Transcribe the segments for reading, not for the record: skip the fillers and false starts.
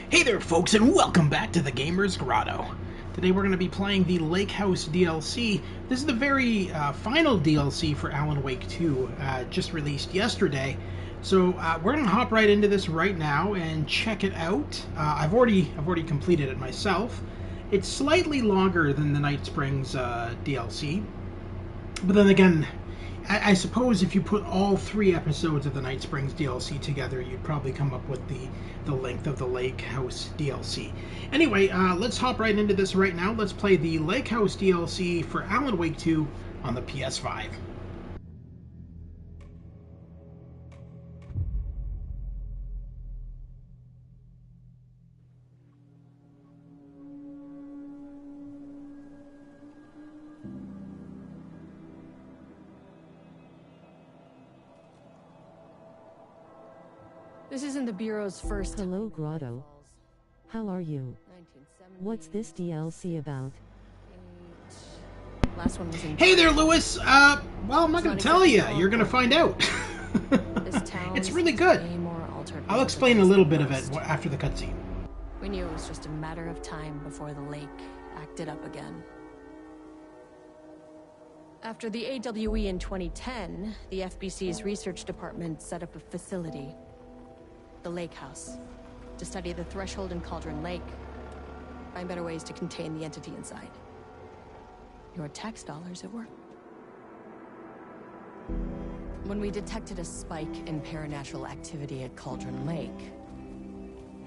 Hey there folks, and welcome back to the Gamer's Grotto. Today we're going to be playing the Lake House DLC. This is the very final DLC for Alan Wake 2, just released yesterday. So we're going to hop right into this right now and check it out. I've already completed it myself. It's slightly longer than the Night Springs DLC, but then again, I suppose if you put all 3 episodes of the Night Springs DLC together, you'd probably come up with the length of the Lake House DLC. Anyway, let's hop right into this right now. Let's play the Lake House DLC for Alan Wake 2 on the PS5. This isn't the Bureau's first. Hello, Grotto. How are you? What's this DLC about? Last one was in. Hey there, Lewis! Well, I'm not going to tell you. You're going to find out. It's really good. I'll explain a little bit of it after the cutscene. We knew it was just a matter of time before the lake acted up again. After the AWE in 2010, the FBC's research department set up a facility, the Lake House, to study the threshold in Cauldron Lake, find better ways to contain the entity inside. Your tax dollars at work. When we detected a spike in paranatural activity at Cauldron Lake,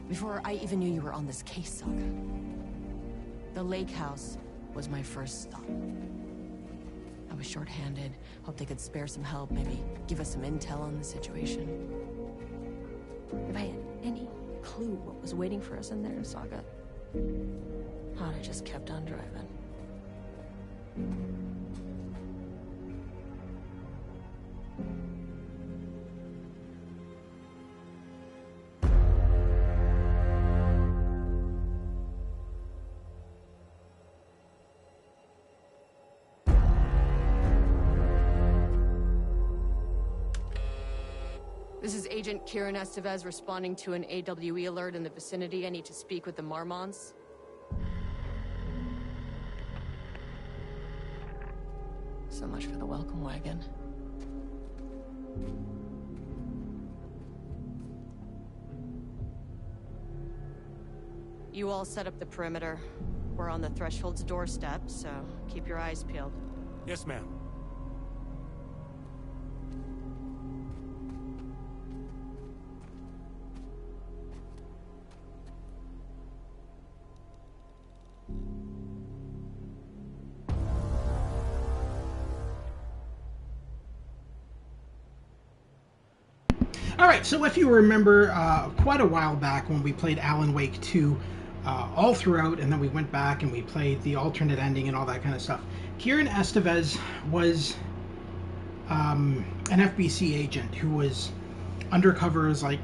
before I even knew you were on this case, Saga, the Lake House was my first stop. I was short-handed, hoped they could spare some help, maybe give us some intel on the situation. If I had any clue what was waiting for us in there, Saga, I'd have just kept on driving. This is Agent Kiran Estevez responding to an AWE alert in the vicinity. I need to speak with the Marmons. So much for the welcome wagon. You all set up the perimeter. We're on the Threshold's doorstep, so keep your eyes peeled. Yes, ma'am. Alright, so if you remember quite a while back when we played Alan Wake 2 all throughout, and then we went back and we played the alternate ending and all that kind of stuff, Kiran Estevez was an FBC agent who was undercover as, like,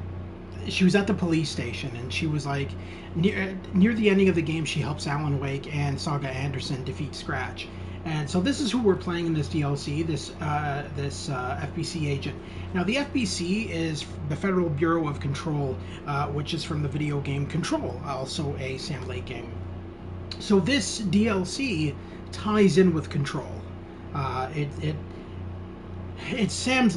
she was at the police station, and she was like, near the ending of the game, she helps Alan Wake and Saga Anderson defeat Scratch. And so this is who we're playing in this DLC, this FBC agent. Now, the FBC is the Federal Bureau of Control, which is from the video game Control, also a Sam Lake game. So this DLC ties in with Control. It's Sam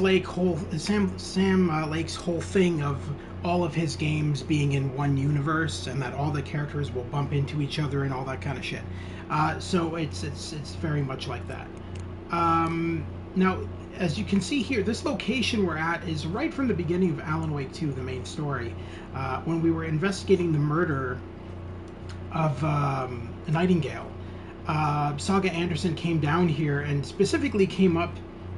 Lake's whole thing of all of his games being in one universe, and that all the characters will bump into each other and all that kind of shit. So it's very much like that. Now, as you can see here, this location we're at is right from the beginning of Alan Wake 2, the main story, when we were investigating the murder of Nightingale. Saga Anderson came down here and specifically came up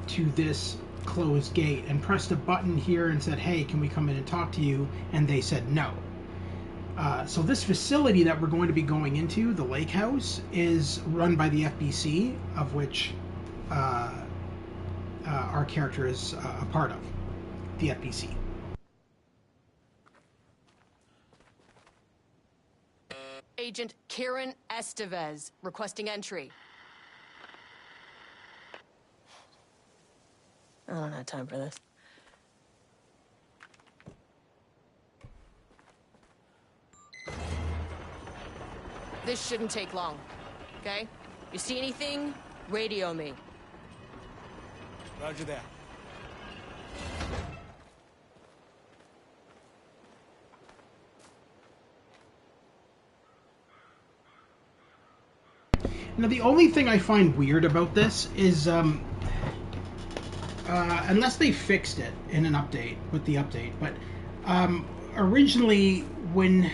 to this closed gate and pressed a button here and said, "Hey, can we come in and talk to you?" And they said no. So this facility that we're going to be going into, the Lake House, is run by the FBC, of which our character is a part of, the FBC. Agent Kiran Estevez, requesting entry. I don't have time for this. This shouldn't take long, okay? You see anything, radio me. Roger that. Now, the only thing I find weird about this is, unless they fixed it in an update, with the update, but originally when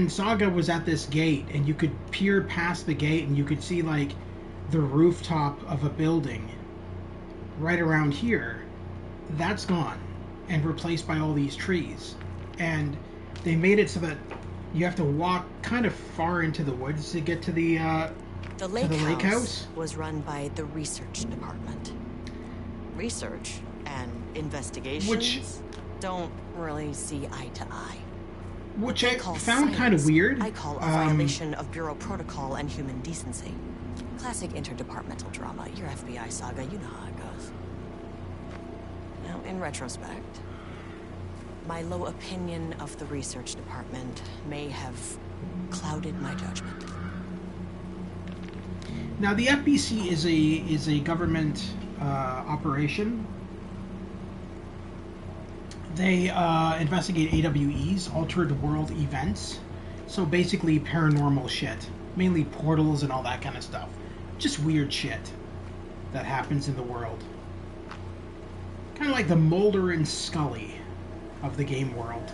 Saga was at this gate and you could peer past the gate and you could see like the rooftop of a building right around here, that's gone and replaced by all these trees. And they made it so that you have to walk kind of far into the woods to get to the lake house was run by the research department. Research and investigations don't really see eye to eye. Which I found kind of weird. I call a violation of Bureau protocol and human decency. Classic interdepartmental drama. Your FBI saga, you know how it goes. Now, in retrospect, my low opinion of the research department may have clouded my judgment. Now, the FBC is a government operation. They investigate AWEs, altered world events. So basically paranormal shit. Mainly portals and all that kind of stuff. Just weird shit that happens in the world. Kind of like the Mulder and Scully of the game world.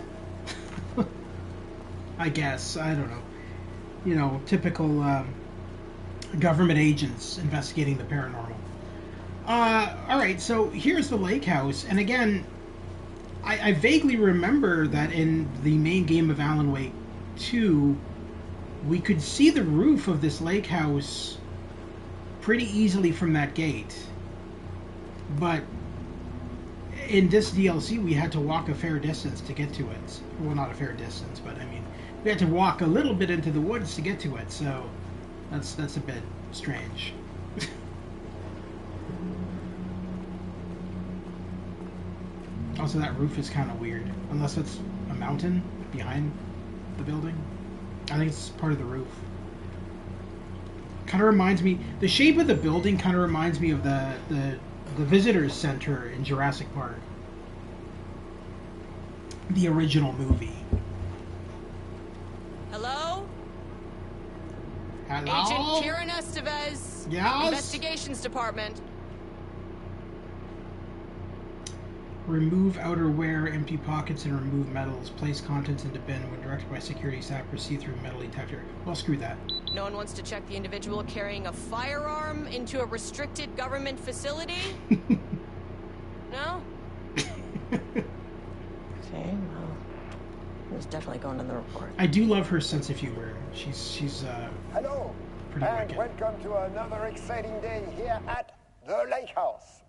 I guess. I don't know. You know, typical government agents investigating the paranormal. Alright, so here's the lake house. And again, I vaguely remember that in the main game of Alan Wake 2, we could see the roof of this lake house pretty easily from that gate. But in this DLC, we had to walk a fair distance to get to it. Well, not a fair distance, but I mean, we had to walk a little bit into the woods to get to it, so that's a bit strange. Also, that roof is kind of weird. Unless it's a mountain behind the building. I think it's part of the roof. Kind of reminds me... The shape of the building kind of reminds me of the Visitors Center in Jurassic Park. The original movie. Hello? Hello? Agent Kiran Estevez. Yes? Investigations Department. Remove outerwear, empty pockets, and remove medals. Place contents into bin. When directed by security staff, proceed through metal detector. Well, screw that. No one wants to check the individual carrying a firearm into a restricted government facility? No? Okay, well, it's definitely going in the report. I do love her sense of humor. She's Hello, pretty and wicked. welcome to another exciting day here at the Lake House.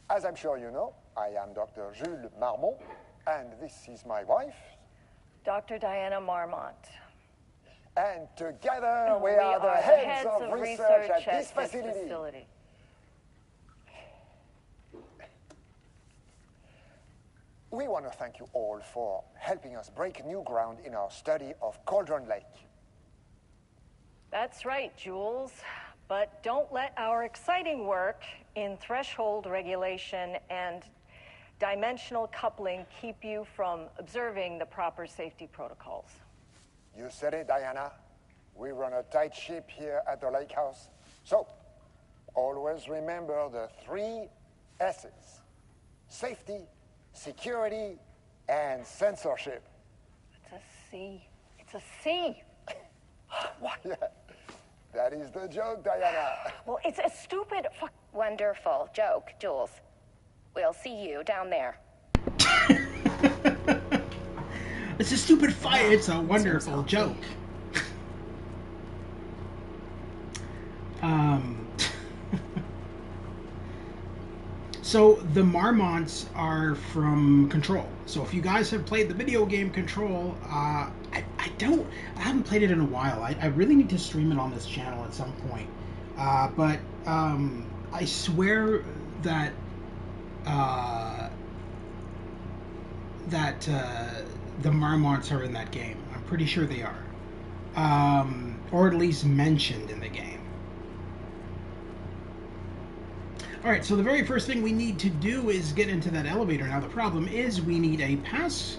As I'm sure you know, I am Dr. Jules Marmont, and this is my wife. Dr. Diana Marmont. And together we are the heads of research at this facility. We want to thank you all for helping us break new ground in our study of Cauldron Lake. That's right, Jules. But don't let our exciting work in threshold regulation and dimensional coupling keep you from observing the proper safety protocols. You said it, Diana. We run a tight ship here at the Lake House. So, always remember the 3 S's. Safety, security, and censorship. It's a C. It's a C. Why, that is the joke, Diana. Well, it's a stupid fuck. Wonderful joke, Jules. We'll see you down there. It's a stupid fight. It's a wonderful joke. So the Marmonts are from Control. So if you guys have played the video game Control, I haven't played it in a while. I really need to stream it on this channel at some point. But I swear that the Marmonts are in that game. I'm Pretty sure they are. Or at least mentioned in the game. Alright, so the very first thing we need to do is get into that elevator. Now the problem is we need a pass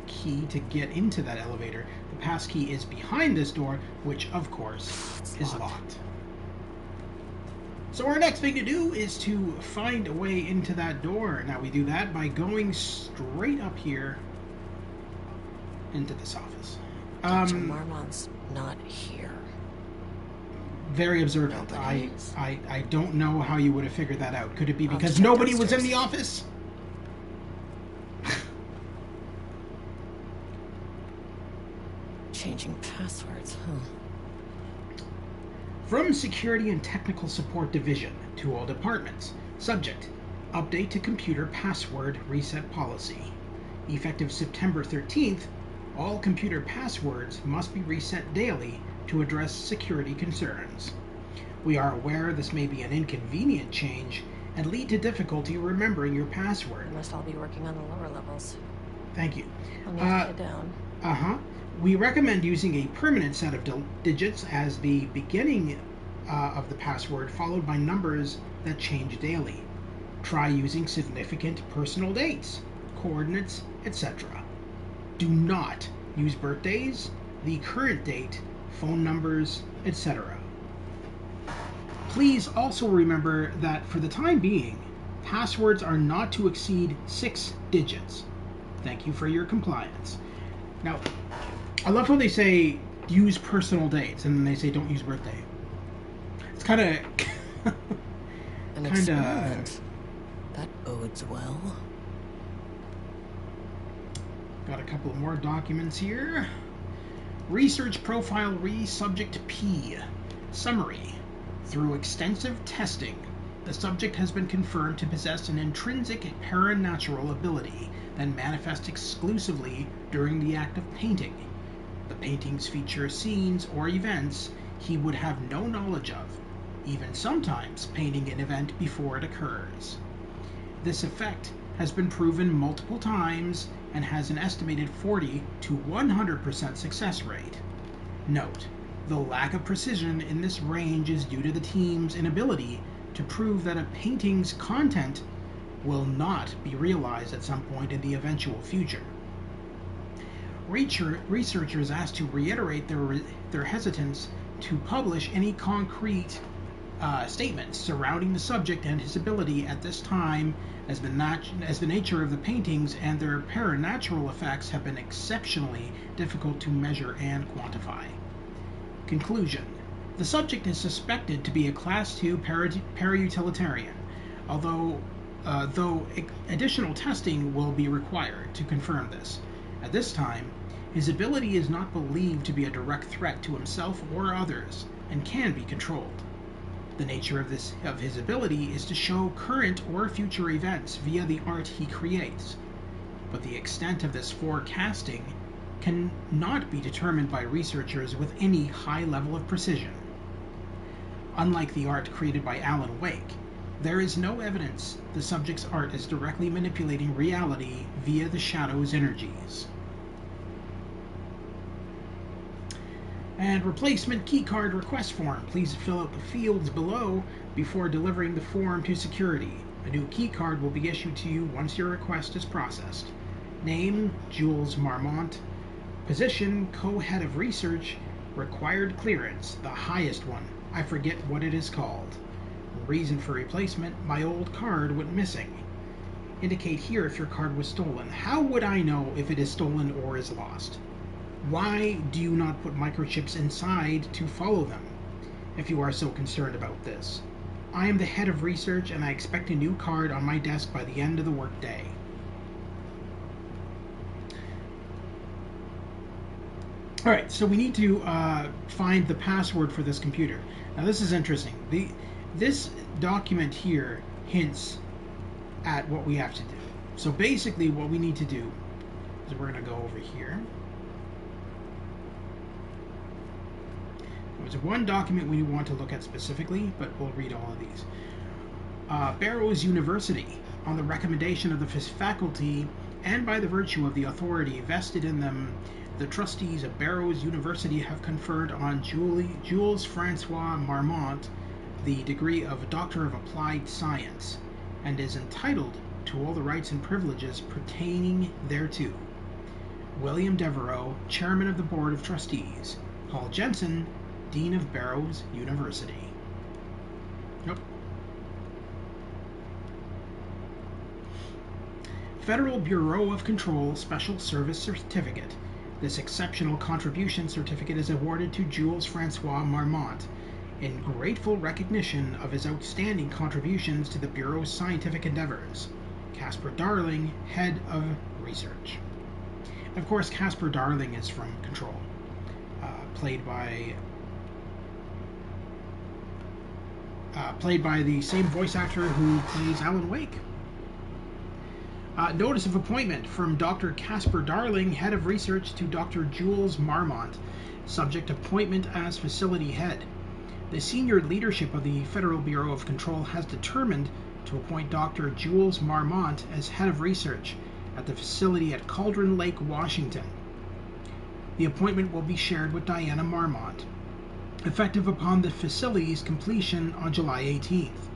key to get into that elevator. The pass key is behind this door, which of course is locked. So our next thing to do is to find a way into that door. Now we do that by going straight up here into this office. Dr. Marmont's not here. Very observant. I don't know how you would have figured that out. Could it be because nobody was in the office? Changing passwords, huh? From Security and Technical Support Division to all departments. Subject: update to computer password reset policy. Effective September 13th, all computer passwords must be reset daily to address security concerns. We are aware this may be an inconvenient change and lead to difficulty remembering your password. We must all be working on the lower levels. Thank you. I'll need to head down. We recommend using a permanent set of digits as the beginning of the password, followed by numbers that change daily. Try using significant personal dates, coordinates, etc. Do not use birthdays, the current date, phone numbers, etc. Please also remember that for the time being, passwords are not to exceed 6 digits. Thank you for your compliance. Now, I love how they say use personal dates and then they say don't use birthday. It's kind of An experiment. That bodes well. Got a couple more documents here. Research Profile Subject P. Summary. Through extensive testing, the subject has been confirmed to possess an intrinsic paranatural ability that manifests exclusively during the act of painting. The paintings feature scenes or events he would have no knowledge of, even sometimes painting an event before it occurs. This effect has been proven multiple times and has an estimated 40 to 100% success rate. Note, the lack of precision in this range is due to the team's inability to prove that a painting's content will not be realized at some point in the eventual future. Researchers asked to reiterate their hesitance to publish any concrete statements surrounding the subject and his ability at this time, as the nature of the paintings and their paranatural effects have been exceptionally difficult to measure and quantify. Conclusion. The subject is suspected to be a Class 2 parautilitarian, though additional testing will be required to confirm this. At this time, his ability is not believed to be a direct threat to himself or others, and can be controlled. The nature of his ability is to show current or future events via the art he creates, but the extent of this forecasting can not be determined by researchers with any high level of precision. Unlike the art created by Alan Wake, there is no evidence the subject's art is directly manipulating reality via the shadow's energies. And replacement keycard request form. Please fill out the fields below before delivering the form to security. A new keycard will be issued to you once your request is processed. Name, Jules Marmont. Position, co-head of research. Required clearance, the highest one. I forget what it is called. Reason for replacement, my old card went missing. Indicate here if your card was stolen. How would I know if it is stolen or is lost? Why do you not put microchips inside to follow them, if you are so concerned about this? I am the head of research and I expect a new card on my desk by the end of the workday. Alright, so we need to find the password for this computer. Now this is interesting. This document here hints at what we have to do. So basically what we need to do is we're going to go over here. There's one document we want to look at specifically, but we'll read all of these. Barrows University, on the recommendation of the faculty and by the virtue of the authority vested in them the trustees of Barrows University have conferred on Jules Francois Marmont the degree of Doctor of Applied Science, and is entitled to all the rights and privileges pertaining thereto. William Devereaux, Chairman of the Board of Trustees. Paul Jensen, Dean of Barrows University. Yep. Federal Bureau of Control Special Service Certificate. This exceptional contribution certificate is awarded to Jules Francois Marmont in grateful recognition of his outstanding contributions to the Bureau's scientific endeavors. Casper Darling, Head of Research. Of course, Casper Darling is from Control, played by the same voice actor who plays Alan Wake. Notice of appointment from Dr. Casper Darling, Head of Research, to Dr. Jules Marmont, subject appointment as facility head. The senior leadership of the Federal Bureau of Control has determined to appoint Dr. Jules Marmont as Head of Research at the facility at Cauldron Lake, Washington. The appointment will be shared with Diana Marmont, effective upon the facility's completion on July 18th.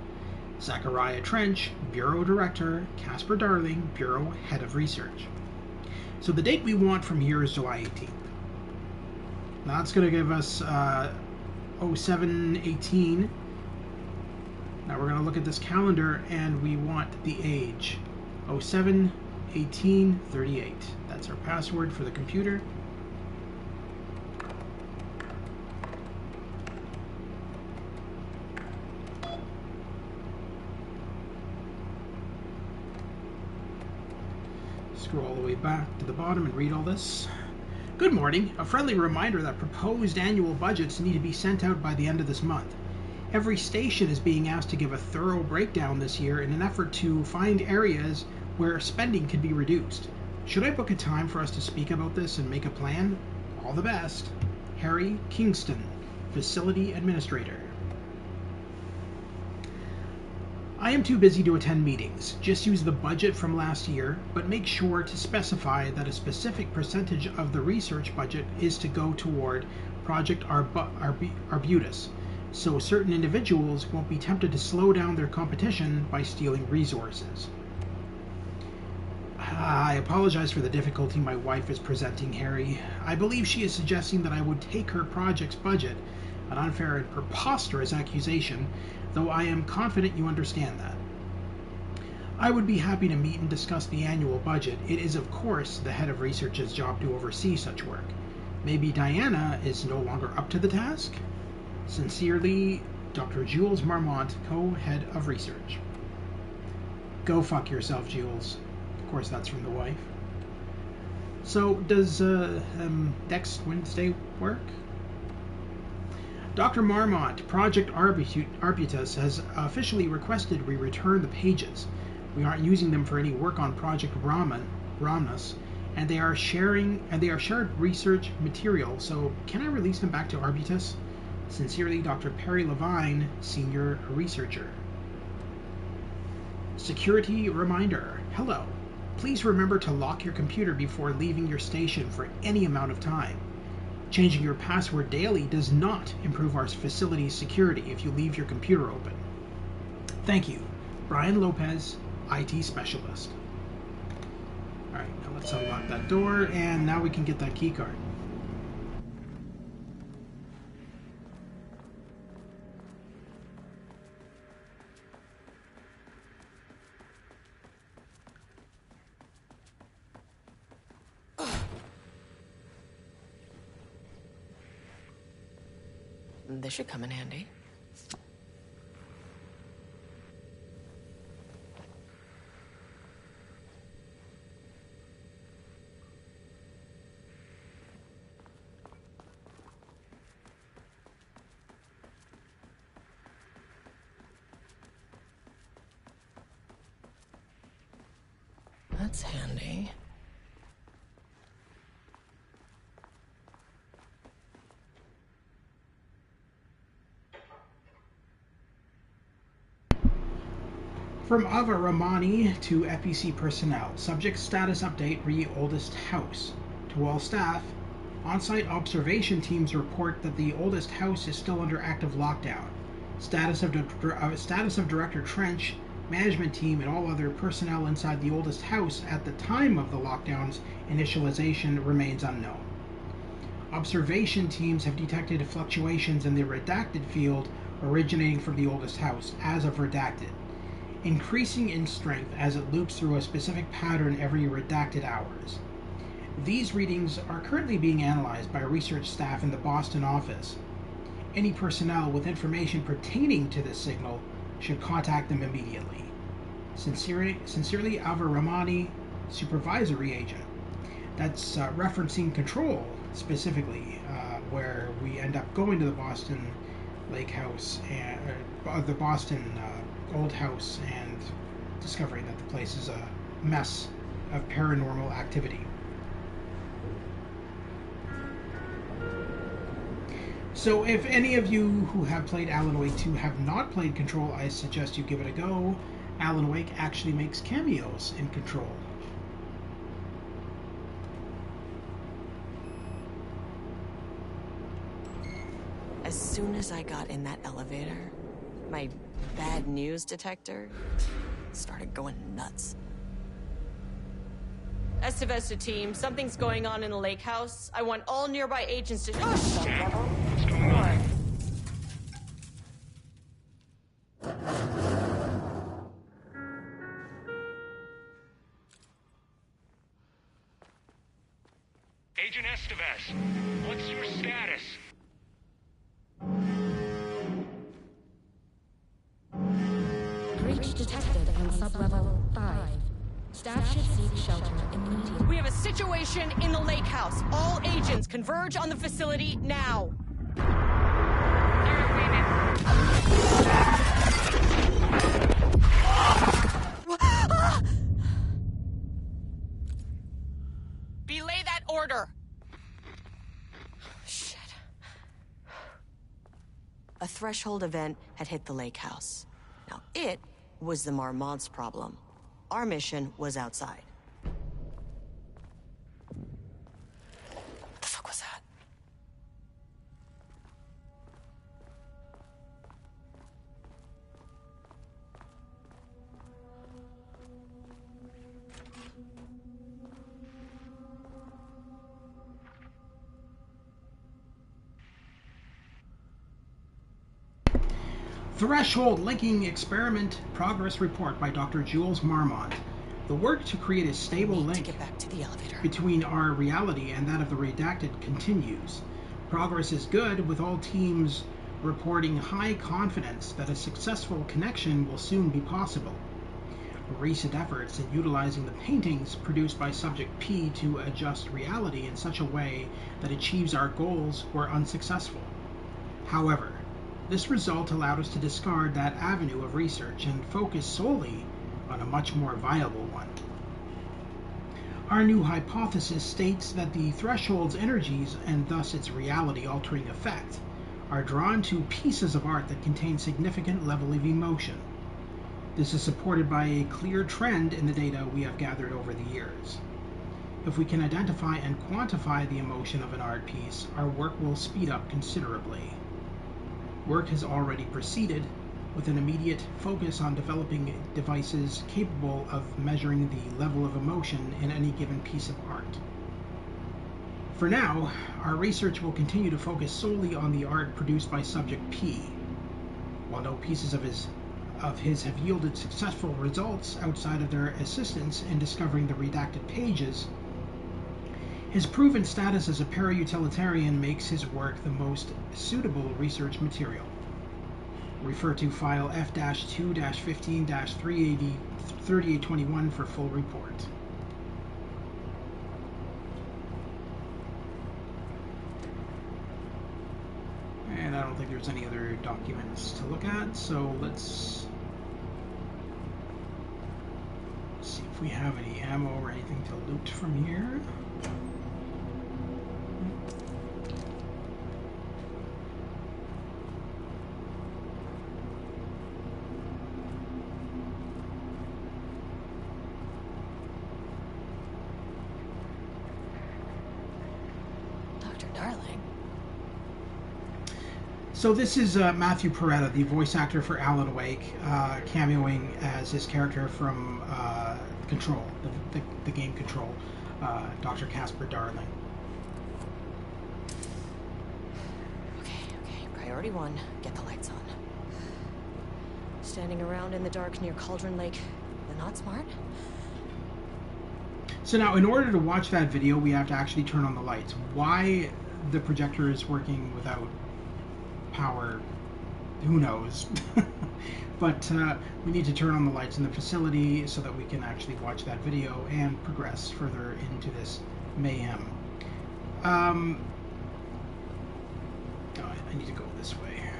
Zachariah Trench, Bureau Director, Casper Darling, Bureau Head of Research. So the date we want from here is July 18th. Now that's going to give us 07/18. Now we're going to look at this calendar and we want the age. 07/18/38. That's our password for the computer. Scroll all the way back to the bottom and read all this. Good morning. A friendly reminder that proposed annual budgets need to be sent out by the end of this month. Every station is being asked to give a thorough breakdown this year in an effort to find areas where spending could be reduced. Should I book a time for us to speak about this and make a plan? All the best. Harry Kingston, Facility Administrator. I am too busy to attend meetings. Just use the budget from last year, but make sure to specify that a specific percentage of the research budget is to go toward Project Arbutus, so certain individuals won't be tempted to slow down their competition by stealing resources. I apologize for the difficulty my wife is presenting, Harry. I believe she is suggesting that I would take her project's budget, an unfair and preposterous accusation, though I am confident you understand that. I would be happy to meet and discuss the annual budget. It is, of course, the head of research's job to oversee such work. Maybe Diana is no longer up to the task? Sincerely, Dr. Jules Marmont, co-head of research. Go fuck yourself, Jules. Of course, that's from the wife. So, does next Wednesday work? Dr. Marmont, Project Arbutus has officially requested we return the pages. We aren't using them for any work on Project Romnus, and they are shared research material, so can I release them back to Arbutus? Sincerely, Dr. Perry Levine, Senior Researcher. Security reminder. Hello. Please remember to lock your computer before leaving your station for any amount of time. Changing your password daily does not improve our facility's security if you leave your computer open. Thank you. Brian Lopez, IT Specialist. Alright, now let's unlock that door, and now we can get that key card. This should come in handy. That's handy. From Ava Ramani to FBC personnel. Subject status update re oldest house. To all staff, On-site observation teams report that the oldest house is still under active lockdown. Status of Director Trench, management team, and all other personnel inside the oldest house at the time of the lockdown's initialization remains unknown. Observation teams have detected fluctuations in the redacted field originating from the oldest house, as of redacted, increasing in strength as it loops through a specific pattern every redacted hours. These readings are currently being analyzed by research staff in the Boston office. Any personnel with information pertaining to this signal should contact them immediately. Sincerely, Alva Ramani, Supervisory Agent. That's referencing Control, specifically, where we end up going to the Boston Lake House, and the Boston Old House, and discovering that the place is a mess of paranormal activity. So if any of you who have played Alan Wake 2 have not played Control, I suggest you give it a go. Alan Wake actually makes cameos in Control. As soon as I got in that elevator, my bad news detector started going nuts. Estevez to team, something's going on in the lake house. I want all nearby agents to... Oh, shit! What's going on? Agent Estevez, what's your status? Breach detected on sublevel 5. Staff should seek shelter immediately. We have a situation in the lake house. All agents converge on the facility now. Belay that order. Shit. A threshold event had hit the lake house. Now, it was the Marmont's problem. Our mission was outside. What the fuck was that? Threshold Linking Experiment Progress Report by Dr. Jules Marmont. The work to create a stable link between our reality and that of the redacted continues. Progress is good, with all teams reporting high confidence that a successful connection will soon be possible. Recent efforts in utilizing the paintings produced by Subject P to adjust reality in such a way that achieves our goals were unsuccessful. However, this result allowed us to discard that avenue of research and focus solely on a much more viable one. Our new hypothesis states that the threshold's energies, and thus its reality-altering effect, are drawn to pieces of art that contain significant level of emotion. This is supported by a clear trend in the data we have gathered over the years. If we can identify and quantify the emotion of an art piece, our work will speed up considerably. Work has already proceeded, with an immediate focus on developing devices capable of measuring the level of emotion in any given piece of art. For now, our research will continue to focus solely on the art produced by Subject P. While no pieces of his have yielded successful results outside of their assistance in discovering the redacted pages, his proven status as a para-utilitarian makes his work the most suitable research material. Refer to file F-2-15-3821 for full report. And I don't think there's any other documents to look at, so let's see if we have any ammo or anything to loot from here. So this is Matthew Peretta, the voice actor for Alan Wake, cameoing as his character from Control, the game Control, Dr. Casper Darling. Okay. Priority 1, get the lights on. Standing around in the dark near Cauldron Lake, they're not smart? So now, in order to watch that video, we have to actually turn on the lights. Why the projector is working without power, who knows? But we need to turn on the lights in the facility so that we can actually watch that video and progress further into this mayhem. I need to go this way.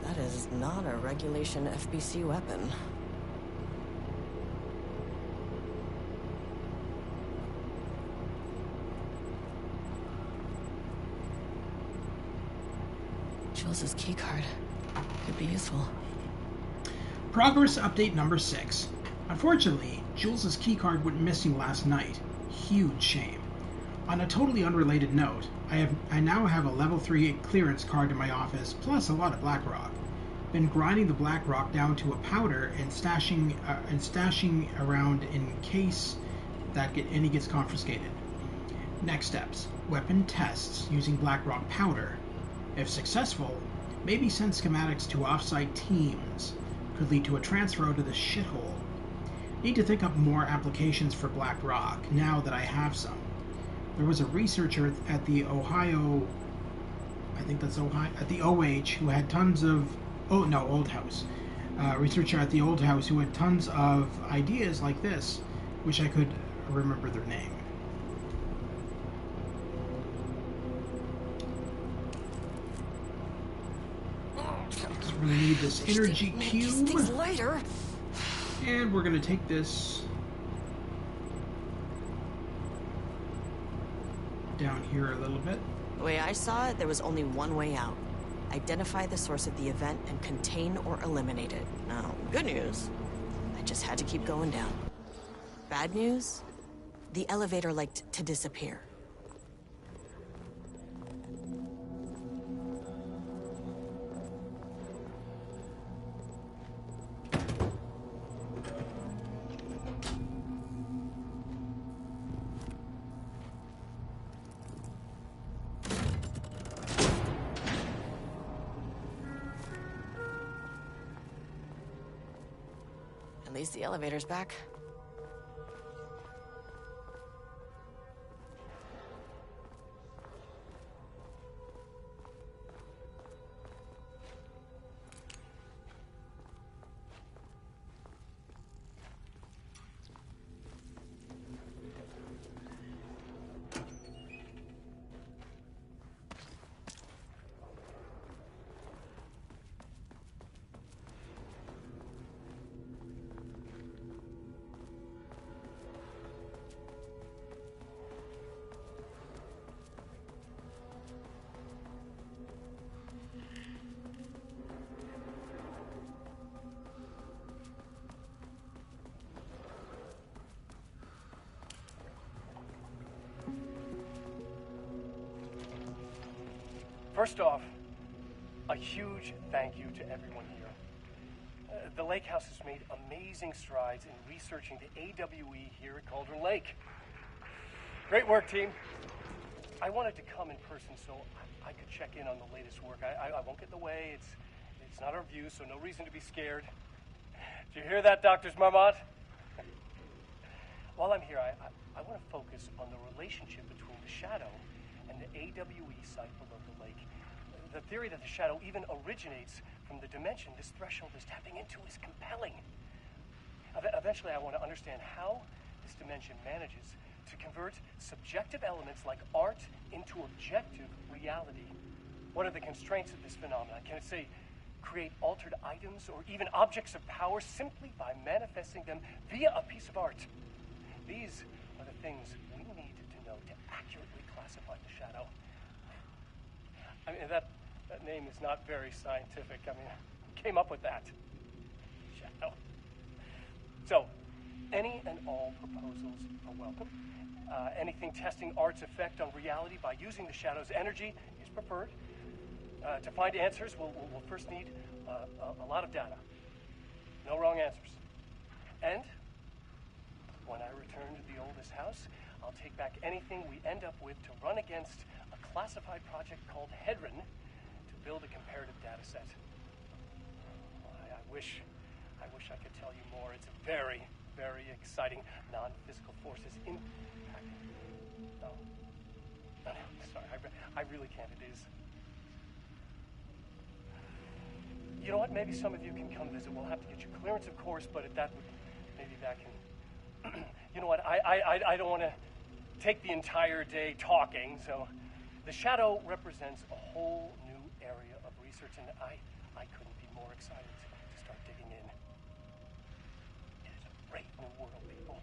That is not a regulation FBC weapon. Jules' keycard could be useful. Progress update number 6. Unfortunately, Jules' keycard went missing last night. Huge shame. On a totally unrelated note, I now have a level 3 clearance card in my office, plus a lot of black rock. Been grinding the black rock down to a powder and stashing around in case that any gets confiscated. Next steps: weapon tests using black rock powder. If successful, maybe send schematics to off-site teams. Could lead to a transfer to the shithole. Need to think up more applications for black rock now that I have some. There was a researcher at the Ohio, I think that's Ohio, at the OH who had tons of, Old House. Researcher at the Old House who had tons of ideas like this. Wish I could remember their name. So we're going to need this energy cube. Things lighter. And we're going to take this down here a little bit. The way I saw it, there was only one way out. Identify the source of the event and contain or eliminate it. Now, good news, I just had to keep going down. Bad news, the elevator liked to disappear. At least the elevator's back. First off, a huge thank you to everyone here. The Lake House has made amazing strides in researching the AWE here at Cauldron Lake. Great work, team. I wanted to come in person so I could check in on the latest work. I won't get in the way. It's not our view, so no reason to be scared. Did you hear that, Doctors Marmot? While I'm here, I want to focus on the relationship between the Shadow and the AWE site below the lake. The theory that the Shadow even originates from the dimension this threshold is tapping into is compelling. Eventually, I want to understand how this dimension manages to convert subjective elements like art into objective reality. What are the constraints of this phenomenon? Can it, say, create altered items or even objects of power simply by manifesting them via a piece of art? These are the things we need to know to accurately classify the Shadow. I mean, that name is not very scientific. I mean, who came up with that? Shadow. So, any and all proposals are welcome. Anything testing art's effect on reality by using the Shadow's energy is preferred. To find answers, we'll first need a lot of data. No wrong answers. And when I return to the oldest house, I'll take back anything we end up with to run against a classified project called Hedron to build a comparative data set. I wish I could tell you more. It's a very, very exciting non-physical forces impacting. No, sorry, I really can't. It is. You know what? Maybe some of you can come visit. We'll have to get you clearance, of course, but if that would, maybe that can. You know what? I don't want to take the entire day talking. So, the Shadow represents a whole new area of research, and I couldn't be more excited to start digging in. It is a great new world, people.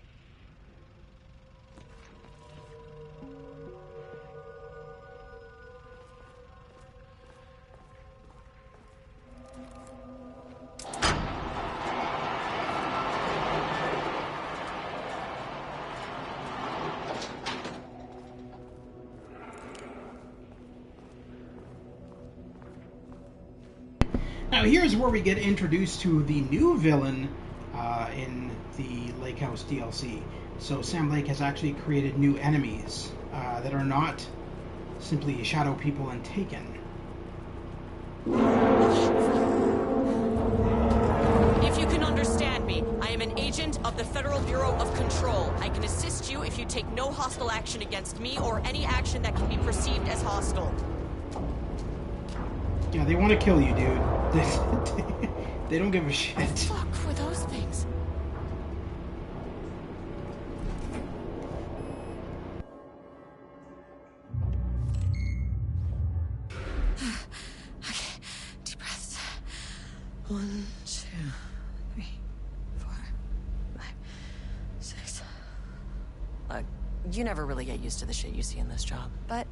Now here's where we get introduced to the new villain in the Lake House DLC. So Sam Lake has actually created new enemies that are not simply Shadow people and Taken. If you can understand me, I am an agent of the Federal Bureau of Control. I can assist you if you take no hostile action against me or any action that can be perceived as hostile. Yeah, they want to kill you, dude. They don't give a shit. What the fuck were those things? Okay, deep breaths. 1, 2, 3, 4, 5, 6. Look, you never really get used to the shit you see in this job, but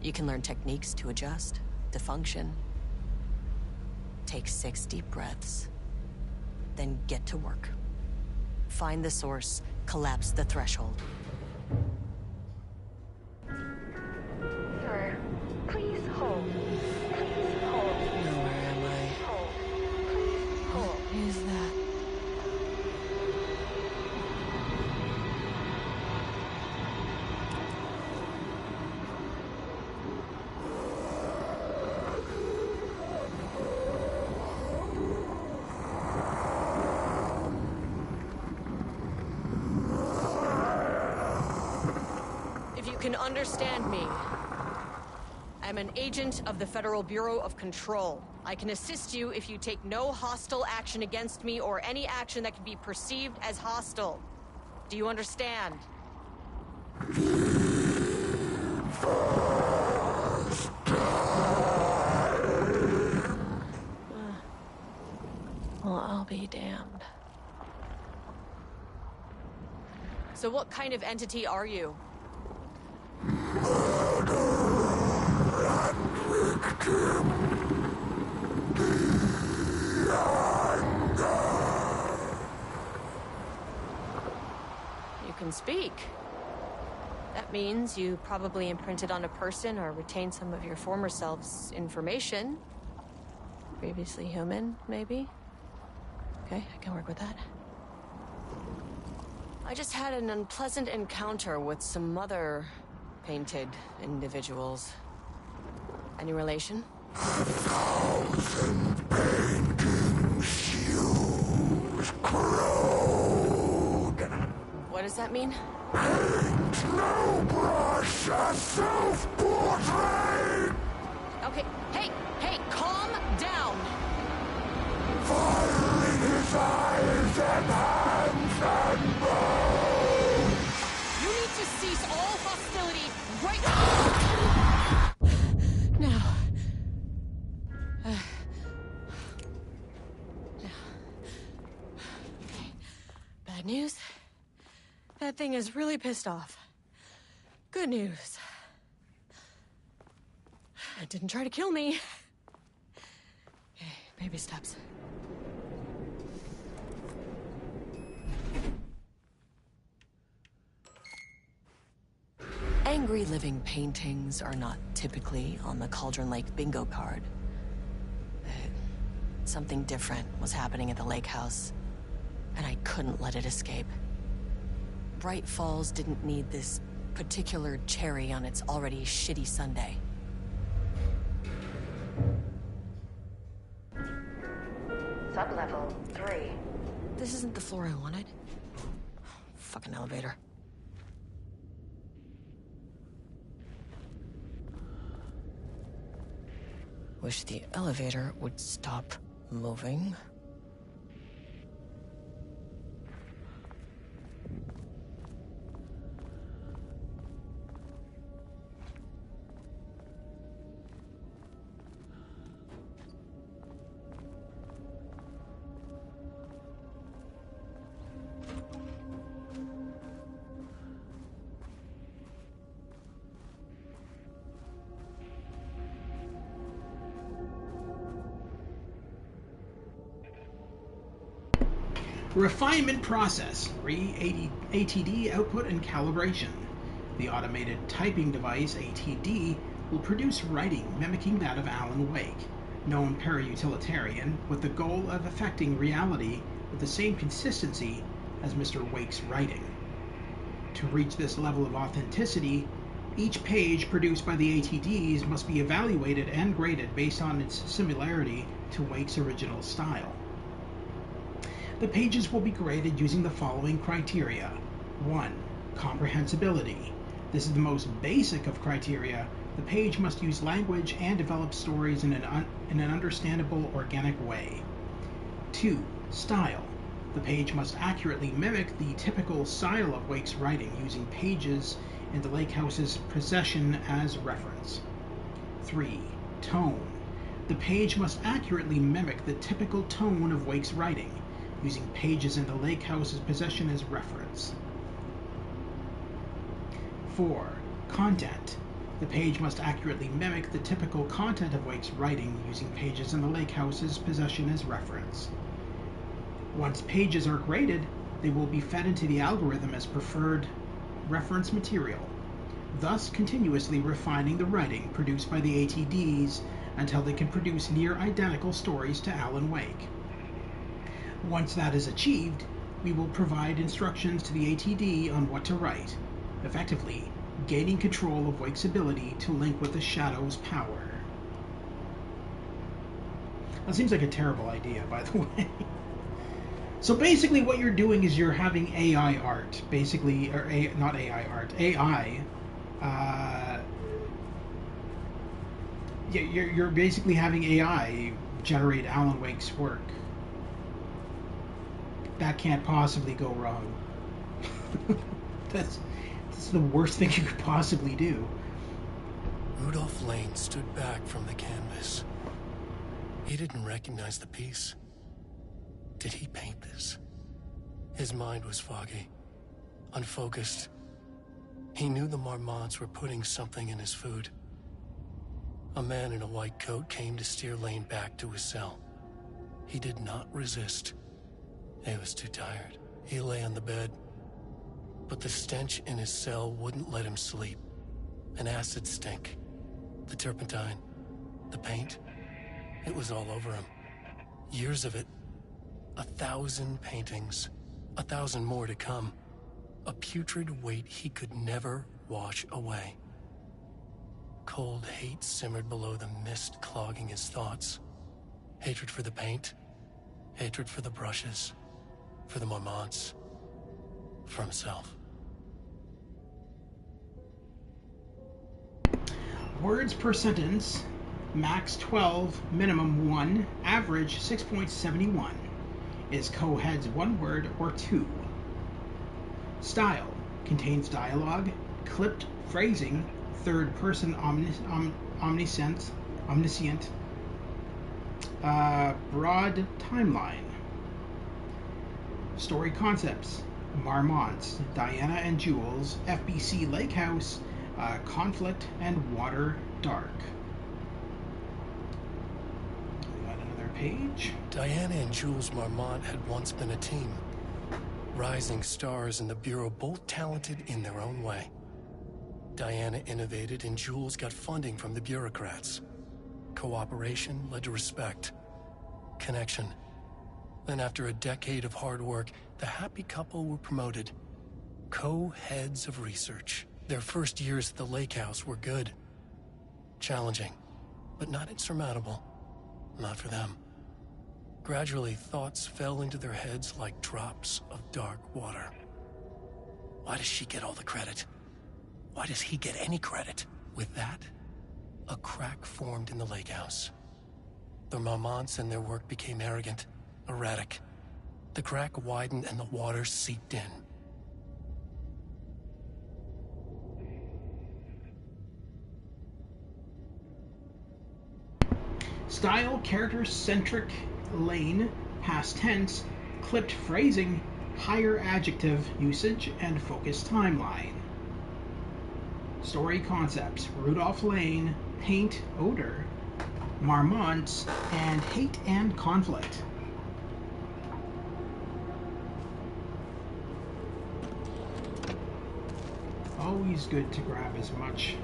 you can learn techniques to adjust, to function. Take 6 deep breaths, then get to work. Find the source, collapse the threshold. Sir, please hold. Please hold. Now where am I? Hold. Please hold. What is that? Can understand me. I'm an agent of the Federal Bureau of Control. I can assist you if you take no hostile action against me or any action that can be perceived as hostile. Do you understand? Well, I'll be damned. So what kind of entity are you? You can speak. That means you probably imprinted on a person or retained some of your former self's information. Previously human, maybe? Okay, I can work with that. I just had an unpleasant encounter with some other painted individuals. Any relation? 1,000 painting shoes crowed. What does that mean? Paint no brush, a self-portrait. Okay, hey, calm down. Fire in his eyes and hands and bones. You need to cease all hostility right now. Now. Okay. Bad news. That thing is really pissed off. Good news. That didn't try to kill me. Okay, baby steps. Angry living paintings are not typically on the Cauldron Lake bingo card. Something different was happening at the lake house, and I couldn't let it escape. Bright Falls didn't need this particular cherry on its already shitty sundae. Sublevel 3. This isn't the floor I wanted. Fucking elevator. Wish the elevator would stop moving. Refinement process, ATD output and calibration. The automated typing device, ATD, will produce writing mimicking that of Alan Wake, known para-utilitarian, with the goal of affecting reality with the same consistency as Mr. Wake's writing. To reach this level of authenticity, each page produced by the ATDs must be evaluated and graded based on its similarity to Wake's original style. The pages will be graded using the following criteria. 1. Comprehensibility. This is the most basic of criteria. The page must use language and develop stories in an understandable, organic way. 2. Style. The page must accurately mimic the typical style of Wake's writing, using pages in the lake house's possession as reference. 3. Tone. The page must accurately mimic the typical tone of Wake's writing, using pages in the lake house's possession as reference. 4. Content. The page must accurately mimic the typical content of Wake's writing, using pages in the lake house's possession as reference. Once pages are graded, they will be fed into the algorithm as preferred reference material, thus continuously refining the writing produced by the ATDs until they can produce near identical stories to Alan Wake. Once that is achieved, we will provide instructions to the ATD on what to write, effectively gaining control of Wake's ability to link with the Shadow's power. That seems like a terrible idea, by the way. So basically what you're doing is you're having AI art, basically, or not AI art, AI. You're basically having AI generate Alan Wake's work. That can't possibly go wrong. That's the worst thing you could possibly do. Rudolph Lane stood back from the canvas. He didn't recognize the piece. Did he paint this? His mind was foggy, unfocused. He knew the Marmonts were putting something in his food. A man in a white coat came to steer Lane back to his cell. He did not resist. He was too tired. He lay on the bed, but the stench in his cell wouldn't let him sleep. An acid stink. The turpentine. The paint. It was all over him. Years of it. 1,000 paintings. 1,000 more to come. A putrid weight he could never wash away. Cold hate simmered below the mist clogging his thoughts. Hatred for the paint. Hatred for the brushes. For the Marmonts. For himself. Words per sentence, max 12, minimum 1, average 6.71. Is co-heads 1 word or 2. Style, contains dialogue, clipped phrasing, third person omniscient, broad timeline. Story concepts, Marmonts, Diana and Jules, FBC Lake House, conflict, and water dark. page. Diana and Jules Marmont had once been a team. Rising stars in the Bureau, both talented in their own way. Diana innovated and Jules got funding from the bureaucrats. Cooperation led to respect. Connection. Then after a decade of hard work, the happy couple were promoted. Co-heads of research. Their first years at the Lake House were good. Challenging, but not insurmountable. Not for them. Gradually, thoughts fell into their heads like drops of dark water. Why does she get all the credit? Why does he get any credit? With that, a crack formed in the Lake House. The Marmonts and their work became arrogant, erratic. The crack widened and the water seeped in. Style, character-centric, Lane, past tense, clipped phrasing, higher adjective usage, and focused timeline. Story concepts: Rudolph Lane, paint, odor, Marmonts, and hate and conflict. Always good to grab as much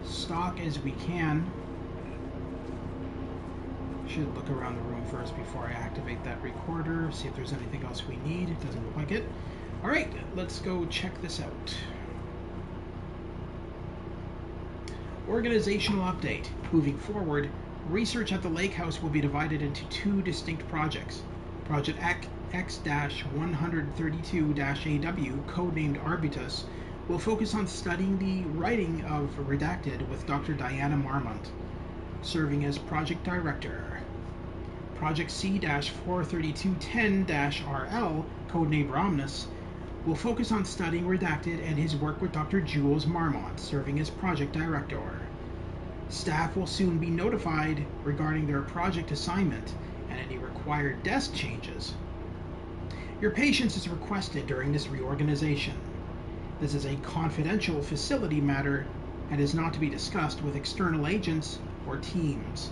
stock as we can. Should look around the room first before I activate that recorder, see if there's anything else we need. It doesn't look like it. Alright, let's go check this out. Organizational update. Moving forward, research at the Lake House will be divided into two distinct projects. Project X-132-AW, codenamed Arbutus, will focus on studying the writing of Redacted with Dr. Diana Marmont, serving as project director. Project C-43210-RL, codenamed Romnus, will focus on studying Redacted and his work with Dr. Jules Marmont, serving as project director. Staff will soon be notified regarding their project assignment and any required desk changes. Your patience is requested during this reorganization. This is a confidential facility matter and is not to be discussed with external agents or teams.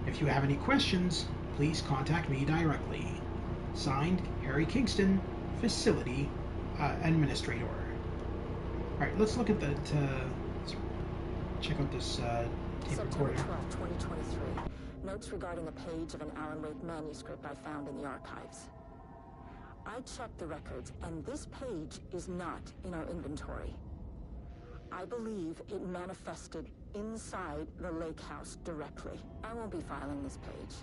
If you have any questions, please contact me directly. Signed, Harry Kingston, Facility Administrator. Alright, let's look at that. Let's check out this tape recorder. September 12, 2023. Notes regarding a page of an Alan Wake manuscript I found in the archives. I checked the records, and this page is not in our inventory. I believe it manifested inside the Lake House directly. I won't be filing this page.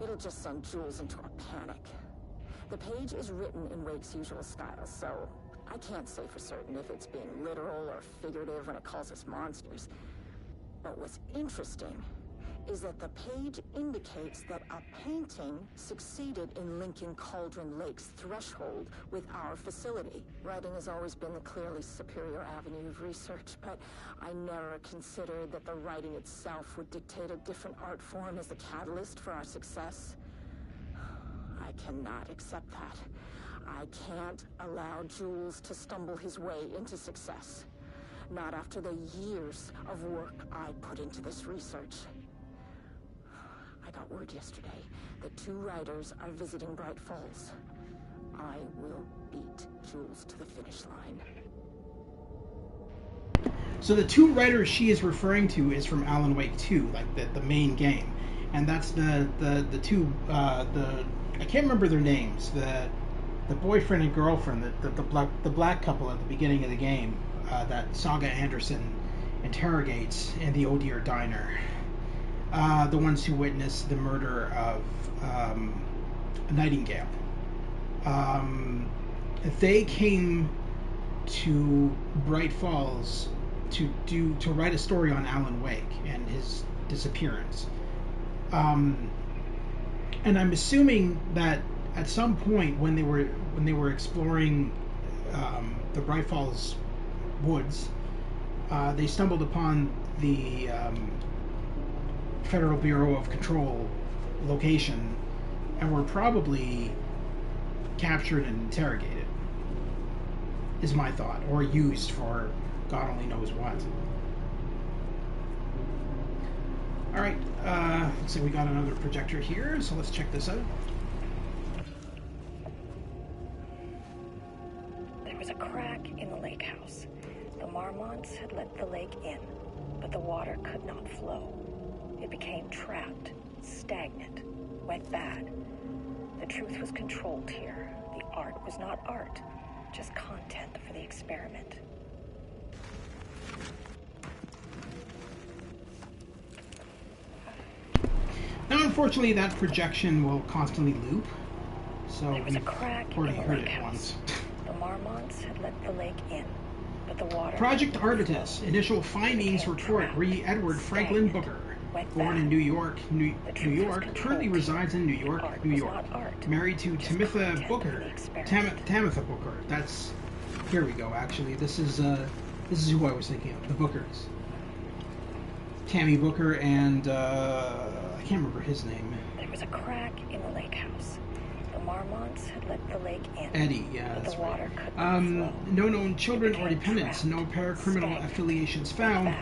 It'll just send Jules into a panic. The page is written in Wake's usual style, so I can't say for certain if it's being literal or figurative when it calls us monsters. But what's interesting is that the page indicates that a painting succeeded in linking Cauldron Lake's threshold with our facility. Writing has always been the clearly superior avenue of research, but I never considered that the writing itself would dictate a different art form as the catalyst for our success. I cannot accept that. I can't allow Jules to stumble his way into success. Not after the years of work I put into this research. I got word yesterday that 2 writers are visiting Bright Falls. I will beat Jules to the finish line. So the 2 writers she is referring to is from Alan Wake 2, like the main game, and that's the 2 I can't remember their names, the boyfriend and girlfriend, the black couple at the beginning of the game that Saga Anderson interrogates in the Oh Dear Diner. The ones who witnessed the murder of Nightingale. They came to Bright Falls to write a story on Alan Wake and his disappearance. And I'm assuming that at some point when they were exploring the Bright Falls woods, they stumbled upon the Federal Bureau of Control location and were probably captured and interrogated, is my thought, or used for God only knows what. Alright, looks like we got another projector here, so let's check this out. There was a crack in the lake house. The Marmonts had let the lake in, but the water could not flow. It became trapped, stagnant, went bad. The truth was controlled here. The art was not art, just content for the experiment. Now, unfortunately, that projection will constantly loop, so There was a crack in already the heard lake it house. once. The Marmonts had let the lake in, but the water... Project Arbitus. Initial findings report re Edward Franklin Booker. Born in New York, New York, currently resides in New York, New York. Married to Tamitha Booker. Tamitha Booker. That's... Here we go, actually. This is who I was thinking of. The Bookers. Tammy Booker and, I can't remember his name. There was a crack in the lake house. The Marmonts had let the lake in. Eddie, yeah, but that's the water right. could not flow. No known children or dependents. No paracriminal affiliations found.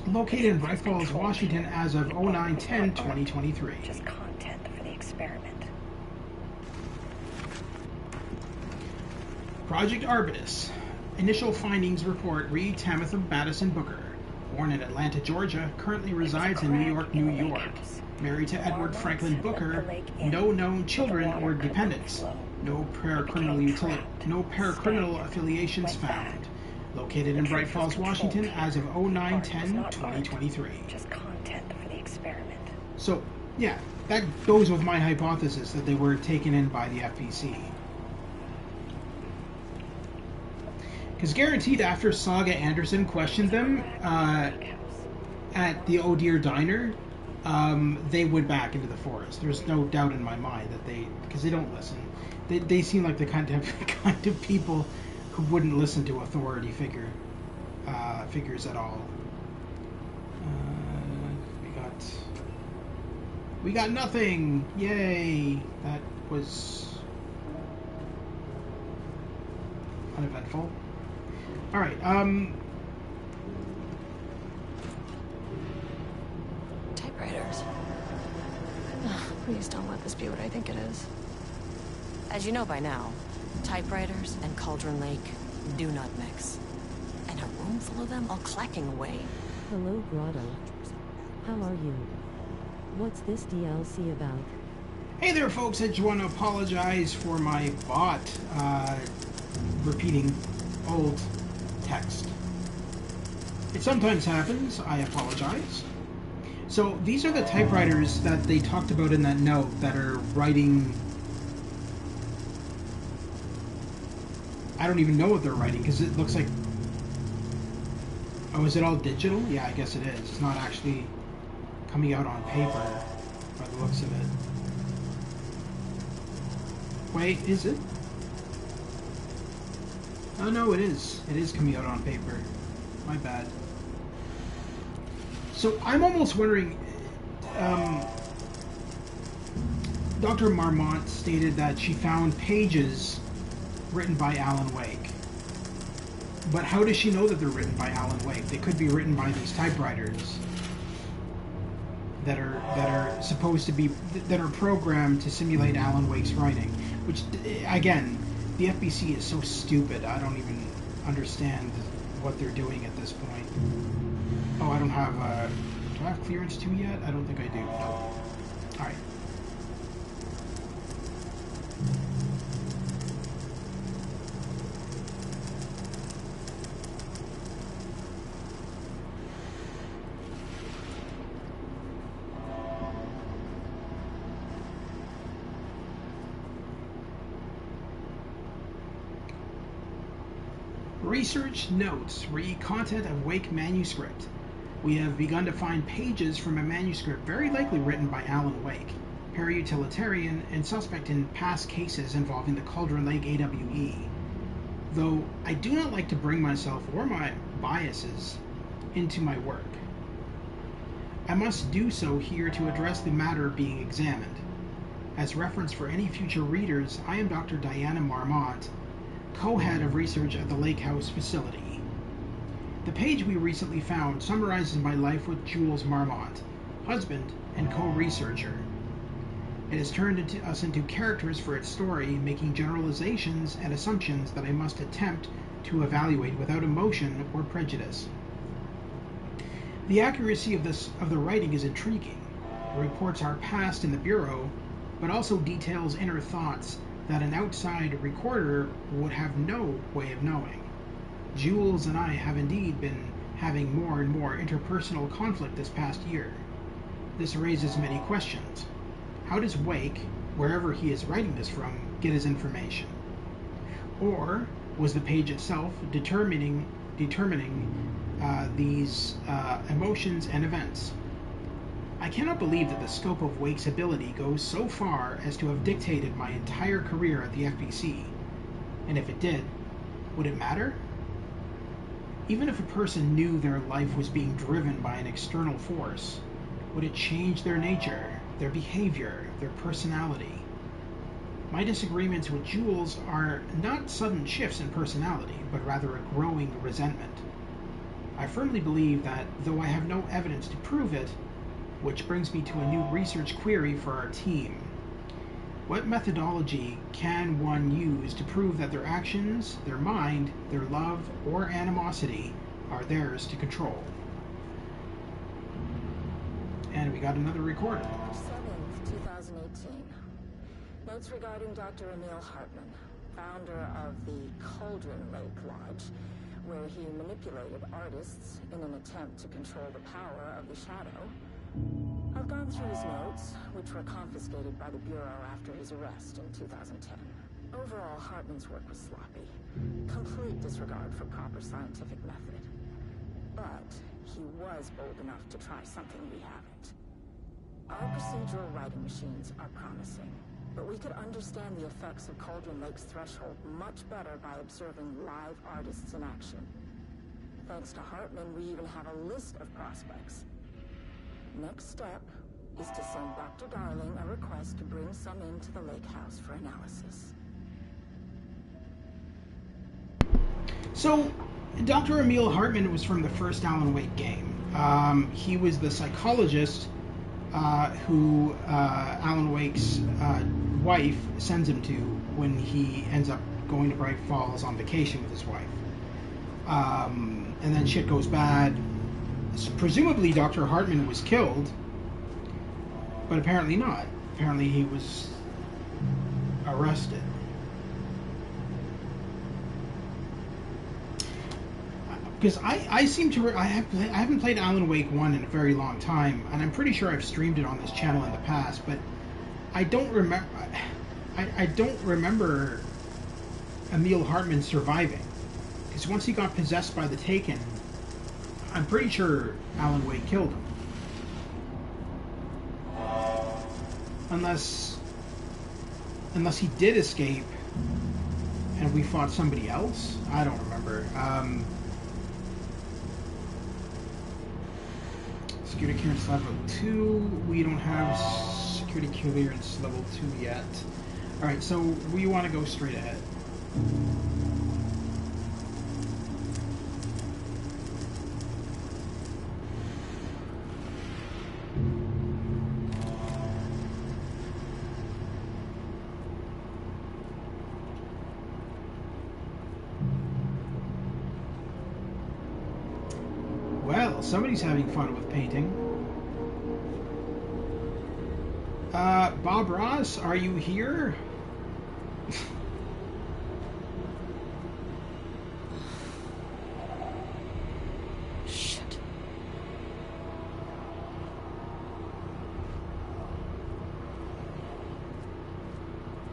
Located in Bright Falls, Washington as of 09/10/2023. Just content for the experiment. Project Arbitus. Initial findings report read Tamitha Madison Booker. Born in Atlanta, Georgia, currently resides in New York, New York. Married to Edward Franklin Booker. No known children or dependents. No paracriminal affiliations found. Located in Bright Falls, Washington as of 09/10/2023. Just content for the experiment. So, yeah, that goes with my hypothesis that they were taken in by the FBC. Because guaranteed after Saga Anderson questioned them at the Oh Dear Diner, they went back into the forest. There's no doubt in my mind that because they don't listen. They seem like the kind of people who wouldn't listen to authority figures at all. We got nothing. Yay! That was uneventful. All right. Typewriters. Please don't let this be what I think it is. As you know by now, typewriters and Cauldron Lake do not mix. And a room full of them all clacking away. Hello, Grotto. How are you? What's this DLC about? Hey there, folks. I just want to apologize for my bot repeating old text. It sometimes happens. I apologize. So these are the typewriters that they talked about in that note that are writing... I don't even know what they're writing because it looks like... Oh, is it all digital? Yeah, I guess it is. It's not actually coming out on paper by the looks of it. Wait, is it? Oh no, it is. It is coming out on paper. My bad. So I'm almost wondering, Dr. Marmont stated that she found pages written by Alan Wake. But how does she know that they're written by Alan Wake? They could be written by these typewriters that are supposed to be, that are programmed to simulate Alan Wake's writing. Which, again, the FBC is so stupid. I don't even understand what they're doing at this point. Oh, I don't have, do I have clearance 2 yet? I don't think I do. No. Alright. Research notes read content of Wake manuscript. We have begun to find pages from a manuscript very likely written by Alan Wake, para-utilitarian and suspect in past cases involving the Cauldron Lake AWE. Though I do not like to bring myself or my biases into my work, I must do so here to address the matter being examined. As reference for any future readers, I am Dr. Diana Marmont, co-head of research at the Lake House facility. The page we recently found summarizes my life with Jules Marmont, husband, and co-researcher. It has turned us into characters for its story, making generalizations and assumptions that I must attempt to evaluate without emotion or prejudice. The accuracy of the writing is intriguing. It reports our past in the Bureau, but also details inner thoughts that an outside recorder would have no way of knowing. Jules and I have indeed been having more and more interpersonal conflict this past year. This raises many questions. How does Wake, wherever he is writing this from, get his information? Or was the page itself determining these emotions and events? I cannot believe that the scope of Wake's ability goes so far as to have dictated my entire career at the FBC. And if it did, would it matter? Even if a person knew their life was being driven by an external force, would it change their nature, their behavior, their personality? My disagreements with Jules are not sudden shifts in personality, but rather a growing resentment. I firmly believe that, though I have no evidence to prove it, which brings me to a new research query for our team. What methodology can one use to prove that their actions, their mind, their love, or animosity are theirs to control? And we got another recorder. March 7th, 2018. Notes regarding Dr. Emil Hartman, founder of the Cauldron Lake Lodge, where he manipulated artists in an attempt to control the power of the Shadow. I've gone through his notes, which were confiscated by the Bureau after his arrest in 2010. Overall, Hartman's work was sloppy. Complete disregard for proper scientific method. But he was bold enough to try something we haven't. Our procedural writing machines are promising, but we could understand the effects of Cauldron Lake's threshold much better by observing live artists in action. Thanks to Hartman, we even have a list of prospects. Next step is to send Dr. Darling a request to bring some into the lake house for analysis. So, Dr. Emil Hartman was from the first Alan Wake game. He was the psychologist who Alan Wake's wife sends him to when he ends up going to Bright Falls on vacation with his wife. And then shit goes bad. So presumably Dr. Hartman was killed, but apparently not. Apparently he was arrested. Because I seem to I haven't played Alan Wake 1 in a very long time, and I'm pretty sure I've streamed it on this channel in the past, but I don't remember I don't remember Emil Hartman surviving. Because once he got possessed by the Taken, I'm pretty sure Alan Wake killed him. Unless he did escape and we fought somebody else? I don't remember. Security clearance level 2. We don't have security clearance level 2 yet. Alright, so we want to go straight ahead. Well, somebody's having fun with painting. Bob Ross, are you here? Shit.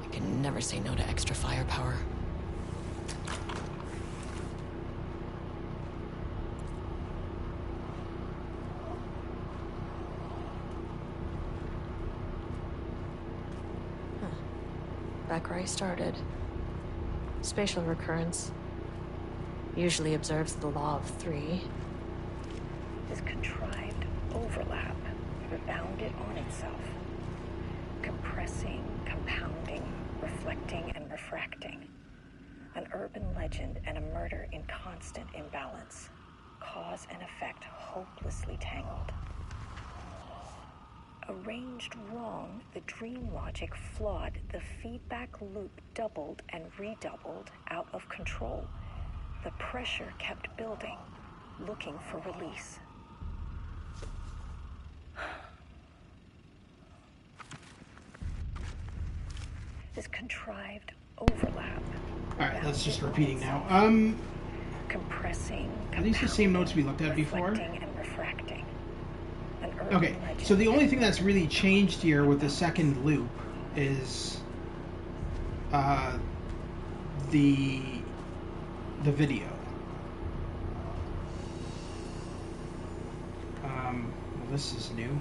I can never say no to extra firepower. Back where I started. Spatial recurrence. Usually observes the law of 3. This contrived overlap rebounded on itself, compressing, compounding, reflecting, and refracting. An urban legend and a murder in constant imbalance. Cause and effect hopelessly tangled. arranged wrong, the dream logic flawed, the feedback loop doubled and redoubled, out of control. The pressure kept building, looking for release. This contrived overlap. Alright, that's just repeating now. Compressing, are these the same notes we looked at before? reflecting, and refracting. An urban Okay, legend. so the only thing that's really changed here with the second loop is the video. Well, this is new.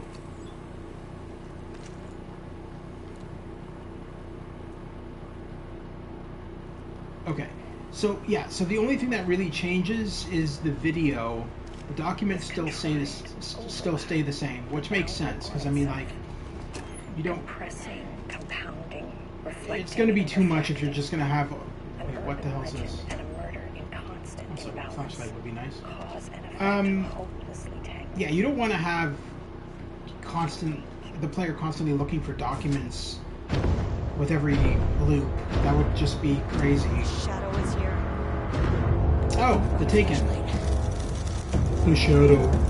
Okay, so yeah, so the only thing that really changes is the video. The documents still stay the same, which makes sense because I mean, like, you don't. Compressing, compounding, reflecting. It's going to be and too much if you're refracting. just going to have. An Wait, what the hell is urban this? legend and a murder in constant Also, a imbalance. flashlight would be nice. Cause and effect hopelessly tangled. Yeah, you don't want to have the player constantly looking for documents with every loop. That would just be crazy. Shadow is here. Oh, the Taken. The Shadow.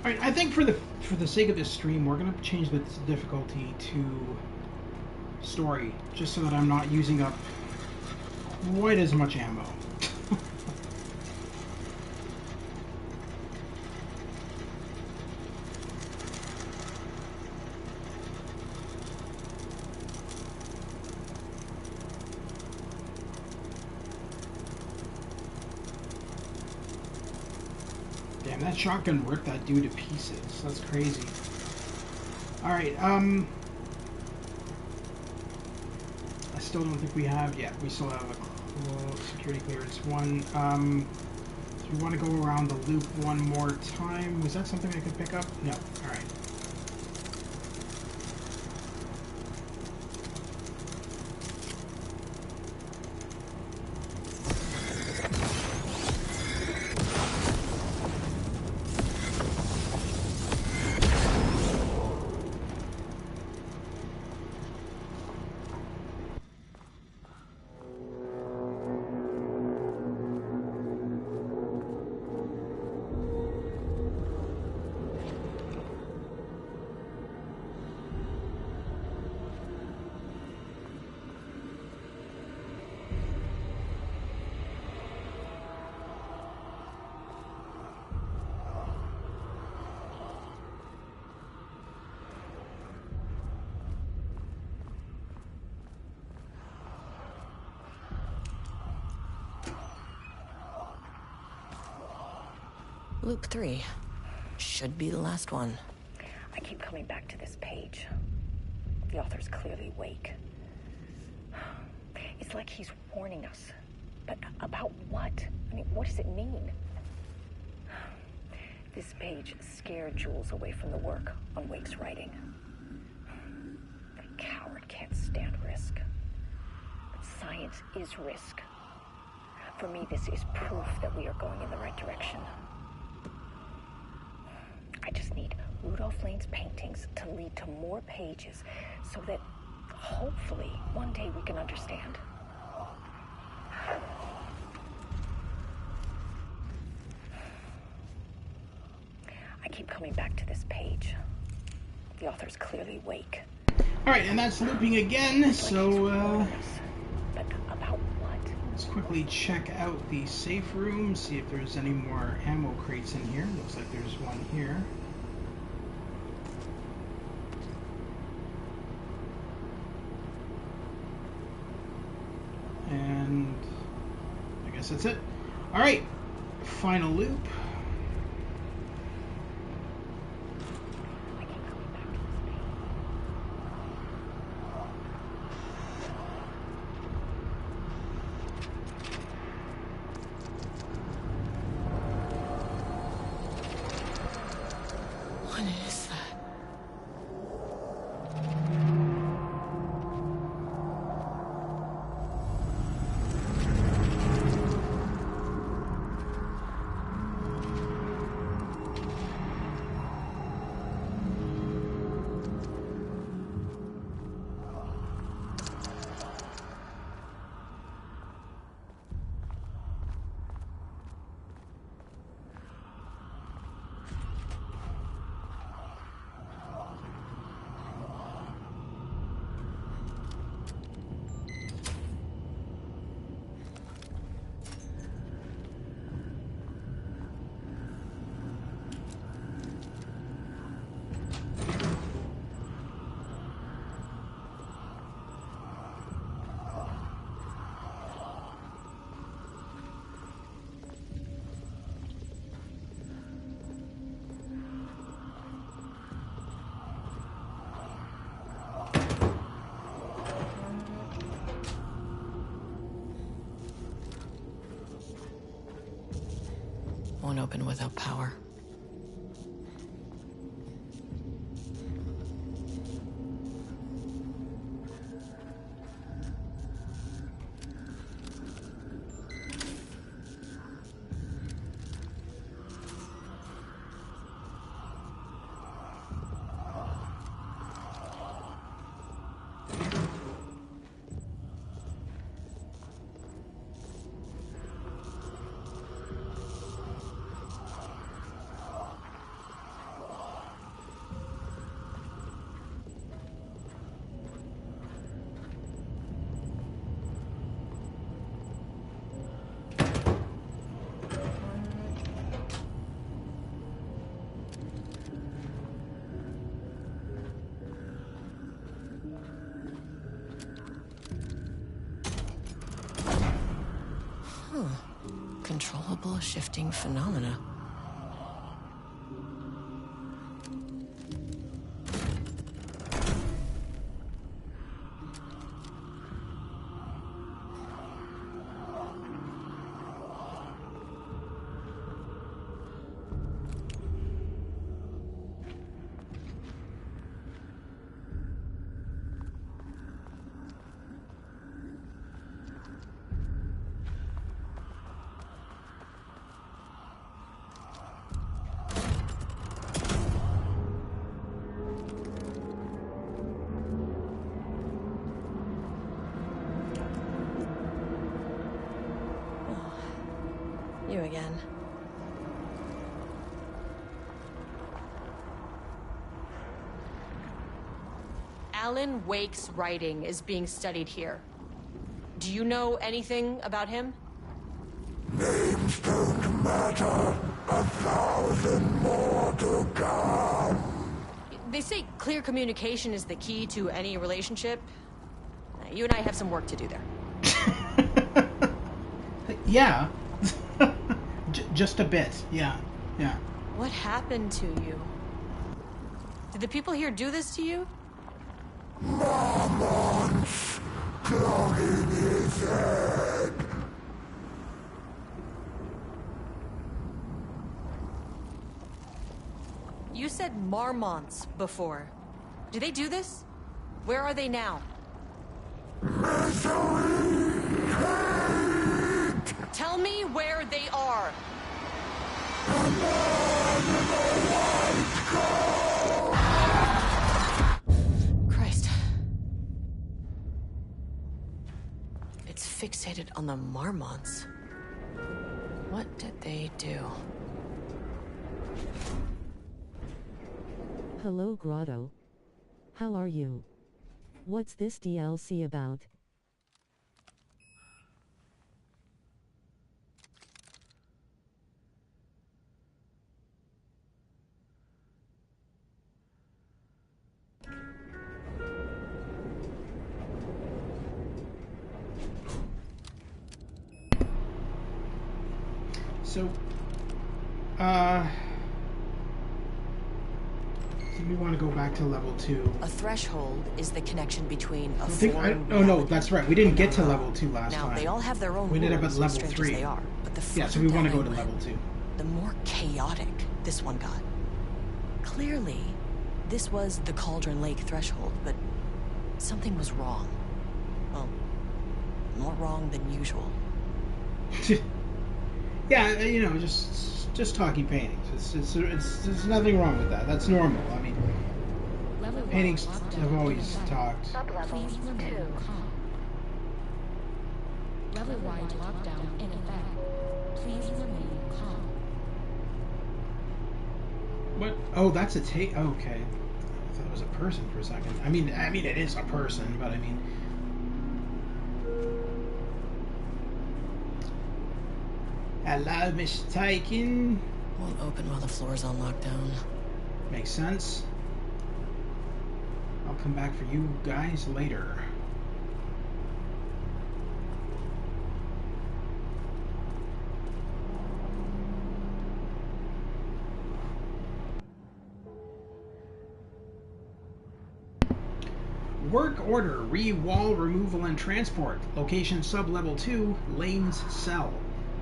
Alright, I think for the sake of this stream, we're going to change the difficulty to story, just so that I'm not using up quite as much ammo. Damn, that shotgun ripped that dude to pieces. That's crazy. Alright, I still don't think we have yet. We still have a security clearance one. Do we want to go around the loop one more time? Was that something I could pick up? No. Alright. Loop 3. Should be the last one. I keep coming back to this page. The author's clearly awake. It's like he's warning us. But about what? I mean, what does it mean? This page scared Jules away from the work on Wake's writing. The coward can't stand risk. But science is risk. For me, this is proof that we are going in the right direction. I just need Rudolph Lane's paintings to lead to more pages so that hopefully one day we can understand. I keep coming back to this page. The author's clearly awake. Alright, and that's looping again, so But about what? let's quickly check out the safe room, see if there's any more ammo crates in here. Looks like there's one here. And I guess that's it. Alright, final loop. What is that? Won't open without power. Controllable shifting phenomena. You again. Alan Wake's writing is being studied here. Do you know anything about him? Names don't matter. 1,000 more to come. They say clear communication is the key to any relationship. You and I have some work to do there. Yeah. Just a bit, yeah. Yeah. What happened to you? Did the people here do this to you? Marmots clogging his head. You said marmots before. Do they do this? Where are they now? Misery, hate. Tell me where they are. Christ. It's fixated on the marmots. What did they do? Hello, Grotto. How are you? What's this DLC about? So, we want to go back to level 2. A threshold is the connection between a Oh no, that's right. We didn't get to level 2 last now, time. Now, they all have their own We ended up at rules, level strange 3. As they are, but the yeah, so we want to go to went, level 2. The more chaotic this one got. Clearly, this was the Cauldron Lake threshold, but something was wrong. Well, more wrong than usual. Yeah, you know, just talking paintings. There's nothing wrong with that. That's normal. I mean, paintings have always talked. Please remain calm. Level-wide lockdown in effect. Please remain calm. What? Oh, that's a okay. I thought it was a person for a second. I mean, it is a person, but I mean. Hello, Mr. Taken. Won't open while the floor's on lockdown. Makes sense. I'll come back for you guys later. Work order, re-wall removal and transport. Location sub-level 2, Lane's cell.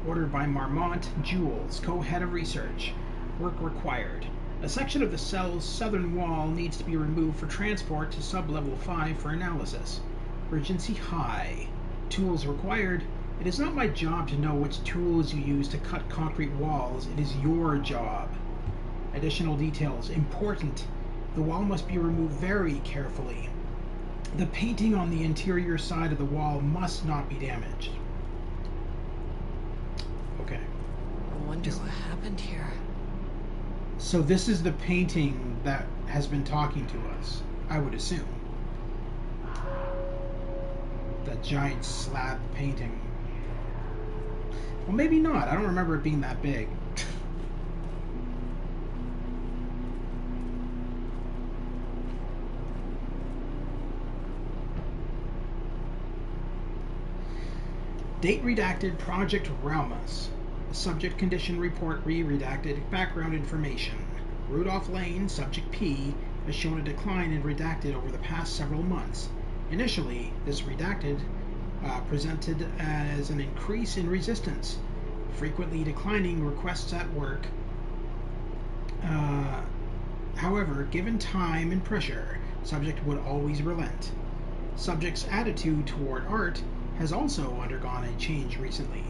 Ordered by Marmont Jules, co-head of research. Work required. A section of the cell's southern wall needs to be removed for transport to sub-level 5 for analysis. Urgency high. Tools required. It is not my job to know which tools you use to cut concrete walls. It is your job. Additional details. Important. The wall must be removed very carefully. The painting on the interior side of the wall must not be damaged. Okay. I wonder what happened here. So this is the painting that has been talking to us, I would assume. That giant slab painting. Well, maybe not. I don't remember it being that big. Date redacted, Project Raumus. Subject condition report re-redacted, background information. Rudolph Lane, subject P, has shown a decline in redacted over the past several months. Initially, this redacted presented as an increase in resistance, frequently declining requests at work. However, given time and pressure, subject would always relent. Subject's attitude toward art has also undergone a change recently.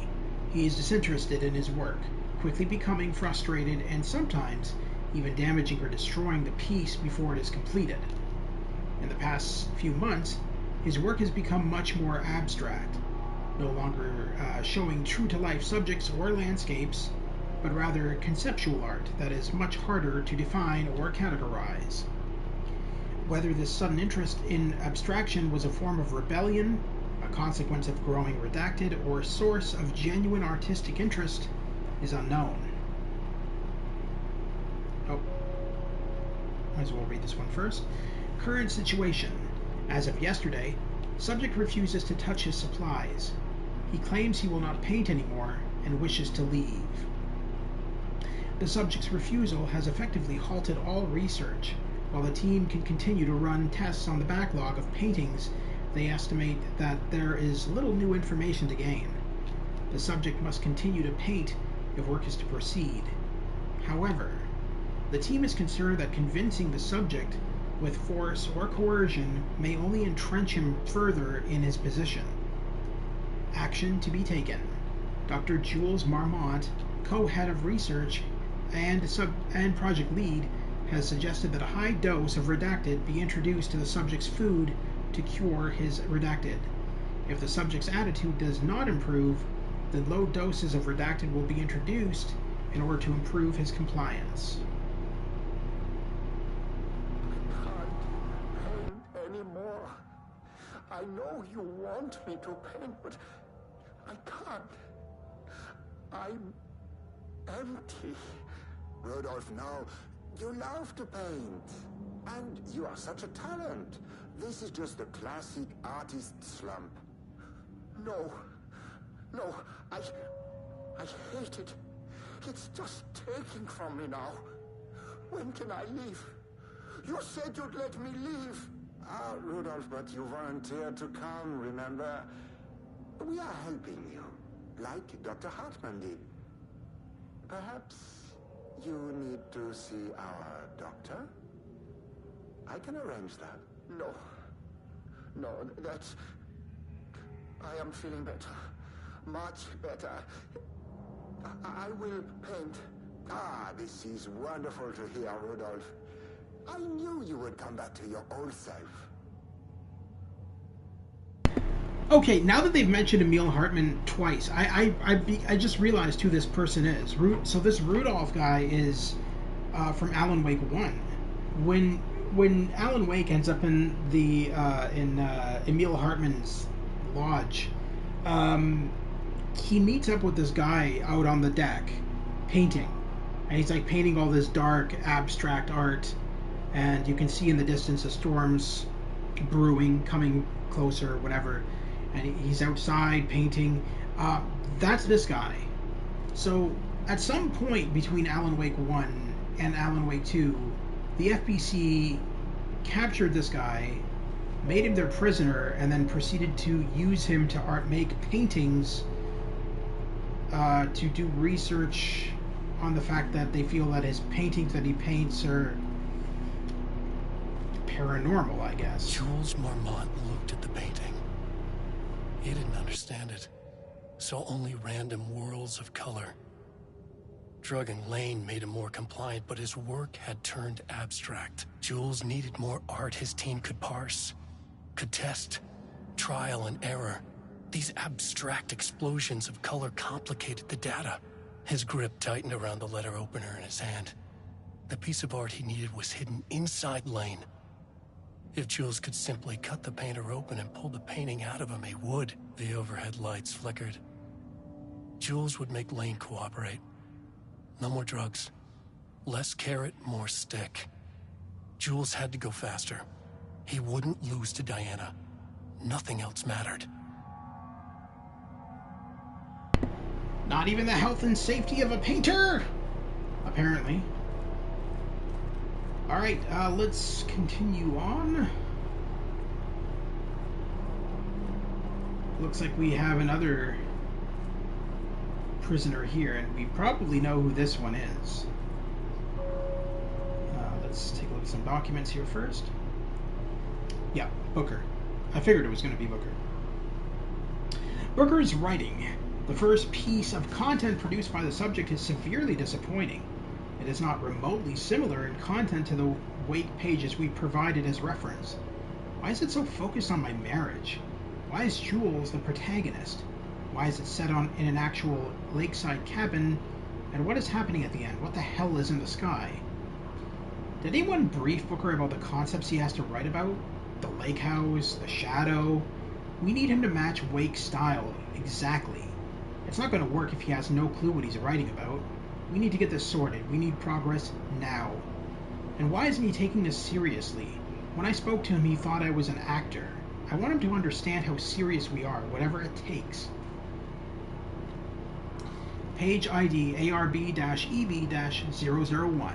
He is disinterested in his work, quickly becoming frustrated and sometimes even damaging or destroying the piece before it is completed. In the past few months, his work has become much more abstract, no longer showing true-to-life subjects or landscapes, but rather conceptual art that is much harder to define or categorize. Whether this sudden interest in abstraction was a form of rebellion, a consequence of growing redacted, or a source of genuine artistic interest is unknown. Oh, might as well read this one first. Current situation. As of yesterday, subject refuses to touch his supplies. He claims he will not paint anymore and wishes to leave. The subject's refusal has effectively halted all research. While the team can continue to run tests on the backlog of paintings, they estimate that there is little new information to gain. The subject must continue to paint if work is to proceed. However, the team is concerned that convincing the subject with force or coercion may only entrench him further in his position. Action to be taken. Dr. Jules Marmont, co-head of research and project lead, has suggested that a high dose of redacted be introduced to the subject's food to cure his redacted. If the subject's attitude does not improve, the low doses of redacted will be introduced in order to improve his compliance. I can't paint anymore. I know you want me to paint, but I can't. I'm empty. Rudolph, no. You love to paint. And you are such a talent. This is just the classic artist slump. No. No, I hate it. It's just taking from me now. When can I leave? You said you'd let me leave. Ah, Rudolph, but you volunteered to come, remember? We are helping you, like Dr. Hartman did. Perhaps you need to see our doctor? I can arrange that. No, that's... I am feeling better. Much better. I will paint. Ah, this is wonderful to hear, Rudolph. I knew you would come back to your old self. Okay, now that they've mentioned Emil Hartman twice, I just realized who this person is. So this Rudolph guy is from Alan Wake 1. When Alan Wake ends up in the Emil Hartman's lodge, he meets up with this guy out on the deck painting, and he's like painting all this dark abstract art, and you can see in the distance the storms brewing, coming closer, whatever, and he's outside painting. That's this guy. So at some point between Alan Wake 1 and Alan Wake 2, the FBC captured this guy, made him their prisoner, and then proceeded to use him to make paintings to do research on the fact that they feel that his paintings that he paints are paranormal, I guess. Jules Marmont looked at the painting. He didn't understand it, saw only random whirls of color. Drugging Lane made him more compliant, but his work had turned abstract. Jules needed more art his team could parse, could test, trial and error. These abstract explosions of color complicated the data. His grip tightened around the letter opener in his hand. The piece of art he needed was hidden inside Lane. If Jules could simply cut the painter open and pull the painting out of him, he would. The overhead lights flickered. Jules would make Lane cooperate. No more drugs. Less carrot, more stick. Jules had to go faster. He wouldn't lose to Diana. Nothing else mattered. Not even the health and safety of a painter? Apparently. Alright, let's continue on. Looks like we have another prisoner here, and we probably know who this one is. Let's take a look at some documents here first. Yeah, Booker. I figured it was going to be Booker. Booker's writing. The first piece of content produced by the subject is severely disappointing. It is not remotely similar in content to the Wake pages we provided as reference. Why is it so focused on my marriage? Why is Jules the protagonist? Why is it set in an actual lakeside cabin? And what is happening at the end? What the hell is in the sky? Did anyone brief Booker about the concepts he has to write about? The lake house, the shadow? We need him to match Wake's style, exactly. It's not going to work if he has no clue what he's writing about. We need to get this sorted. We need progress now. And why isn't he taking this seriously? When I spoke to him, he thought I was an actor. I want him to understand how serious we are, whatever it takes. Page ID ARB-EB-001.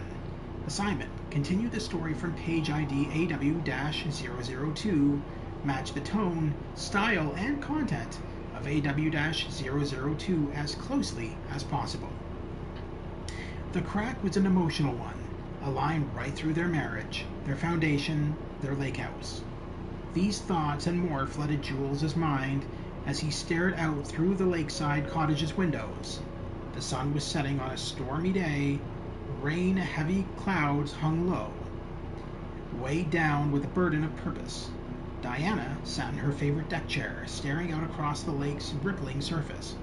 Assignment: continue the story from page ID AW-002. Match the tone, style, and content of AW-002 as closely as possible. The crack was an emotional one, a line right through their marriage, their foundation, their lake house. These thoughts and more flooded Jules' mind as he stared out through the lakeside cottage's windows. The sun was setting on a stormy day. Rain-heavy clouds hung low, weighed down with a burden of purpose. Diana sat in her favorite deck chair, staring out across the lake's rippling surface.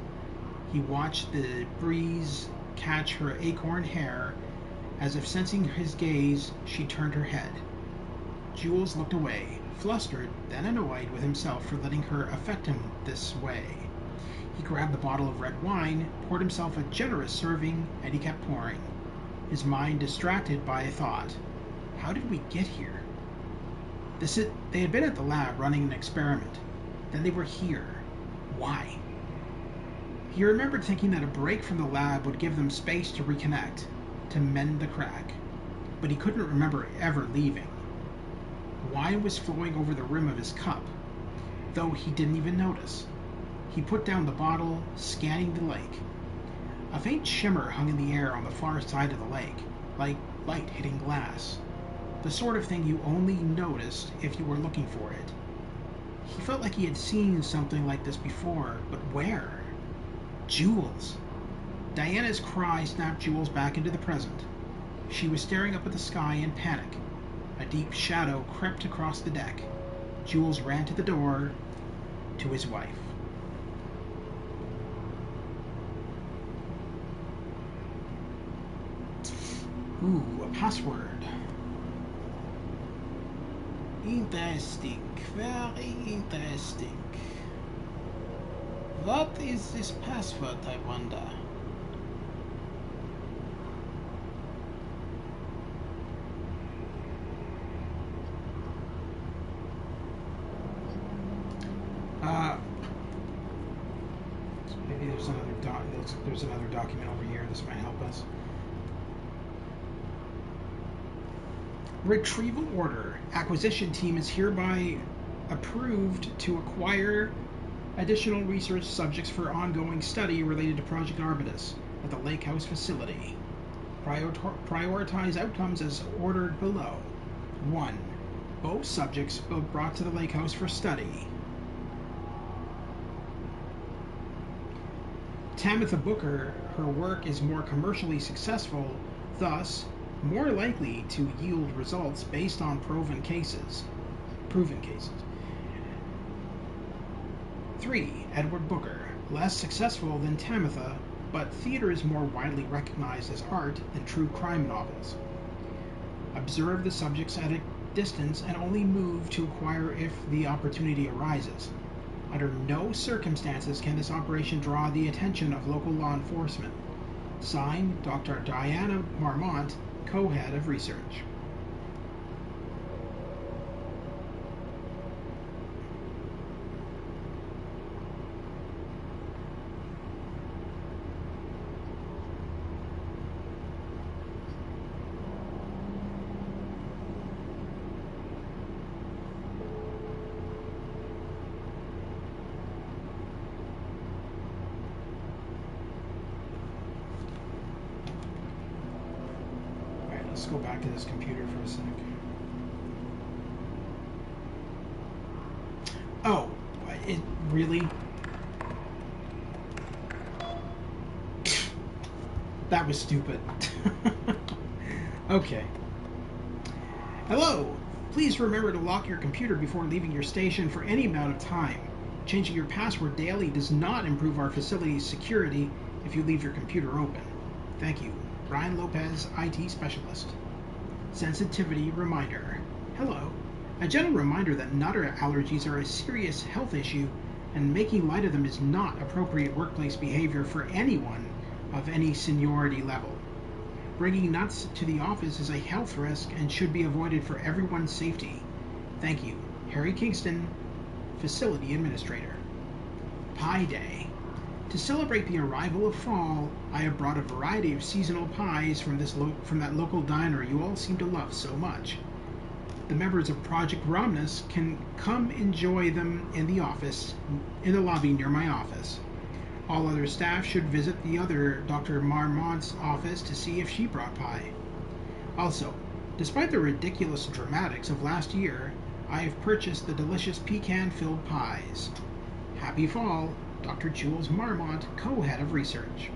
He watched the breeze catch her acorn hair. As if sensing his gaze, she turned her head. Jules looked away, flustered, then annoyed with himself for letting her affect him this way. He grabbed the bottle of red wine, poured himself a generous serving, and he kept pouring, his mind distracted by a thought. How did we get here? They had been at the lab running an experiment. Then they were here. Why? He remembered thinking that a break from the lab would give them space to reconnect, to mend the crack. But he couldn't remember ever leaving. Wine was flowing over the rim of his cup, though he didn't even notice. He put down the bottle, scanning the lake. A faint shimmer hung in the air on the far side of the lake, like light hitting glass. The sort of thing you only noticed if you were looking for it. He felt like he had seen something like this before, but where? Jules! Diana's cry snapped Jules back into the present. She was staring up at the sky in panic. A deep shadow crept across the deck. Jules ran to the door, to his wife. Ooh, a password. Interesting, very interesting. What is this password, I wonder? Maybe there's another document over here. This might help us. Retrieval order. Acquisition team is hereby approved to acquire additional research subjects for ongoing study related to Project Arbutus at the Lake House facility. Prioritize outcomes as ordered below. 1. Both subjects will be brought to the Lake House for study. Tamitha Booker, her work is more commercially successful, thus more likely to yield results based on proven cases. 3. Edward Booker, less successful than Tamitha, but theater is more widely recognized as art than true crime novels. Observe the subjects at a distance and only move to acquire if the opportunity arises. Under no circumstances can this operation draw the attention of local law enforcement. Signed, Dr. Diana Marmont, co-head of research. Let's go back to this computer for a sec. Oh, it really? That was stupid. Okay. Hello! Please remember to lock your computer before leaving your station for any amount of time. Changing your password daily does not improve our facility's security if you leave your computer open. Thank you. Brian Lopez, IT Specialist. Sensitivity Reminder. Hello. A gentle reminder that nutter allergies are a serious health issue, and making light of them is not appropriate workplace behavior for anyone of any seniority level. Bringing nuts to the office is a health risk and should be avoided for everyone's safety. Thank you. Harry Kingston, Facility Administrator. Pi Day. To celebrate the arrival of fall, I have brought a variety of seasonal pies from that local diner you all seem to love so much. The members of Project Romnus can come enjoy them in the lobby near my office. All other staff should visit the other Dr. Marmont's office to see if she brought pie. Also, despite the ridiculous dramatics of last year, I have purchased the delicious pecan-filled pies. Happy fall, Dr. Jules Marmont, co-head of research.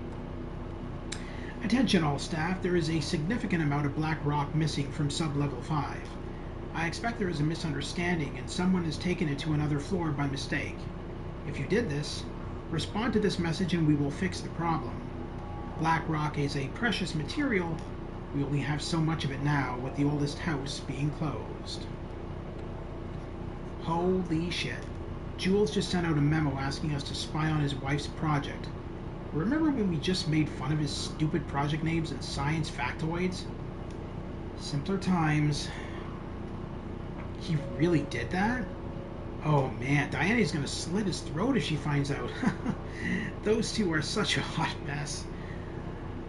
Attention all staff, there is a significant amount of black rock missing from sub-level 5. I expect there is a misunderstanding and someone has taken it to another floor by mistake. If you did this, respond to this message and we will fix the problem. Black rock is a precious material. We only have so much of it now, with the oldest house being closed. Holy shit. Jules just sent out a memo asking us to spy on his wife's project. Remember when we just made fun of his stupid project names and science factoids? Simpler times. He really did that? Oh man, Diana's gonna slit his throat if she finds out. Those two are such a hot mess.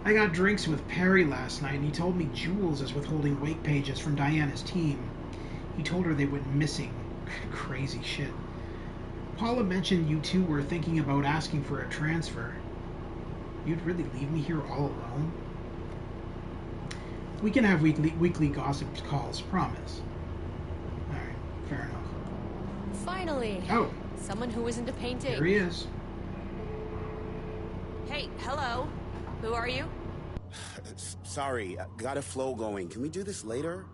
I got drinks with Perry last night and he told me Jules is withholding wake pages from Diana's team. He told her they went missing. Crazy shit. Paula mentioned you two were thinking about asking for a transfer. You'd really leave me here all alone? We can have weekly gossip calls, promise. Alright, fair enough. Finally! Oh! Someone who isn't a painting. There he is. Hey, hello. Who are you? Sorry, got a flow going. Can we do this later?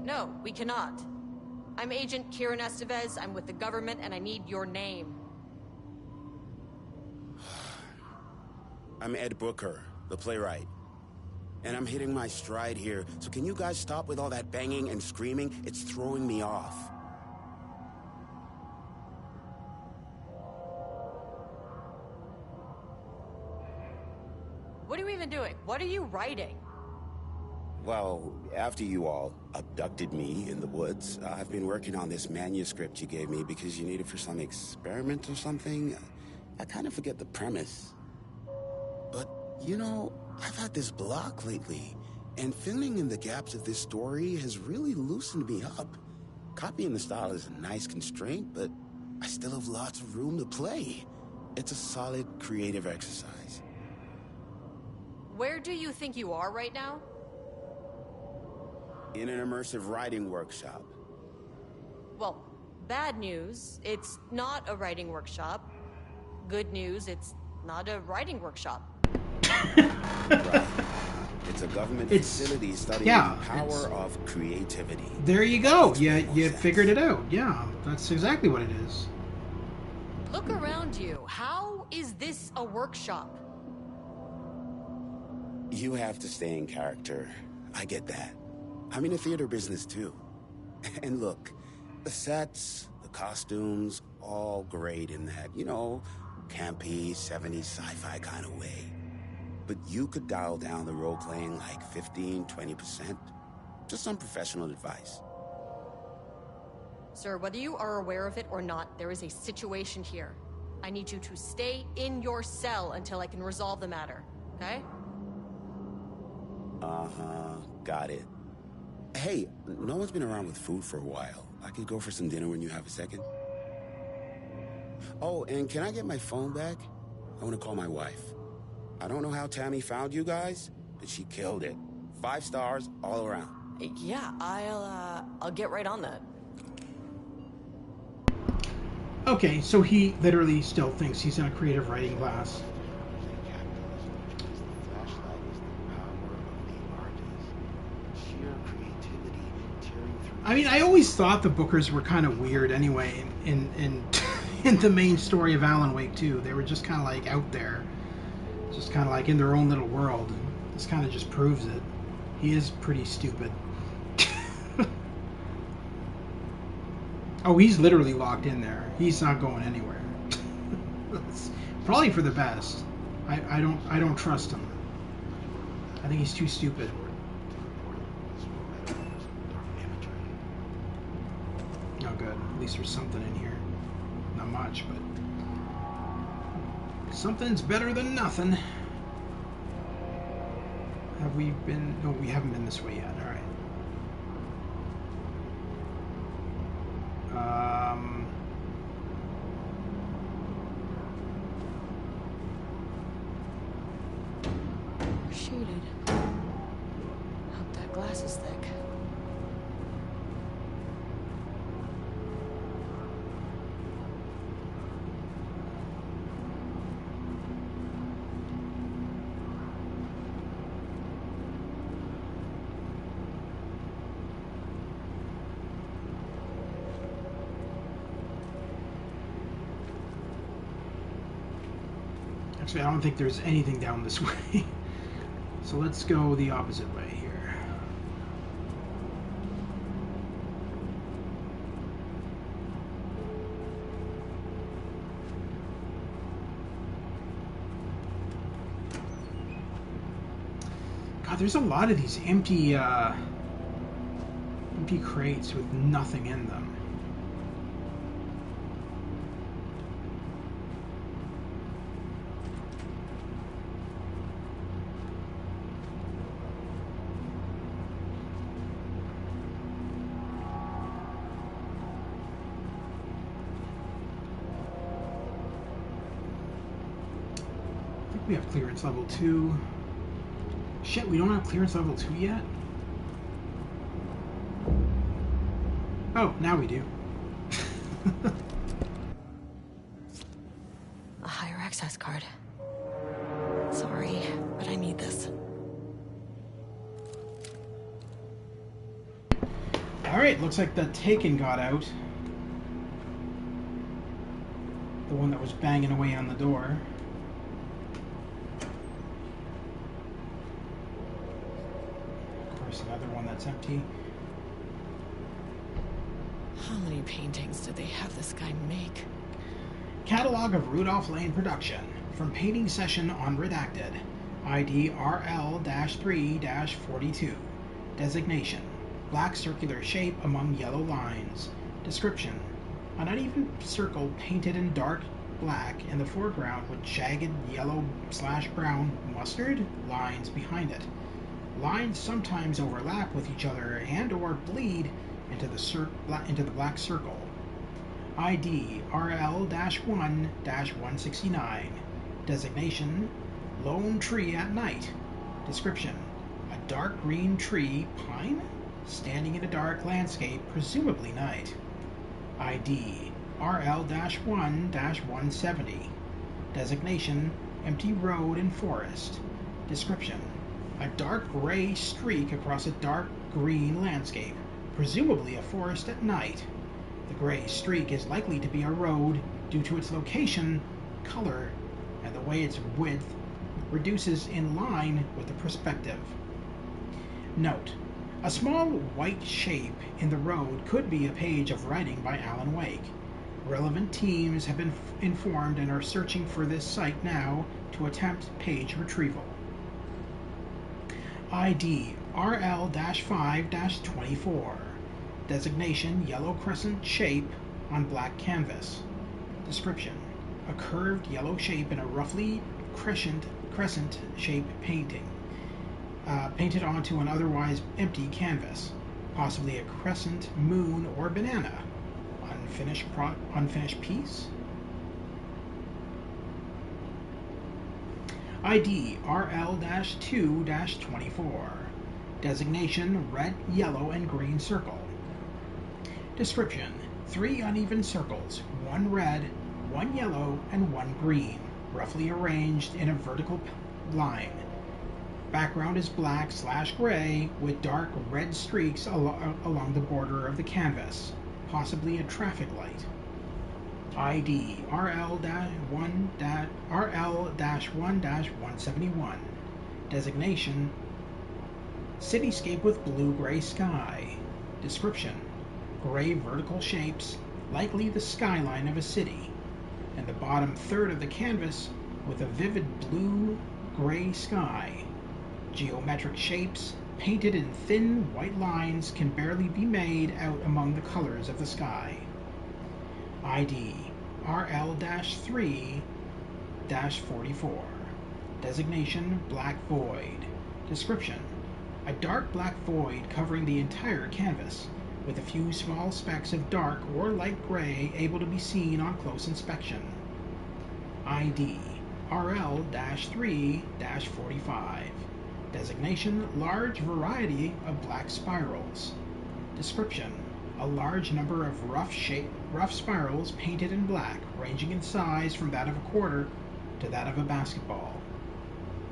No, we cannot. I'm Agent Kiran Estevez. I'm with the government and I need your name. I'm Ed Booker, the playwright. And I'm hitting my stride here, so can you guys stop with all that banging and screaming? It's throwing me off. What are you even doing? What are you writing? Well, after you all abducted me in the woods, I've been working on this manuscript you gave me because you need it for some experiment or something. I kind of forget the premise. But, you know, I've had this block lately, and filling in the gaps of this story has really loosened me up. Copying the style is a nice constraint, but I still have lots of room to play. It's a solid creative exercise. Where do you think you are right now? In an immersive writing workshop. Well, bad news, it's not a writing workshop. Good news, it's not a writing workshop. Right. It's a government facility studying the power of creativity. There you go. You figured it out. Yeah, that's exactly what it is. Look around you. How is this a workshop? You have to stay in character. I get that. I'm in the theater business too. And look, the sets, the costumes, all great in that, you know, campy, 70s sci-fi kind of way. But you could dial down the role-playing like 15, 20%. Just some professional advice. Sir, whether you are aware of it or not, there is a situation here. I need you to stay in your cell until I can resolve the matter, okay? Uh-huh, got it. Hey, no one's been around with food for a while. I could go for some dinner when you have a second. Oh, and can I get my phone back? I want to call my wife. I don't know how Tammy found you guys, but she killed it. 5 stars all around. Yeah, I'll get right on that. Okay, so he literally still thinks he's in a creative writing class. I mean, I always thought the Bookers were kind of weird anyway in the main story of Alan Wake 2. They were just kind of like out there. Just kind of like in their own little world. This kind of just proves it. He is pretty stupid. Oh, he's literally locked in there. He's not going anywhere. It's probably for the best. I don't trust him. I think he's too stupid. Oh, good. At least there's something in here. Not much, but something's better than nothing. Have we been... No, we haven't been this way yet. All right. Shaded. Hope that glass is thick. Actually, I don't think there's anything down this way. So let's go the opposite way here. God, there's a lot of these empty crates with nothing in them. We have clearance level 2. Shit, we don't have clearance level 2 yet? Oh, now we do. A higher access card. Sorry, but I need this. Alright, looks like the Taken got out. The one that was banging away on the door. Another one that's empty. How many paintings did they have this guy make? Catalog of Rudolph Lane production. From painting session on Redacted. ID RL-3-42. Designation. Black circular shape among yellow lines. Description. An uneven circle painted in dark black in the foreground with jagged yellow/brown mustard lines behind it. Lines sometimes overlap with each other and or bleed into the black circle. ID RL-1-169. Designation, lone tree at night. Description, a dark green tree, pine, standing in a dark landscape, presumably night. ID RL-1-170. Designation, empty road and forest. Description, a dark gray streak across a dark green landscape, presumably a forest at night. The gray streak is likely to be a road due to its location, color, and the way its width reduces in line with the perspective. Note, a small white shape in the road could be a page of writing by Alan Wake. Relevant teams have been informed and are searching for this site now to attempt page retrieval. ID RL-5-24. Designation, yellow crescent shape on black canvas. Description, a curved yellow shape in a roughly crescent-shaped painting, painted onto an otherwise empty canvas, possibly a crescent, moon, or banana. Unfinished piece? ID RL-2-24. Designation, red, yellow, and green circle. Description, 3 uneven circles, 1 red, 1 yellow, and 1 green, roughly arranged in a vertical line. Background is black/gray with dark red streaks along the border of the canvas, possibly a traffic light. ID RL-1-171. Designation, cityscape with blue-gray sky. Description, gray vertical shapes, likely the skyline of a city, and the bottom third of the canvas with a vivid blue-gray sky. Geometric shapes, painted in thin white lines, can barely be made out among the colors of the sky. ID RL-3-44. Designation, black void. Description, a dark black void covering the entire canvas, with a few small specks of dark or light gray able to be seen on close inspection. ID, RL-3-45. Designation, large variety of black spirals. Description, a large number of rough spirals painted in black, ranging in size from that of a quarter to that of a basketball.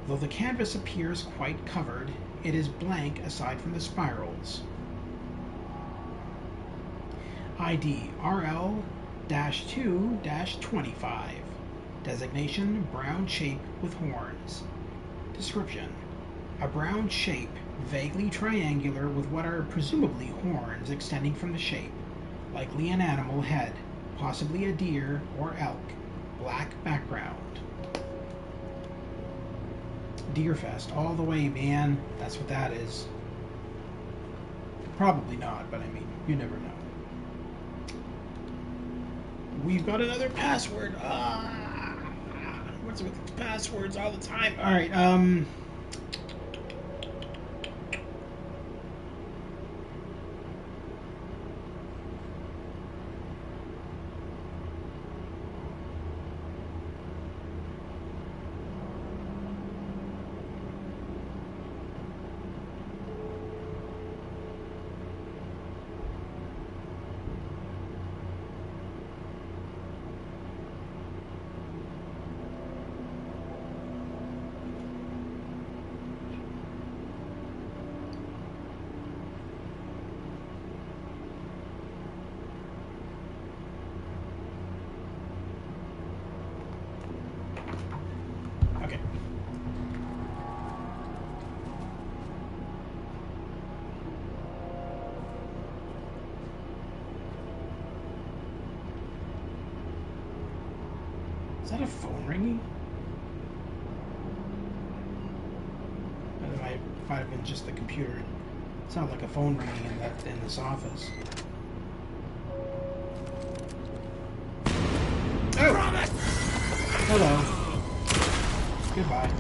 Though the canvas appears quite covered, it is blank aside from the spirals. ID RL-2-25. Designation, brown shape with horns. Description, a brown shape, vaguely triangular with what are presumably horns extending from the shape, likely an animal head, possibly a deer or elk. Black background. Deerfest all the way, man. That's what that is. Probably not, but I mean, you never know. We've got another password. What's with passwords all the time? All right. Okay. Is that a phone ringing? Or that might have been just the computer. It sounded like a phone ringing in this office. Oh! Hello. Goodbye.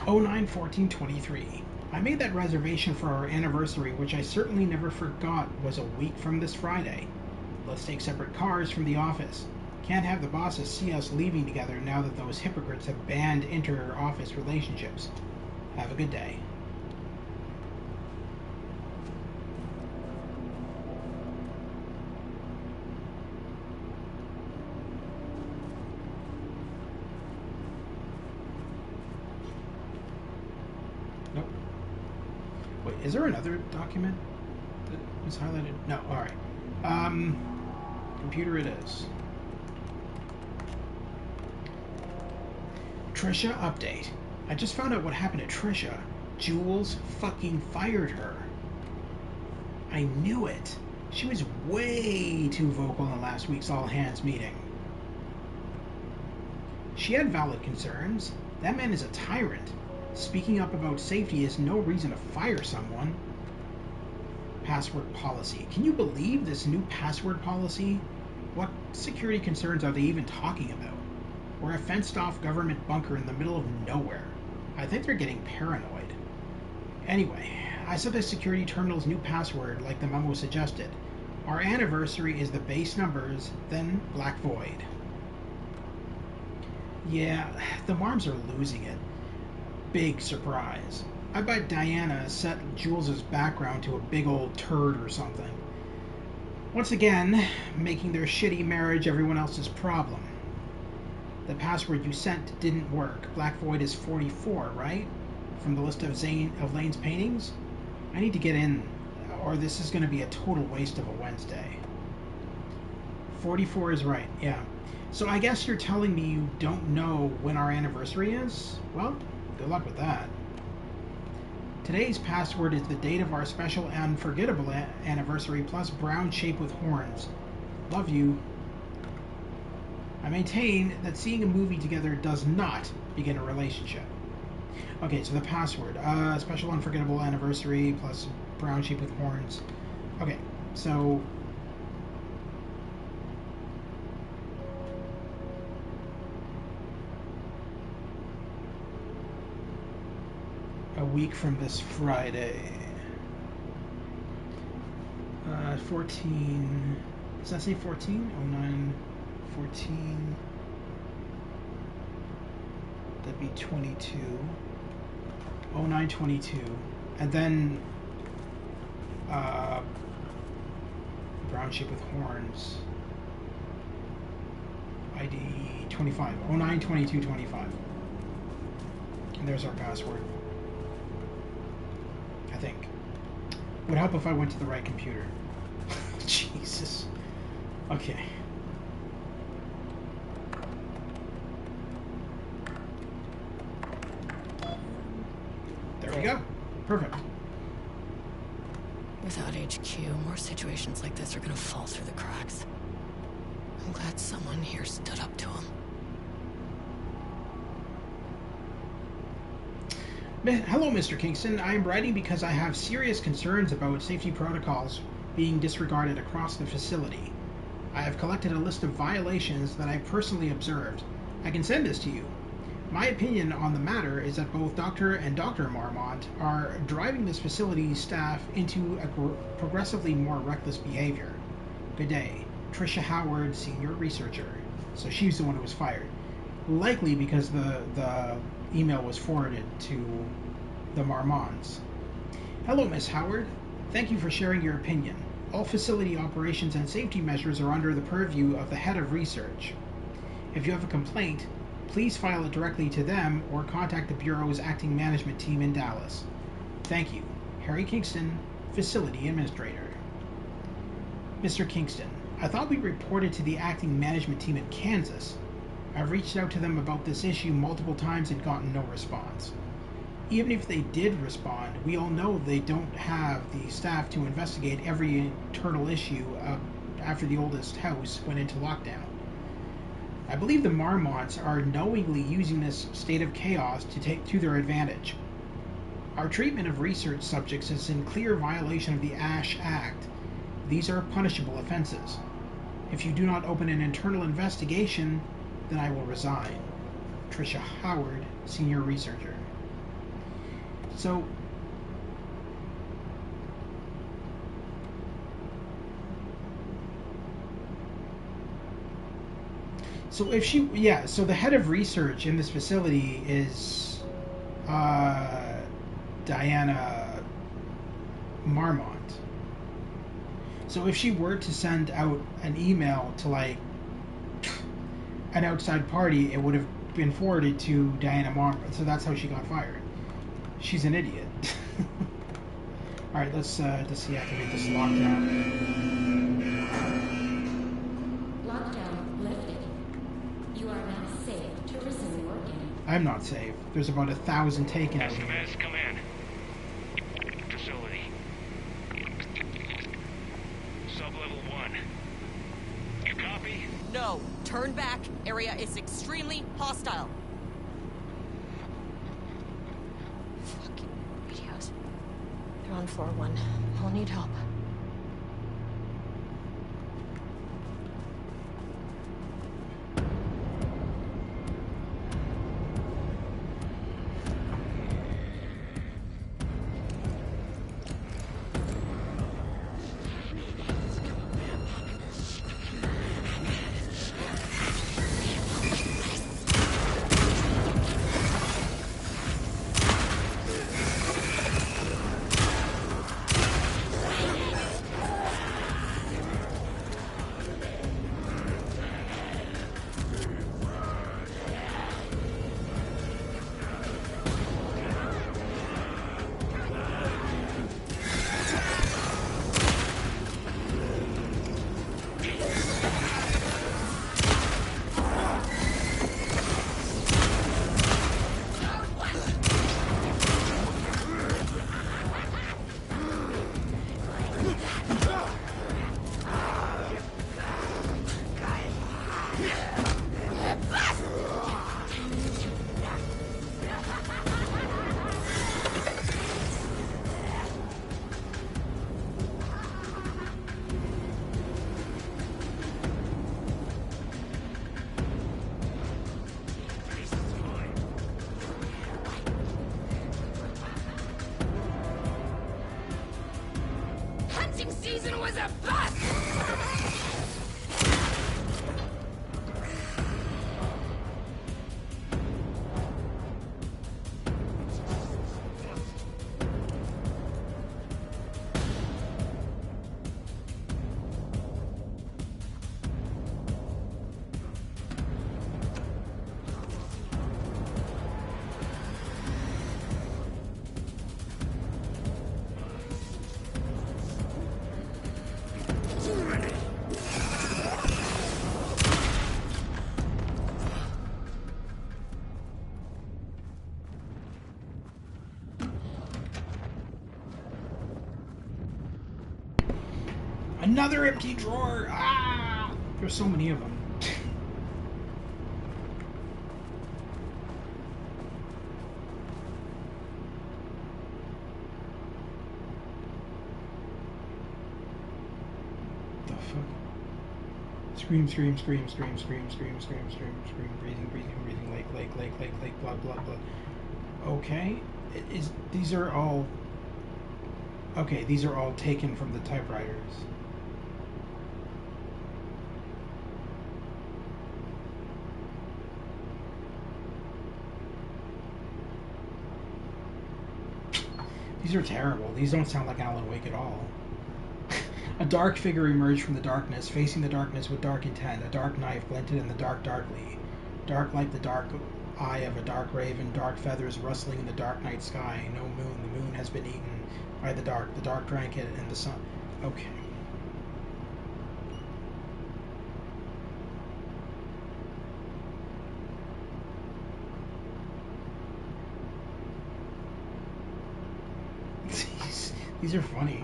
Oh, 09/14/23. I made that reservation for our anniversary, which I certainly never forgot was a week from this Friday. Let's take separate cars from the office. Can't have the bosses see us leaving together now that those hypocrites have banned inter-office relationships. Have a good day. Nope. Wait, is there another document that was highlighted? No, alright. Computer it is. Trisha update. I just found out what happened to Trisha. Jules fucking fired her. I knew it. She was way too vocal in last week's all-hands meeting. She had valid concerns. That man is a tyrant. Speaking up about safety is no reason to fire someone. Password policy. Can you believe this new password policy? What security concerns are they even talking about? We're a fenced-off government bunker in the middle of nowhere. I think they're getting paranoid. Anyway, I set the security terminal's new password like the memo suggested. Our anniversary is the base numbers, then black void. Yeah, the Marms are losing it. Big surprise. I bet Diana set Jules's background to a big old turd or something. Once again, making their shitty marriage everyone else's problem. The password you sent didn't work. Black Void is 44, right? From the list of Lane's paintings? I need to get in, or this is going to be a total waste of a Wednesday. 44 is right, yeah. So I guess you're telling me you don't know when our anniversary is? Well, good luck with that. Today's password is the date of our special unforgettable anniversary plus brown shape with horns. Love you. I maintain that seeing a movie together does not begin a relationship. Okay, so the password. Special unforgettable anniversary plus brown sheep with horns. Okay, so... a week from this Friday. 14... Does that say 14? 09, 14... That'd be 22. 09, 22. And then... brown sheep with horns. ID 25. 09, 22, 25. And there's our password. I think. Would help if I went to the right computer. Jesus. Okay. There we go. Perfect. Without HQ, more situations like this are gonna fall through the cracks. I'm glad someone here stood up to him. Hello, Mr. Kingston. I am writing because I have serious concerns about safety protocols being disregarded across the facility. I have collected a list of violations that I personally observed. I can send this to you. My opinion on the matter is that both Dr. and Dr. Marmont are driving this facility's staff into a progressively more reckless behavior. Good day. Tricia Howard, Senior Researcher. So she's the one who was fired. Likely because the email was forwarded to the Marmonts. Hello, Miss Howard. Thank you for sharing your opinion. All facility operations and safety measures are under the purview of the head of research. If you have a complaint, please file it directly to them or contact the Bureau's acting management team in Dallas. Thank you. Harry Kingston, Facility Administrator. Mr. Kingston, I thought we reported to the acting management team in Kansas. I've reached out to them about this issue multiple times and gotten no response. Even if they did respond, we all know they don't have the staff to investigate every internal issue after the oldest house went into lockdown. I believe the Marmonts are knowingly using this state of chaos to take to their advantage. Our treatment of research subjects is in clear violation of the ASH Act. These are punishable offenses. If you do not open an internal investigation, then I will resign. Tricia Howard, Senior Researcher. So if she, yeah, so the head of research in this facility is Diana Marmont. So if she were to send out an email to like an outside party, it would have been forwarded to Diana Marmont. So that's how she got fired. She's an idiot. All right, let's deactivate this lockdown. Lockdown lifted. You are now safe to resume working. I'm not safe. There's about 1,000 taken out. Estevez, come in. Facility. Sub-level 1. You copy? No. Turn back. Area is extremely hostile. Fucking radios. They're on floor 1. I'll need help. hunting season was a bust! Another empty drawer! Ah! There's so many of them. The fuck? Scream, scream, scream, scream, scream, scream, scream, scream, scream, breathing, breathing, breathing, lake, blood, blood, blood. Okay. These are all... Okay, these are all taken from the typewriters. These are terrible. These don't sound like Alan Wake at all. A dark figure emerged from the darkness, facing the darkness with dark intent. A dark knife glinted in the dark darkly. Dark like the dark eye of a dark raven, dark feathers rustling in the dark night sky. No moon. The moon has been eaten by the dark. The dark drank it, and the sun... Okay. These are funny.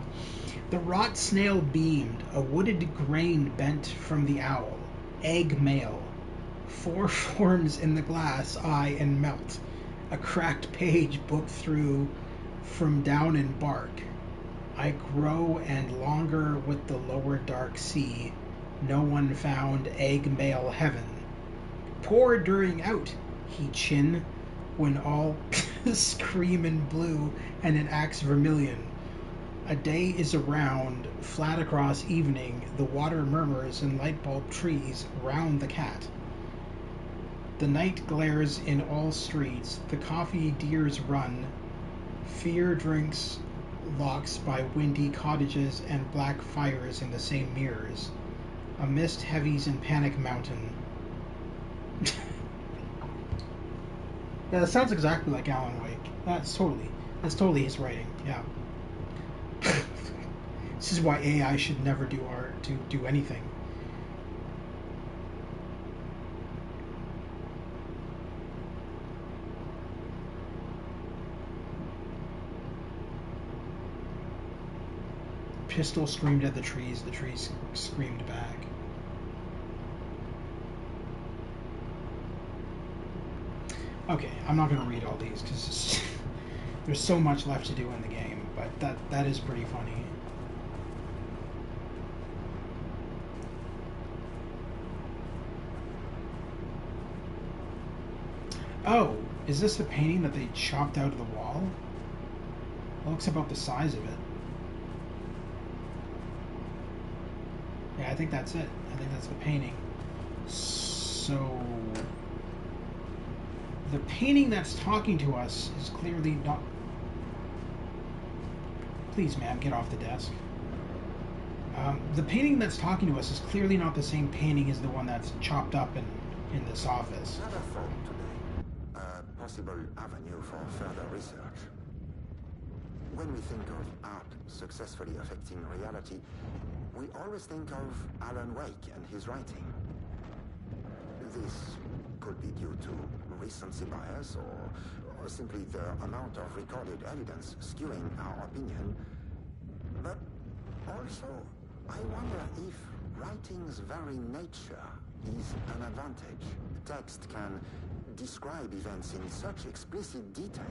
The rot snail beamed, a wooded grain bent from the owl. Egg male. 4 forms in the glass, eye and melt. A cracked page booked through from down in bark. I grow and longer with the lower dark sea. No one found egg male heaven. Pour during out, he chin, when all scream in blue and an axe vermilion. A day is around, flat across evening, the water murmurs in light bulb trees round the cat. The night glares in all streets, the coffee deers run, fear drinks locks by windy cottages and black fires in the same mirrors. A mist heavies in Panic Mountain. Yeah, that sounds exactly like Alan Wake. That's totally his writing, yeah. This is why AI should never do art, to do anything. Pistol screamed at the trees screamed back. Okay, I'm not going to read all these because there's so much left to do in the game, but that is pretty funny. Oh, is this the painting that they chopped out of the wall? It looks about the size of it. Yeah, I think that's it. I think that's the painting. So... the painting that's talking to us is clearly not... Please, ma'am, get off the desk. The painting that's talking to us is clearly not the same painting as the one that's chopped up in this office. Another thought today. A possible avenue for further research. When we think of art successfully affecting reality, we always think of Alan Wake and his writing. This could be due to recency bias or simply the amount of recorded evidence skewing our opinion. But also, I wonder if writing's very nature is an advantage. Text can describe events in such explicit detail.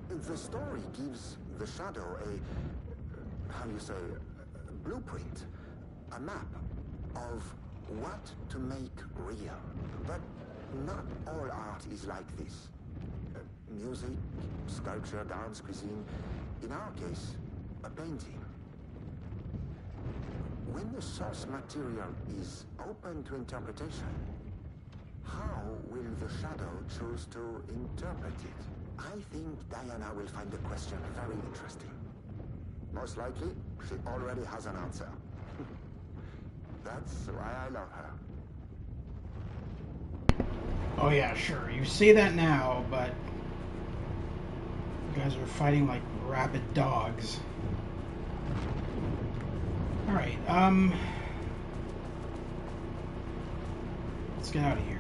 The story gives the shadow a blueprint, a map of what to make real. But not all art is like this. Music, sculpture, dance, cuisine. In our case, a painting. when the source material is open to interpretation, how will the Shadow choose to interpret it? I think Diana will find the question very interesting. Most likely, she already has an answer. That's why I love her. Oh yeah, sure. You say that now, but you guys are fighting like rabid dogs. Alright, let's get out of here.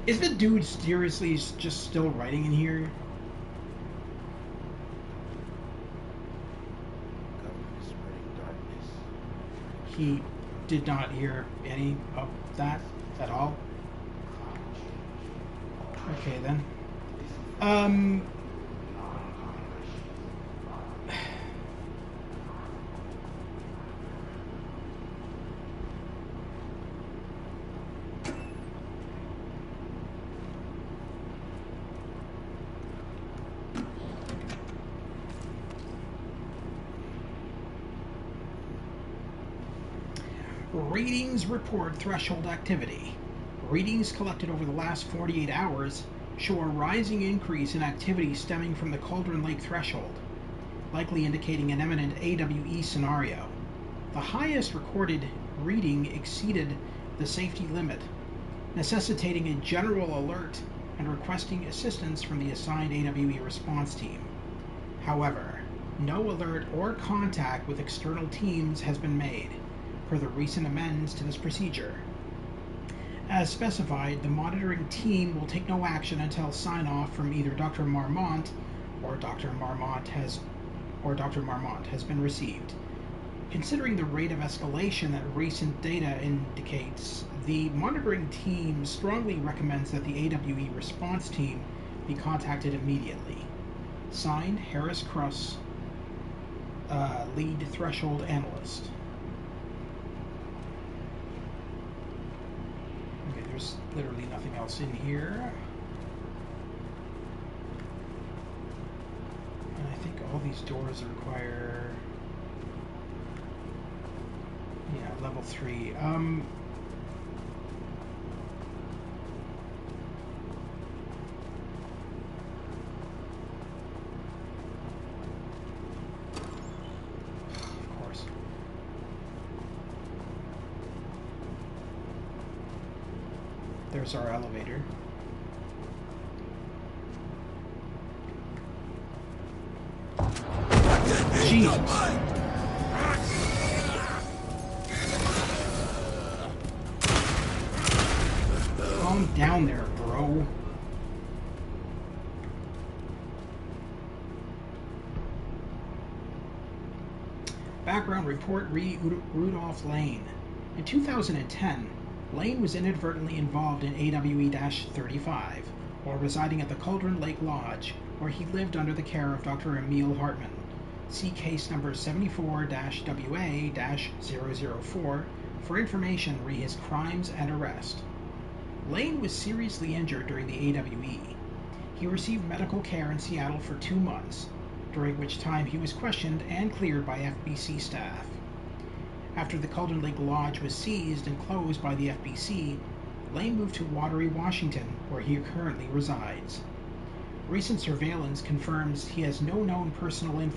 Is the dude seriously just still writing in here? He did not hear any of that at all? Okay then. Readings report threshold activity. Readings collected over the last 48 hours show a rising increase in activity stemming from the Cauldron Lake threshold, likely indicating an imminent AWE scenario. The highest recorded reading exceeded the safety limit, necessitating a general alert and requesting assistance from the assigned AWE response team. However, no alert or contact with external teams has been made per the recent amendments to this procedure. As specified, the monitoring team will take no action until sign-off from either Dr. Marmont or Dr. Marmont has been received. Considering the rate of escalation that recent data indicates, the monitoring team strongly recommends that the AWE response team be contacted immediately. Signed, Harris Cross, Lead Threshold Analyst. Okay, there's literally nothing else in here. And I think all these doors require... yeah, level 3. Of course. There's our elevator. Jesus. Calm down there, bro. Background report re Rudolph Lane. In 2010, Lane was inadvertently involved in AWE-35 while residing at the Cauldron Lake Lodge, where he lived under the care of Dr. Emil Hartman. See case number 74-WA-004 For information, re his crimes and arrest. Lane was seriously injured during the AWE. He received medical care in Seattle for 2 months, during which time he was questioned and cleared by FBC staff. After the Cauldron Lake Lodge was seized and closed by the FBC, Lane moved to Watery, Washington, where he currently resides. Recent surveillance confirms he has no known personal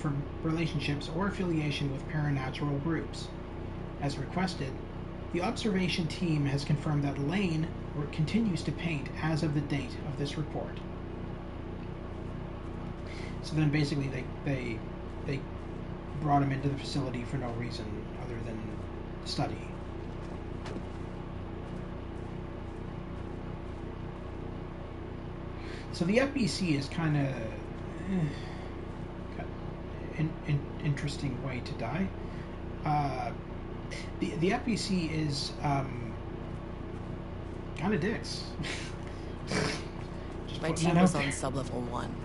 relationships or affiliation with paranatural groups. As requested, the observation team has confirmed that Lane continues to paint as of the date of this report. So then basically they brought him into the facility for no reason other than study. So the FBC is kind of an interesting way to die. The FBC is kind of dicks. My team was on sub-level 1.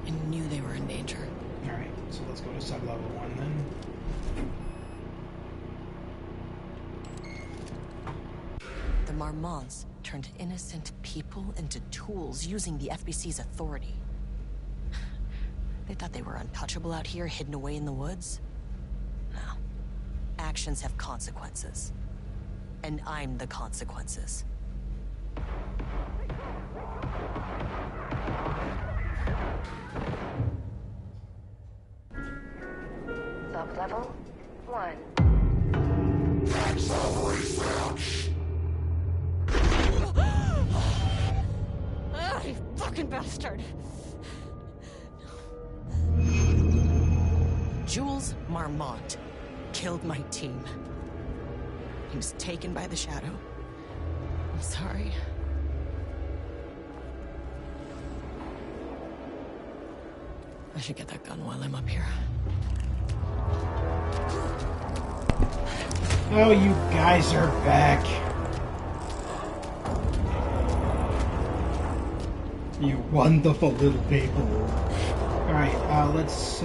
I knew they were in danger. Alright, so let's go to sub-level 1 then. The Marmonts turned innocent people into tools using the FBC's authority. They thought they were untouchable out here, hidden away in the woods? No. Actions have consequences. And I'm the consequences. Sub-level 1. Ah, you fucking bastard! Jules Marmont killed my team. He was taken by the Shadow. I'm sorry. I should get that gun while I'm up here. Oh, you guys are back. You wonderful little people. Alright, let's,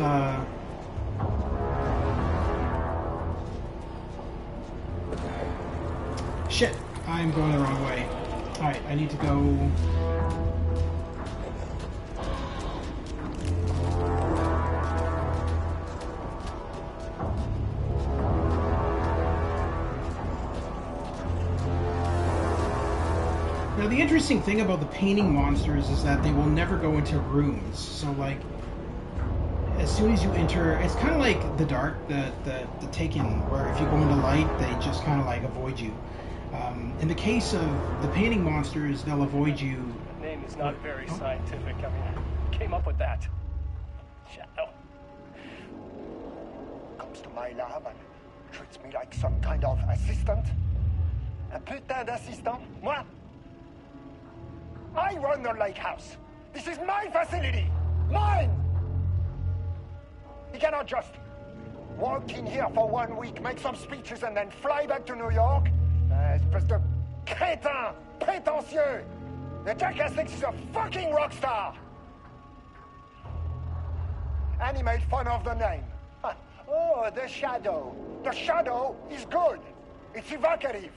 Shit, I'm going the wrong way. Alright, I need to go... Now, the interesting thing about the painting monsters is that they will never go into rooms. So, like, as soon as you enter, it's kind of like the Dark, the Taken, where if you go into light, they just kind of like avoid you. In the case of the painting monsters, they'll avoid you. The name is not very scientific. I mean, I came up with that. Shadow. Comes to my lab and treats me like some kind of assistant. Un putain d'assistant? Moi? I run the lake house. This is my facility. Mine! You cannot just walk in here for 1 week, make some speeches, and then fly back to New York. Espèce de crétin, prétentieux. The jackass thinks he's a fucking rock star. And he made fun of the name. Oh, the Shadow. The Shadow is good. It's evocative.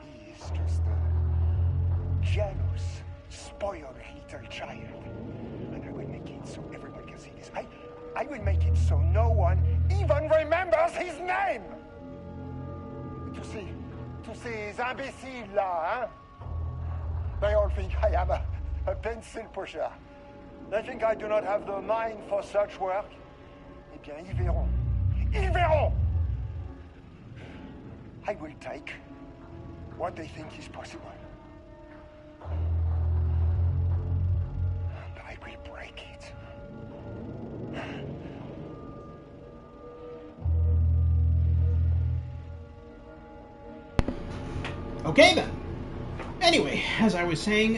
He's just a jealous, spoiled little child. And I will make it so everybody can see this. I will make it so no one even remembers his name. Tous ces imbéciles là, hein? They all think I am a pencil pusher. They think I do not have the mind for such work. Eh bien, ils verront. Ils verront! I will take what they think is possible. And I will break it. Okay then. Anyway, as I was saying,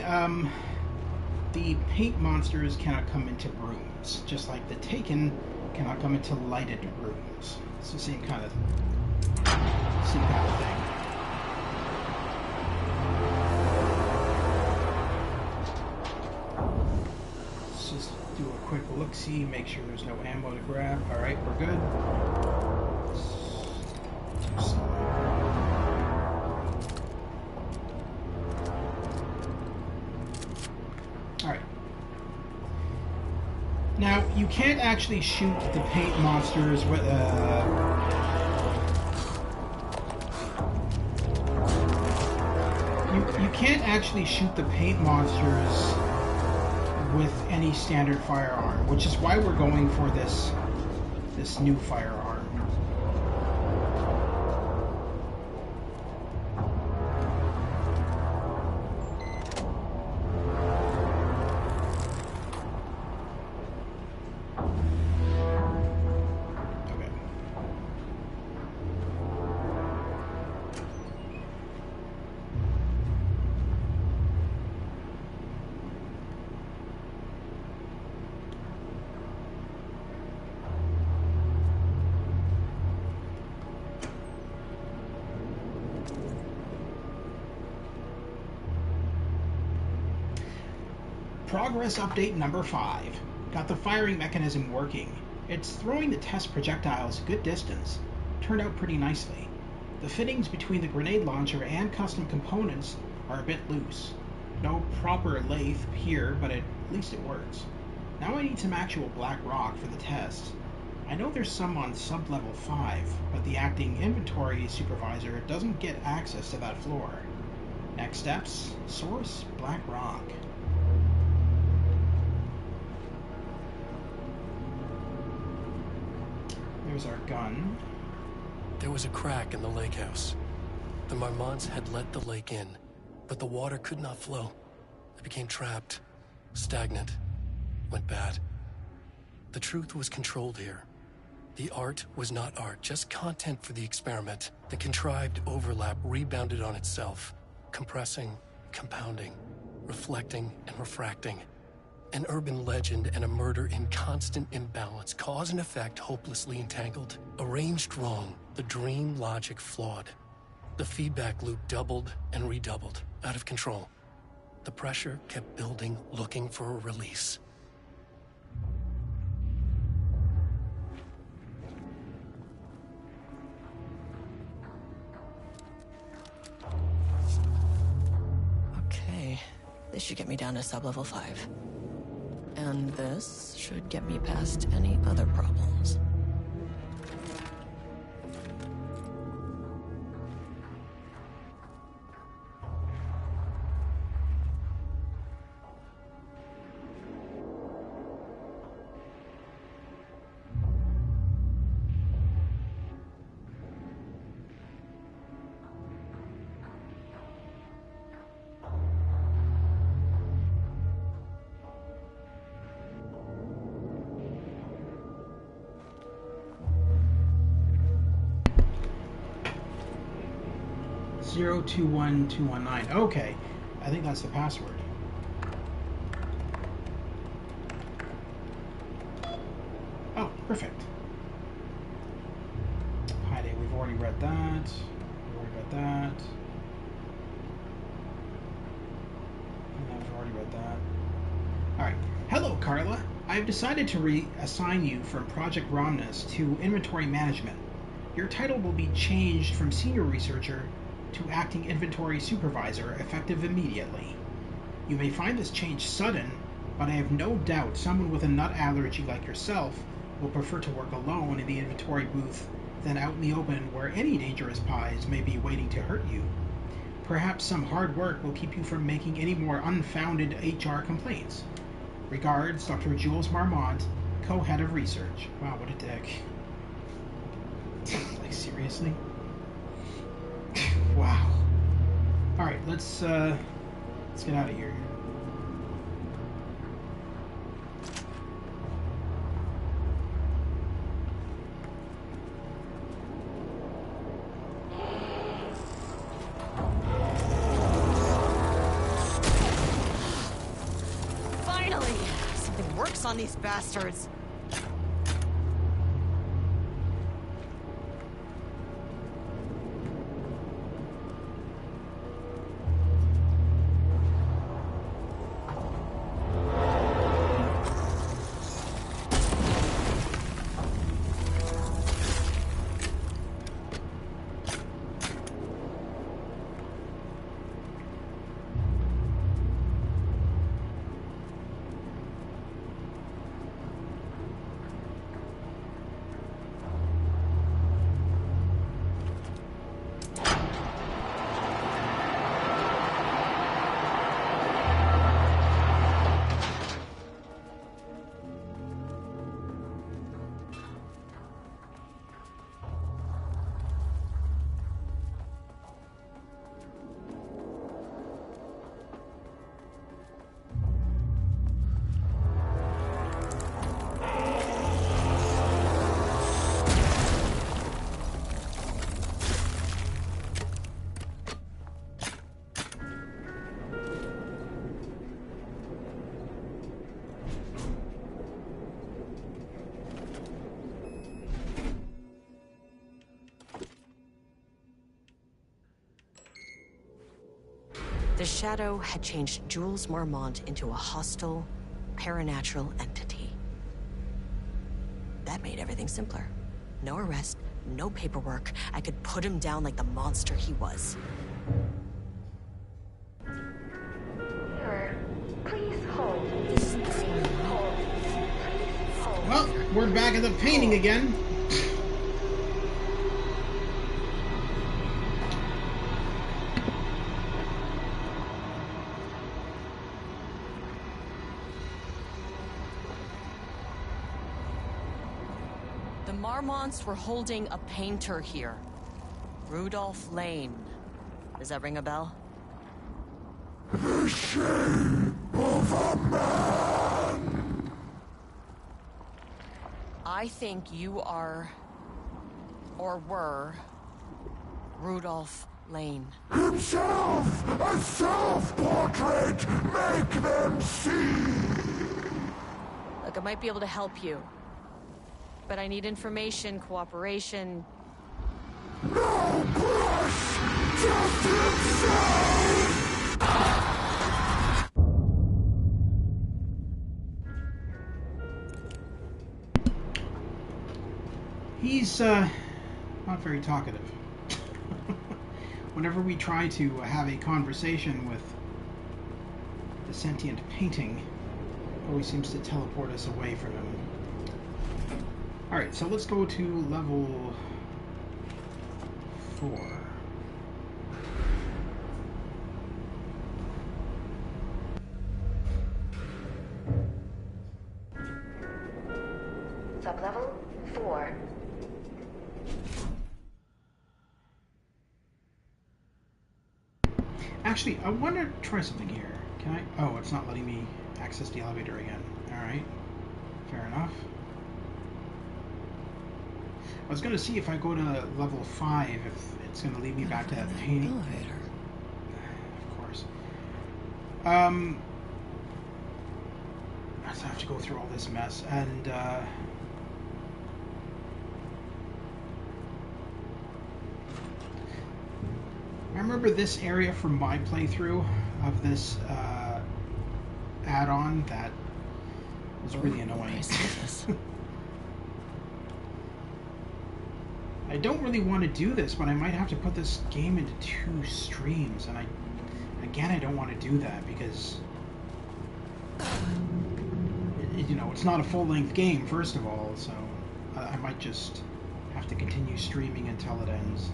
the paint monsters cannot come into rooms, just like the Taken cannot come into lighted rooms. It's the same kind of thing. Let's just do a quick look-see, make sure there's no ammo to grab. Alright, we're good. Alright. Now, you can't actually shoot the paint monsters with You can't actually shoot the paint monsters with any standard firearm, which is why we're going for this new firearm. Progress update number 5. Got the firing mechanism working. It's throwing the test projectiles a good distance. Turned out pretty nicely. The fittings between the grenade launcher and custom components are a bit loose. No proper lathe here, but at least it works. Now I need some actual black rock for the test. I know there's some on sub-level 5, but the acting inventory supervisor doesn't get access to that floor. Next steps, source black rock. There's our gun. There was a crack in the lake house. The Marmonts had let the lake in, but the water could not flow. It became trapped, stagnant, went bad. The truth was controlled here. The art was not art, just content for the experiment. The contrived overlap rebounded on itself, compressing, compounding, reflecting, and refracting. An urban legend and a murder in constant imbalance, cause and effect hopelessly entangled. Arranged wrong, the dream logic flawed. The feedback loop doubled and redoubled, out of control. The pressure kept building, looking for a release. Okay, this should get me down to sub-level 5. And this should get me past any other problems. Zero 21219. Okay, I think that's the password. Oh, perfect. Hiding. We've already read that. We've already read that. And I've already read that. All right. Hello, Carla. I've decided to reassign you from Project Romnus to Inventory Management. Your title will be changed from Senior Researcher to Acting Inventory Supervisor, effective immediately. You may find this change sudden, but I have no doubt someone with a nut allergy like yourself will prefer to work alone in the inventory booth than out in the open where any dangerous pies may be waiting to hurt you. Perhaps some hard work will keep you from making any more unfounded HR complaints. Regards, Dr. Jules Marmont, co-head of research. Wow, what a dick. Like, seriously? Wow. Alright, let's get out of here. Finally! Something works on these bastards. The Shadow had changed Jules Marmont into a hostile, paranatural entity. That made everything simpler. No arrest, no paperwork. I could put him down like the monster he was. Please hold. Well, we're back at the painting again. The Marmonts were holding a painter here. Rudolph Lane. Does that ring a bell? The shape of a man. I think you are, or were, Rudolph Lane. Himself! A self-portrait! Make them see! Look, I might be able to help you. But I need information, cooperation. No brush! Just himself! He's not very talkative. Whenever we try to have a conversation with the sentient painting, it always seems to teleport us away from him. Alright, so let's go to level 4. Sublevel 4. Actually, I want to try something here. Can I? Oh, it's not letting me access the elevator again. Alright. Fair enough. I was going to see if I go to level 5, if it's going to lead me back to that painting. Elevator. Of course. I have to go through all this mess, and I remember this area from my playthrough of this add-on that was really annoying. I don't really want to do this, but I might have to put this game into 2 streams, and I don't want to do that because you know, it's not a full-length game, first of all, so I might just have to continue streaming until it ends.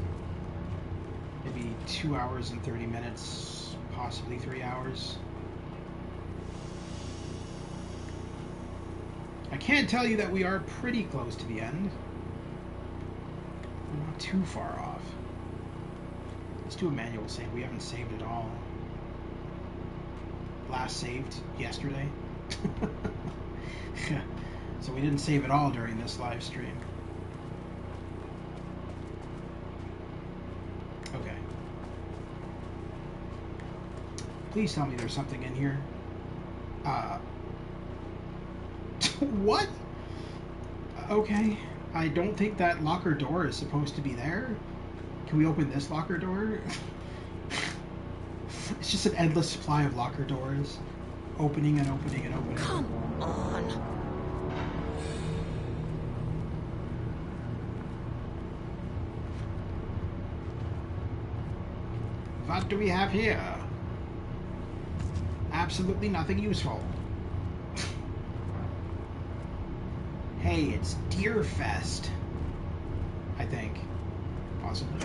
Maybe 2 hours and 30 minutes, possibly 3 hours. I can tell you that we are pretty close to the end. We're not too far off. Let's do a manual save. We haven't saved at all. Last saved yesterday. So we didn't save at all during this live stream. Okay. Please tell me there's something in here. What? Okay. I don't think that locker door is supposed to be there. Can we open this locker door? It's just an endless supply of locker doors. Opening and opening and opening. Come on. What do we have here? Absolutely nothing useful. Hey, it's Deer Fest. I think. Possibly.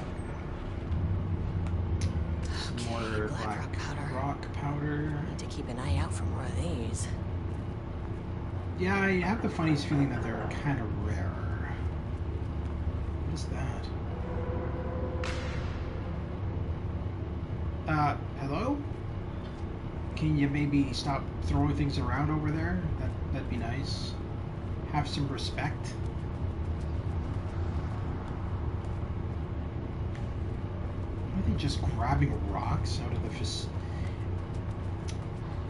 Some more black rock powder. Need to keep an eye out for more of these. Yeah, I have the funniest feeling that they're kind of rare. What is that? Hello? Can you maybe stop throwing things around over there? That'd be nice. Have some respect. Are they just grabbing rocks out of the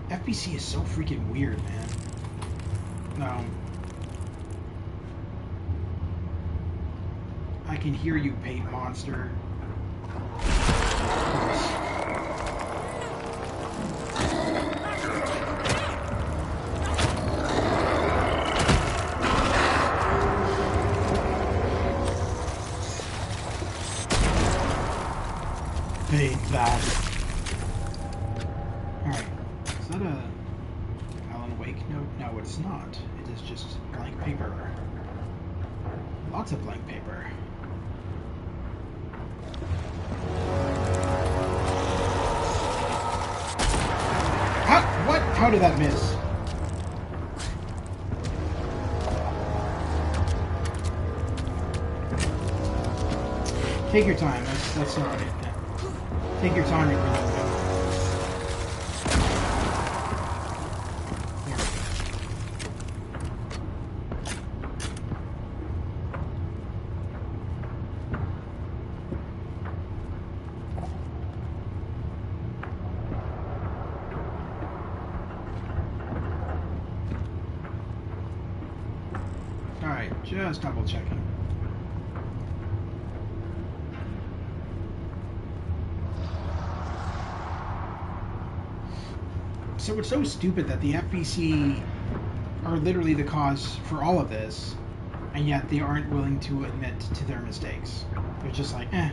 FBC is so freaking weird, man. No. I can hear you, paint monster. bad. Alright. Is that a Alan Wake note? No, it's not. It is just blank paper. Lots of blank paper. What? How did that miss? Take your time. That's all right. Yeah. Take your time. You're really good. All right, just double checking. So it's so stupid that the FBC are literally the cause for all of this, and yet they aren't willing to admit to their mistakes. They're just like, eh.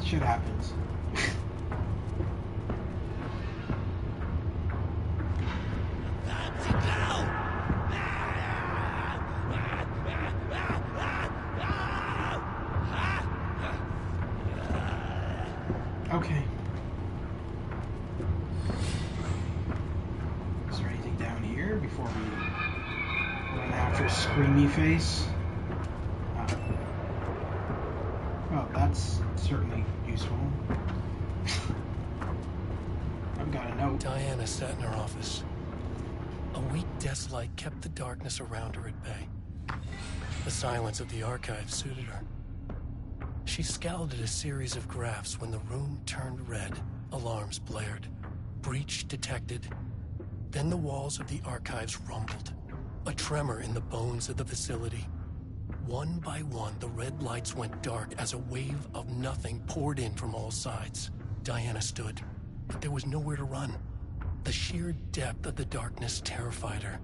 Shit happens. Okay. Is there anything down here before we run after Screamy Face? Well, that's certainly useful. I've got a note. Diana sat in her office. A weak desk light kept the darkness around her at bay. The silence of the archive suited her. She scowled at a series of graphs when the room turned red. Alarms blared. Breach detected. Then the walls of the archives rumbled. A tremor in the bones of the facility. One by one, the red lights went dark as a wave of nothing poured in from all sides. Diana stood, but there was nowhere to run. The sheer depth of the darkness terrified her.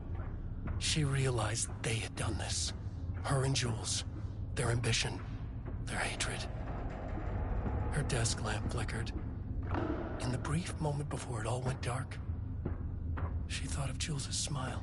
She realized they had done this. Her and Jules. Their ambition. Their hatred. Her desk lamp flickered. In the brief moment before it all went dark, she thought of Jules' smile.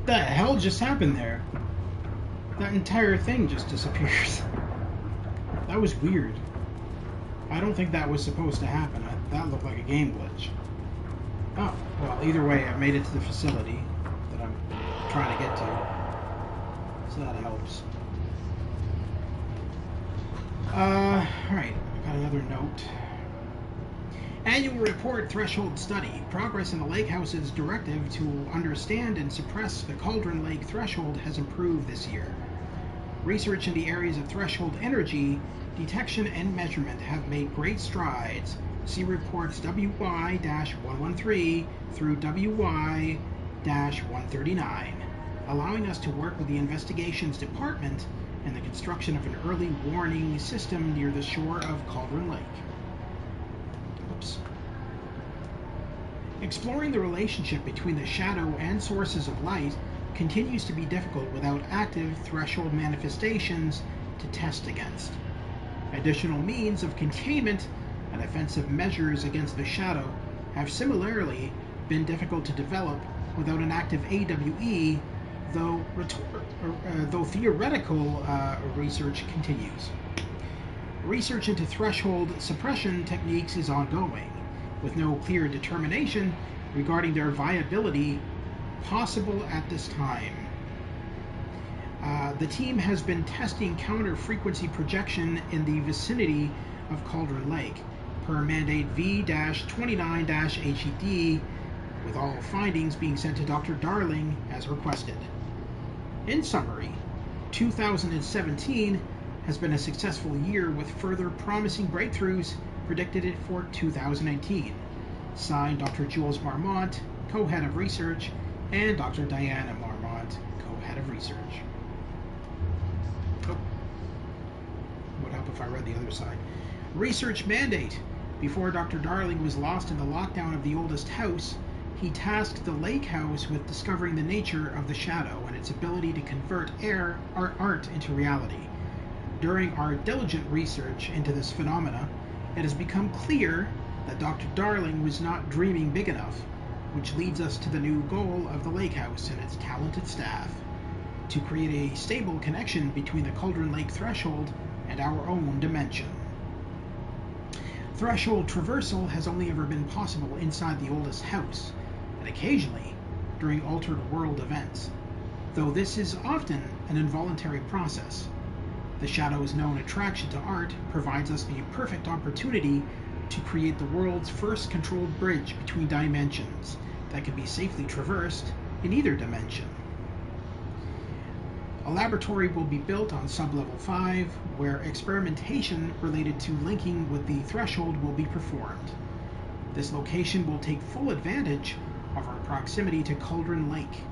The hell just happened there? That entire thing just disappears. That was weird. I don't think that was supposed to happen. That looked like a game glitch. Oh, well, either way, I made it to the facility that I'm trying to get to. So that helps. Alright, got another note. Annual report threshold study. Progress in the Lake House's directive to understand and suppress the Cauldron Lake threshold has improved this year. Research in the areas of threshold energy, detection, and measurement have made great strides. See reports WY-113 through WY-139, allowing us to work with the Investigations Department and the construction of an early warning system near the shore of Cauldron Lake. Oops. Exploring the relationship between the shadow and sources of light continues to be difficult without active threshold manifestations to test against. Additional means of containment and offensive measures against the shadow have similarly been difficult to develop without an active AWE, though theoretical research continues. Research into threshold suppression techniques is ongoing, with no clear determination regarding their viability possible at this time. The team has been testing counter-frequency projection in the vicinity of Cauldron Lake, per mandate V-29-HED, with all findings being sent to Dr. Darling as requested. In summary, 2017 has been a successful year with further promising breakthroughs predicted for 2019. Signed, Dr. Jules Marmont, co-head of research, and Dr. Diana Marmont, co-head of research. Oh. Would help if I read the other side. Research mandate. Before Dr. Darling was lost in the lockdown of the oldest house, he tasked the Lake House with discovering the nature of the shadow and its ability to convert art into reality. During our diligent research into this phenomena, it has become clear that Dr. Darling was not dreaming big enough, which leads us to the new goal of the Lake House and its talented staff, to create a stable connection between the Cauldron Lake threshold and our own dimension. Threshold traversal has only ever been possible inside the oldest house, and occasionally during altered world events, though this is often an involuntary process. The Shadow's known attraction to art provides us the perfect opportunity to create the world's first controlled bridge between dimensions that can be safely traversed in either dimension. A laboratory will be built on Sublevel 5, where experimentation related to linking with the threshold will be performed. This location will take full advantage of our proximity to Cauldron Lake.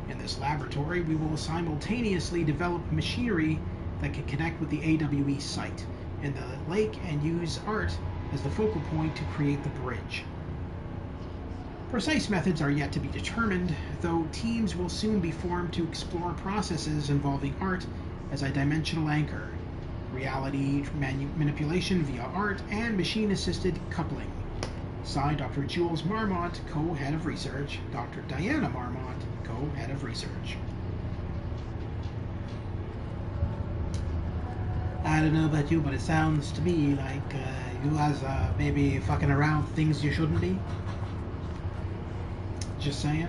In this laboratory, we will simultaneously develop machinery that can connect with the AWE site in the lake and use art as the focal point to create the bridge. Precise methods are yet to be determined, though teams will soon be formed to explore processes involving art as a dimensional anchor, reality manipulation via art, and machine-assisted coupling. Signed, Dr. Jules Marmont, co-head of research, Dr. Diana Marmont, co-head of research. I don't know about you, but it sounds to me like you guys are maybe fucking around with things you shouldn't be. Just saying.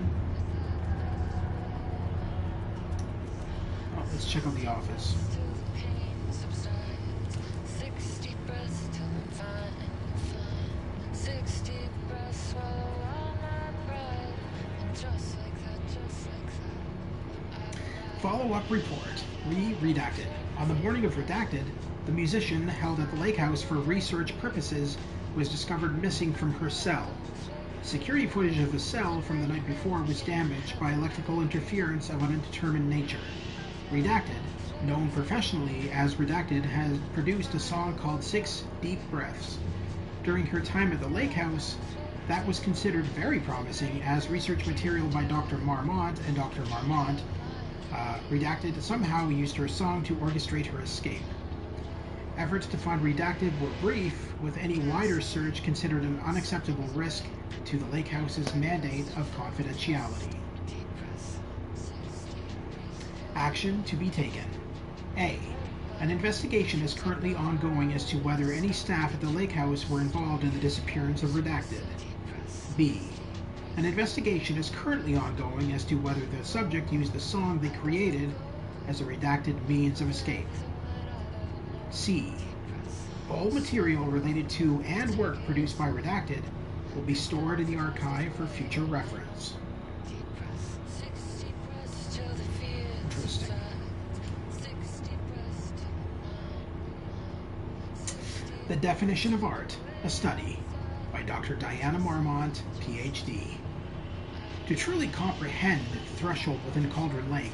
Oh, let's check out the office. Follow-up report. Redacted. On the morning of Redacted, the musician held at the Lake House for research purposes was discovered missing from her cell. Security footage of the cell from the night before was damaged by electrical interference of an undetermined nature. Redacted, known professionally as Redacted, has produced a song called 6 Deep Breaths. During her time at the Lake House, that was considered very promising as research material by Dr. Marmont and Dr. Marmont. Redacted somehow used her song to orchestrate her escape. Efforts to find Redacted were brief, with any wider search considered an unacceptable risk to the Lake House's mandate of confidentiality. Action to be taken. A. An investigation is currently ongoing as to whether any staff at the Lake House were involved in the disappearance of Redacted. B. An investigation is currently ongoing as to whether the subject used the song they created as a redacted means of escape. C. All material related to and work produced by Redacted will be stored in the archive for future reference. Interesting. The Definition of Art, a Study, by Dr. Diana Marmont, Ph.D. To truly comprehend the threshold within Cauldron Lake,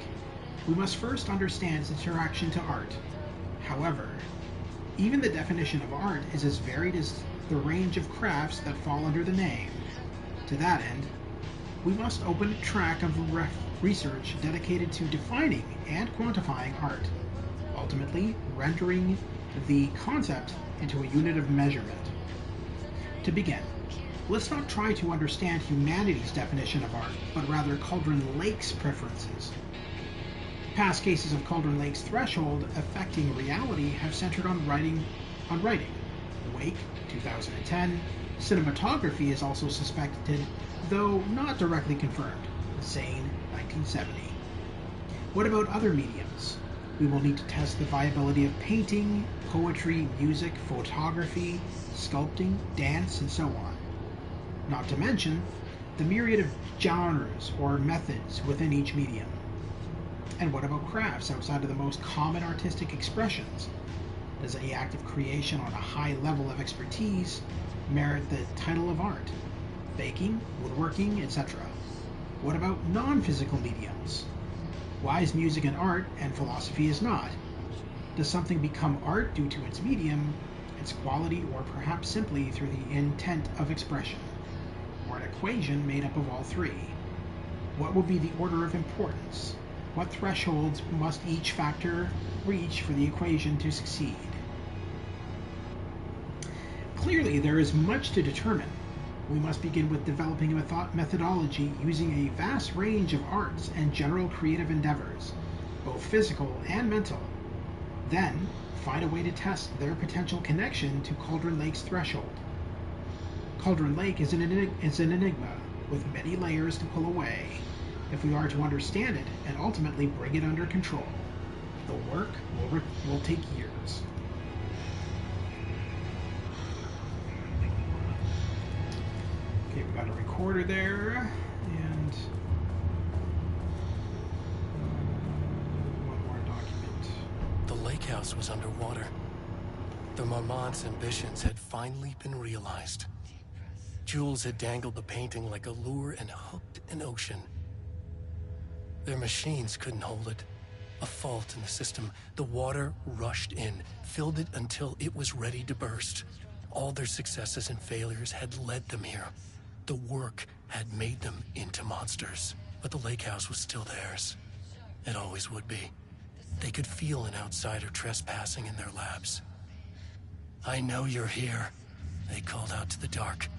we must first understand its interaction to art. However, even the definition of art is as varied as the range of crafts that fall under the name. To that end, we must open a track of research dedicated to defining and quantifying art, ultimately rendering the concept into a unit of measurement. To begin, let's not try to understand humanity's definition of art, but rather Cauldron Lake's preferences. Past cases of Cauldron Lake's threshold affecting reality have centered on writing. Wake, 2010. Cinematography is also suspected, though not directly confirmed. Zane, 1970. What about other mediums? We will need to test the viability of painting, poetry, music, photography, sculpting, dance, and so on. Not to mention the myriad of genres or methods within each medium. And what about crafts outside of the most common artistic expressions? Does any act of creation on a high level of expertise merit the title of art? Baking, woodworking, etc. What about non-physical mediums? Why is music an art and philosophy is not? Does something become art due to its medium, its quality, or perhaps simply through the intent of expression? Or an equation made up of all three? What will be the order of importance? What thresholds must each factor reach for the equation to succeed? Clearly, there is much to determine. We must begin with developing a methodology using a vast range of arts and general creative endeavors, both physical and mental. Then, find a way to test their potential connection to Cauldron Lake's threshold. Cauldron Lake is an enigma with many layers to pull away if we are to understand it and ultimately bring it under control. The work will take years. Okay, we got a recorder there, and one more document. The lake house was underwater. The Marmont's ambitions had finally been realized. Jules had dangled the painting like a lure and hooked an ocean. Their machines couldn't hold it. A fault in the system. The water rushed in, filled it until it was ready to burst. All their successes and failures had led them here. The work had made them into monsters. But the lake house was still theirs. It always would be. They could feel an outsider trespassing in their labs. "I know you're here," they called out to the dark.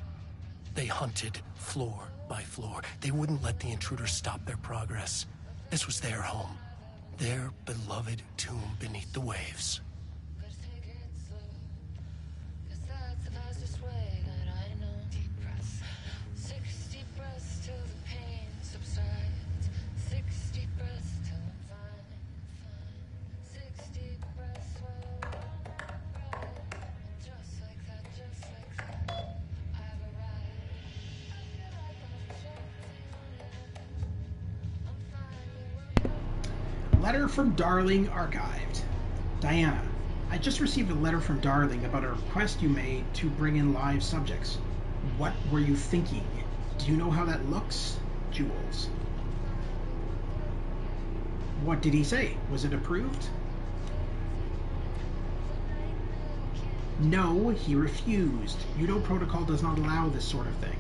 They hunted floor by floor. They wouldn't let the intruders stop their progress. This was their home. Their beloved tomb beneath the waves. Letter from Darling archived. Diana, I just received a letter from Darling about a request you made to bring in live subjects. What were you thinking? Do you know how that looks? Jules. What did he say? Was it approved? No, he refused. UDO protocol does not allow this sort of thing.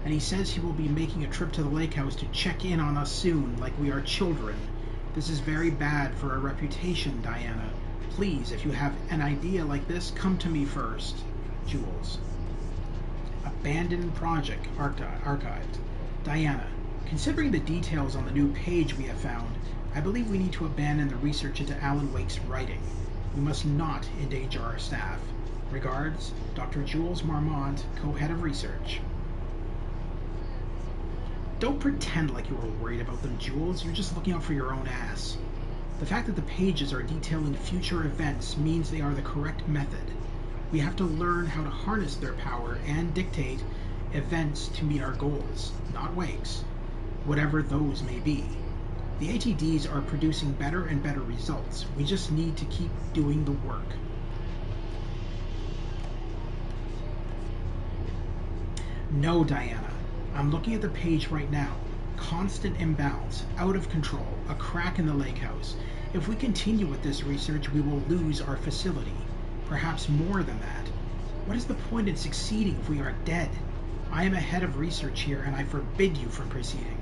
And he says he will be making a trip to the lake house to check in on us soon, like we are children. This is very bad for our reputation, Diana. Please, if you have an idea like this, come to me first. Jules. Abandoned project archived. Diana, Considering the details on the new page we have found, I believe we need to abandon the research into Alan Wake's writing. We must not endanger our staff. Regards, Dr. Jules Marmont, co-head of research. Don't pretend like you were worried about them, Jules. You're just looking out for your own ass. The fact that the pages are detailing future events means they are the correct method. We have to learn how to harness their power and dictate events to meet our goals, not Wake's, whatever those may be. The ATDs are producing better and better results. We just need to keep doing the work. No, Diana. I'm looking at the page right now. Constant imbalance, out of control, a crack in the lake house. If we continue with this research, we will lose our facility. Perhaps more than that. What is the point in succeeding if we are dead? I am a head of research here, and I forbid you from proceeding.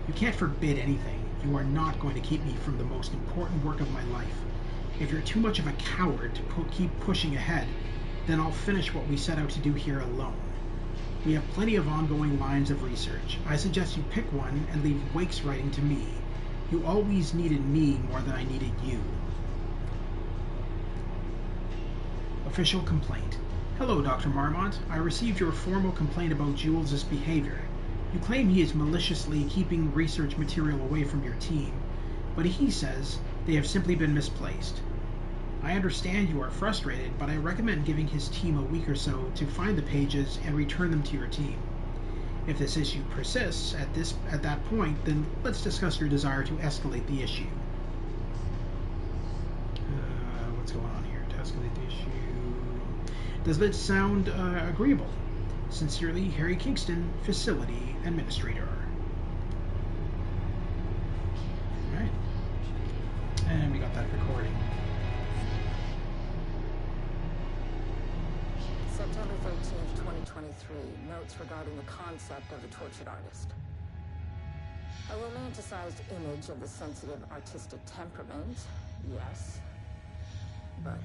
You can't forbid anything. You are not going to keep me from the most important work of my life. If you're too much of a coward to keep pushing ahead, then I'll finish what we set out to do here alone. We have plenty of ongoing lines of research. I suggest you pick one and leave Wake's writing to me. You always needed me more than I needed you. Official complaint. Hello, Dr. Marmont. I received your formal complaint about Jules' behavior. You claim he is maliciously keeping research material away from your team, but he says they have simply been misplaced. I understand you are frustrated, but I recommend giving his team a week or so to find the pages and return them to your team. If this issue persists at that point, then let's discuss your desire to escalate the issue. What's going on here? To escalate the issue. Does that sound agreeable? Sincerely, Harry Kingston, Facility Administrator. Alright. And we got that recording. September 13th, 2023. Notes regarding the concept of the tortured artist. A romanticized image of the sensitive artistic temperament, yes. But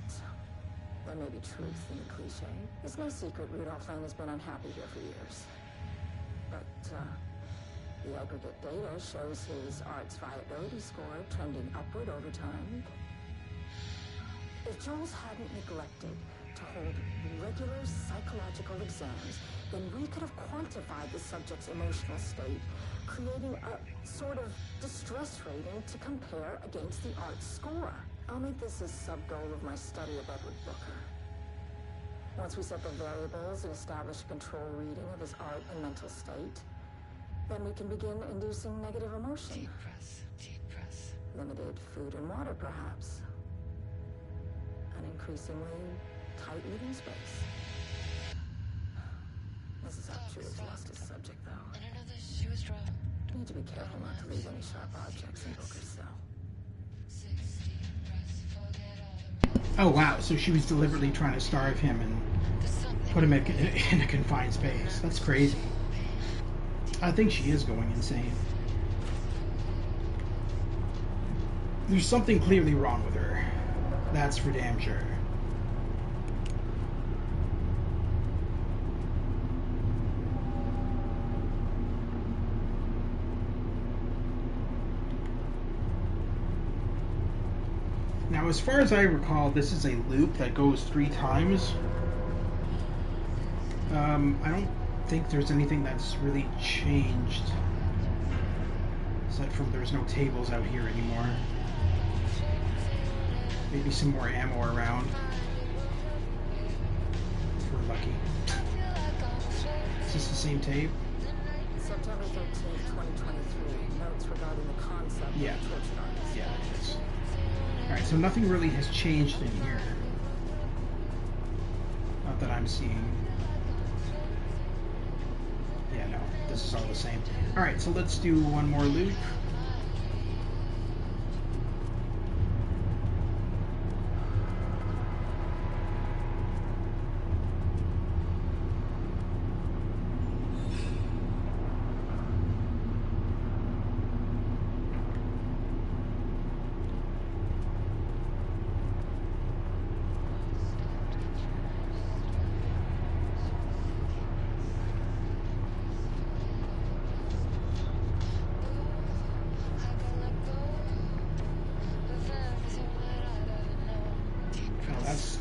there may be truth in the cliche. It's no secret Rudolph Lane has been unhappy here for years. But, the aggregate data shows his art's viability score trending upward over time. If Jules hadn't neglected to hold regular psychological exams, then we could have quantified the subject's emotional state, creating a sort of distress rating to compare against the art's score. I'll make this a sub-goal of my study of Edward Booker. Once we set the variables and establish a control reading of his art and mental state, then we can begin inducing negative emotion. Deep breaths. Limited food and water, perhaps. An increasingly tight eating space. Mrs. Upshur has lost his subject, though. And another shoe straw. Need to be careful not to leave any sharp objects in Booker's cell. Oh wow, so she was deliberately trying to starve him and put him in a confined space. That's crazy. I think she is going insane. There's something clearly wrong with her. That's for damn sure. Now, as far as I recall, this is a loop that goes 3 times. I don't think there's anything that's really changed. Aside from there's no tables out here anymore. Maybe some more ammo around. If we're lucky. Is this the same tape? September 13th, 2023. Notes regarding the concept of tortured artists. Yeah, it is. Alright, so nothing really has changed in here. Not that I'm seeing. Yeah, no, this is all the same. Alright, so let's do one more loop.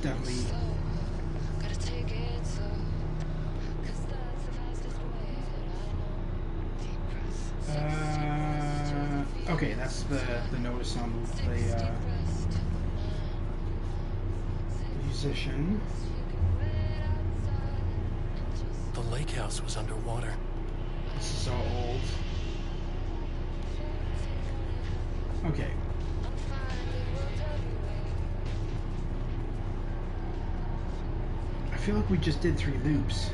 definitely. Gotta take it slow, 'cause that's the fastest way that I know. Deep breaths. Okay, that's the notice on the musician. The lake house was underwater. This is all old. Okay. I feel like we just did 3 loops.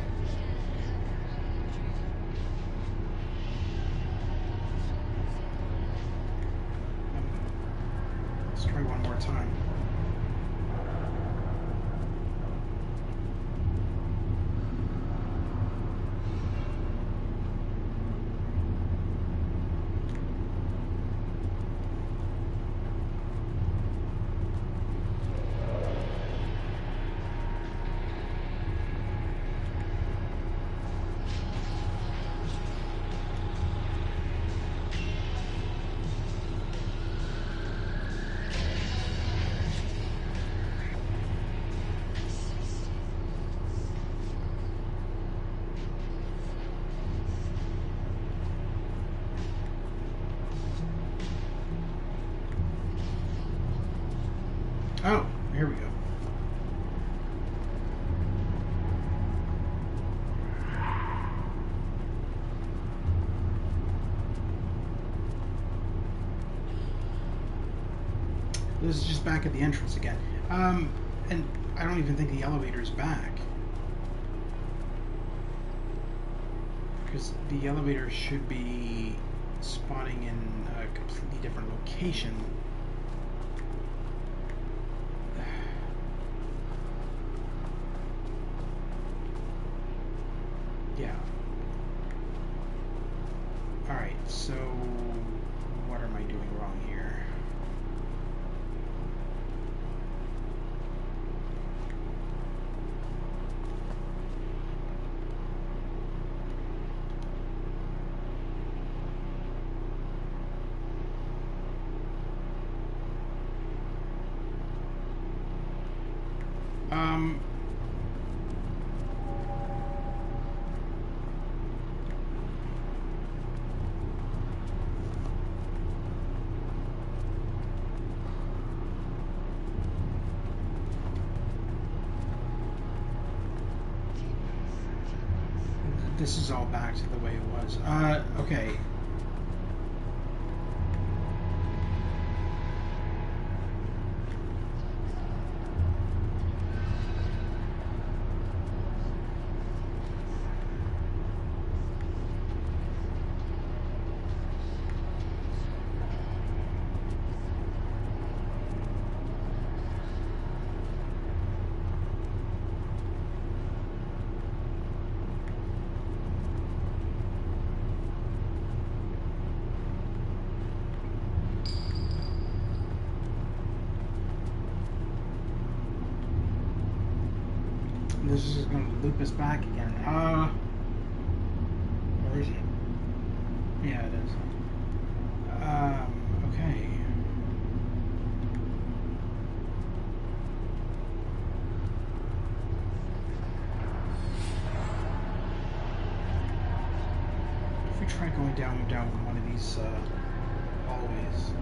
Let's try one more time. Oh, here we go. This is just back at the entrance again. And I don't even think the elevator is back. Because the elevator should be spawning in a completely different location. Yeah. Alright, so what am I doing wrong here? This is all back to the way it was. Okay. This is going to loop us back again. Where is it? Yeah, it is. Okay. If we try going down one of these hallways,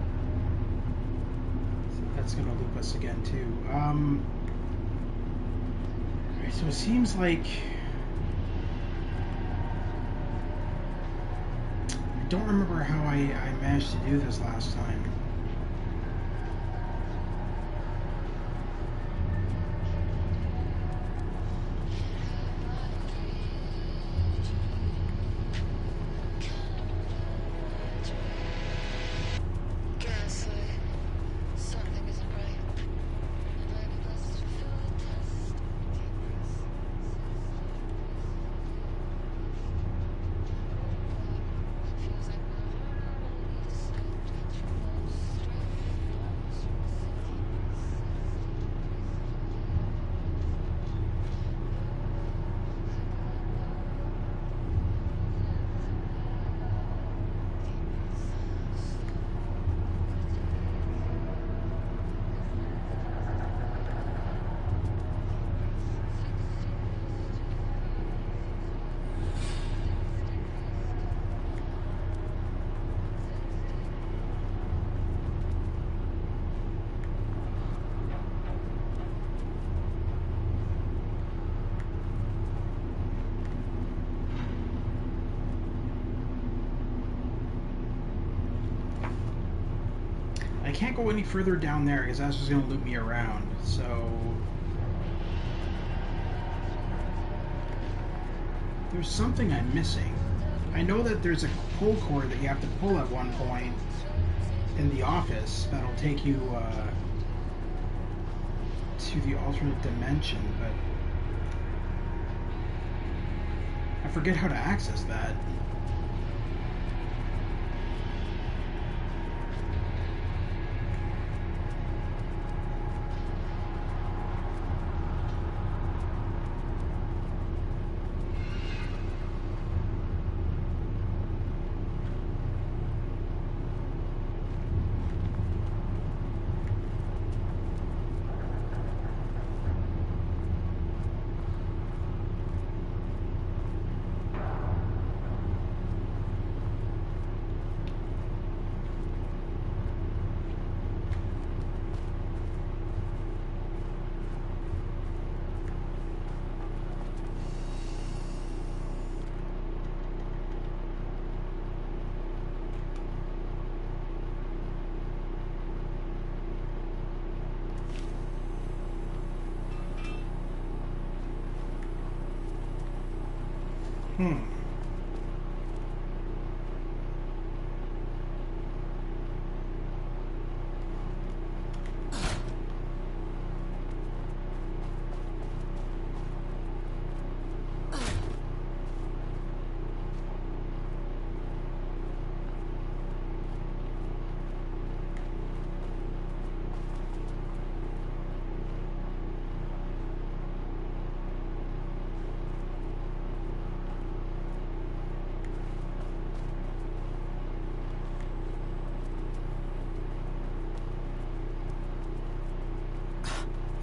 so that's going to loop us again too. So it seems like I don't remember how I managed to do this last time. can't go any further down there because that's just going to loop me around. So there's something I'm missing. I know that there's a pull cord that you have to pull at one point in the office that'll take you to the alternate dimension, but I forget how to access that.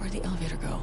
Where'd the elevator go?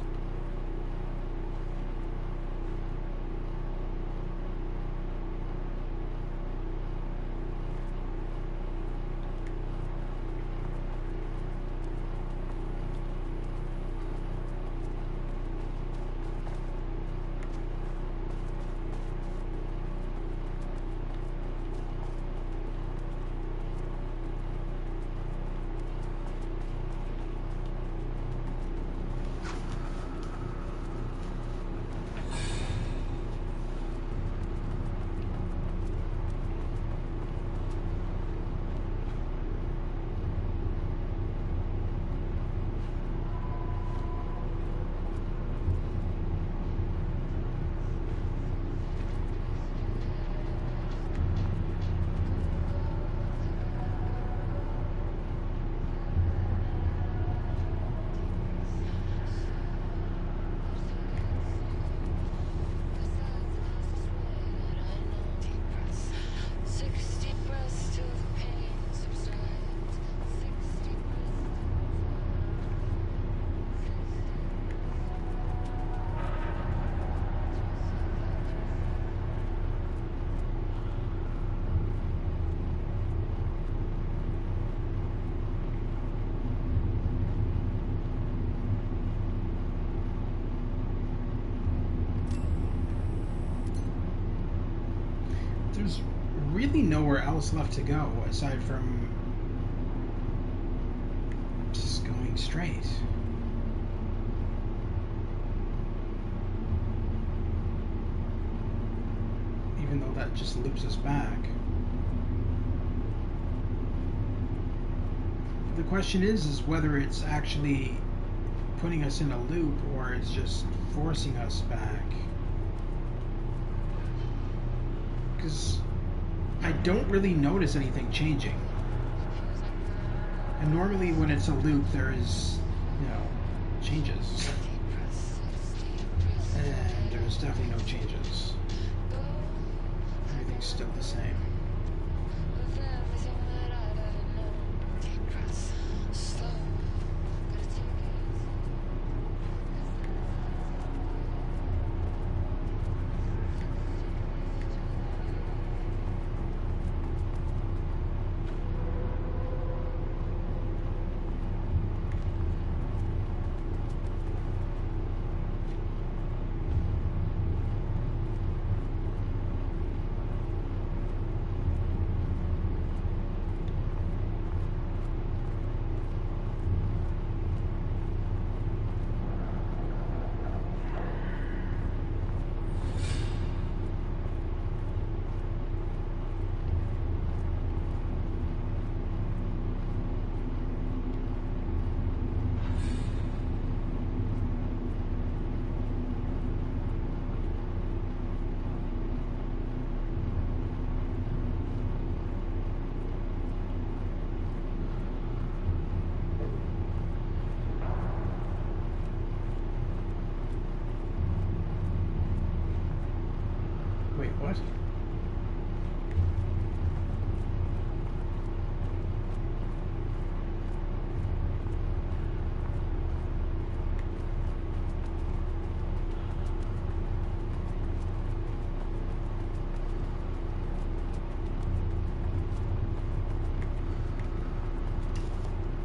There's really nowhere else left to go aside from just going straight. Even though that just loops us back. The question is whether it's actually putting us in a loop or it's just forcing us back. Because I don't really notice anything changing. And normally when it's a loop, there is, changes. And there's definitely no changes. Everything's still the same.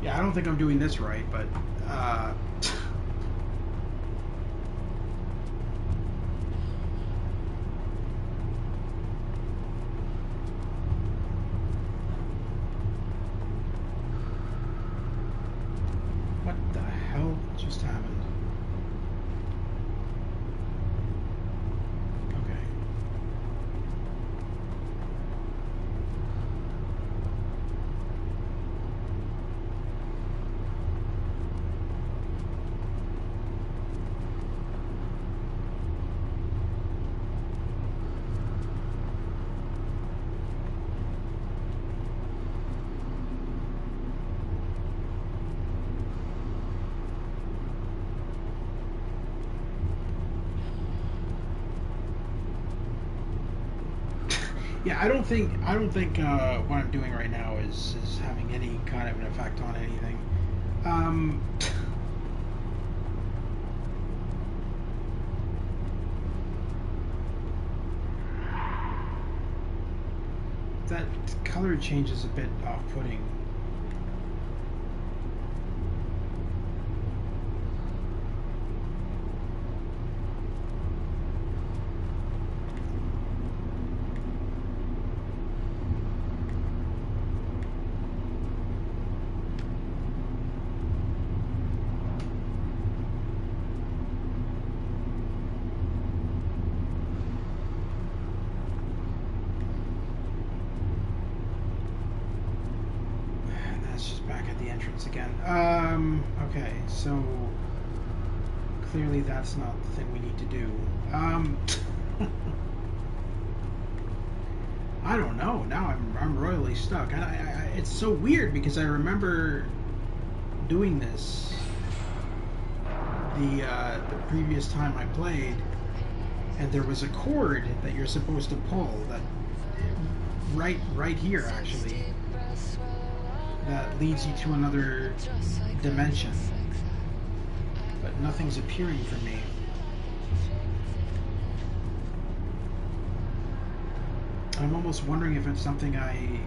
Yeah, I don't think I'm doing this right, but what the hell just happened? Okay. Yeah, I don't think what I'm doing right now is having any kind of an effect on anything. That color change is a bit off-putting. Again. Okay, so clearly that's not the thing we need to do. I don't know. Now I'm royally stuck. It's so weird because I remember doing this the previous time I played, and there was a cord that you're supposed to pull that right here actually. That leads you to another dimension, but nothing's appearing for me. I'm almost wondering if it's something I...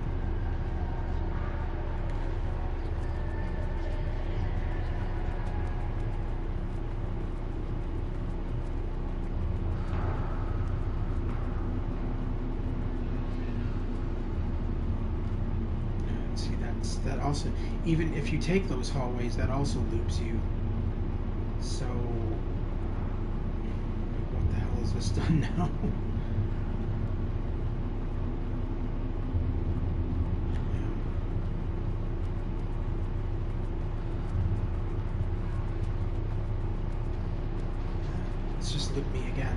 that also, even if you take those hallways, that also loops you. So what the hell is this done now? Let's just loop me again.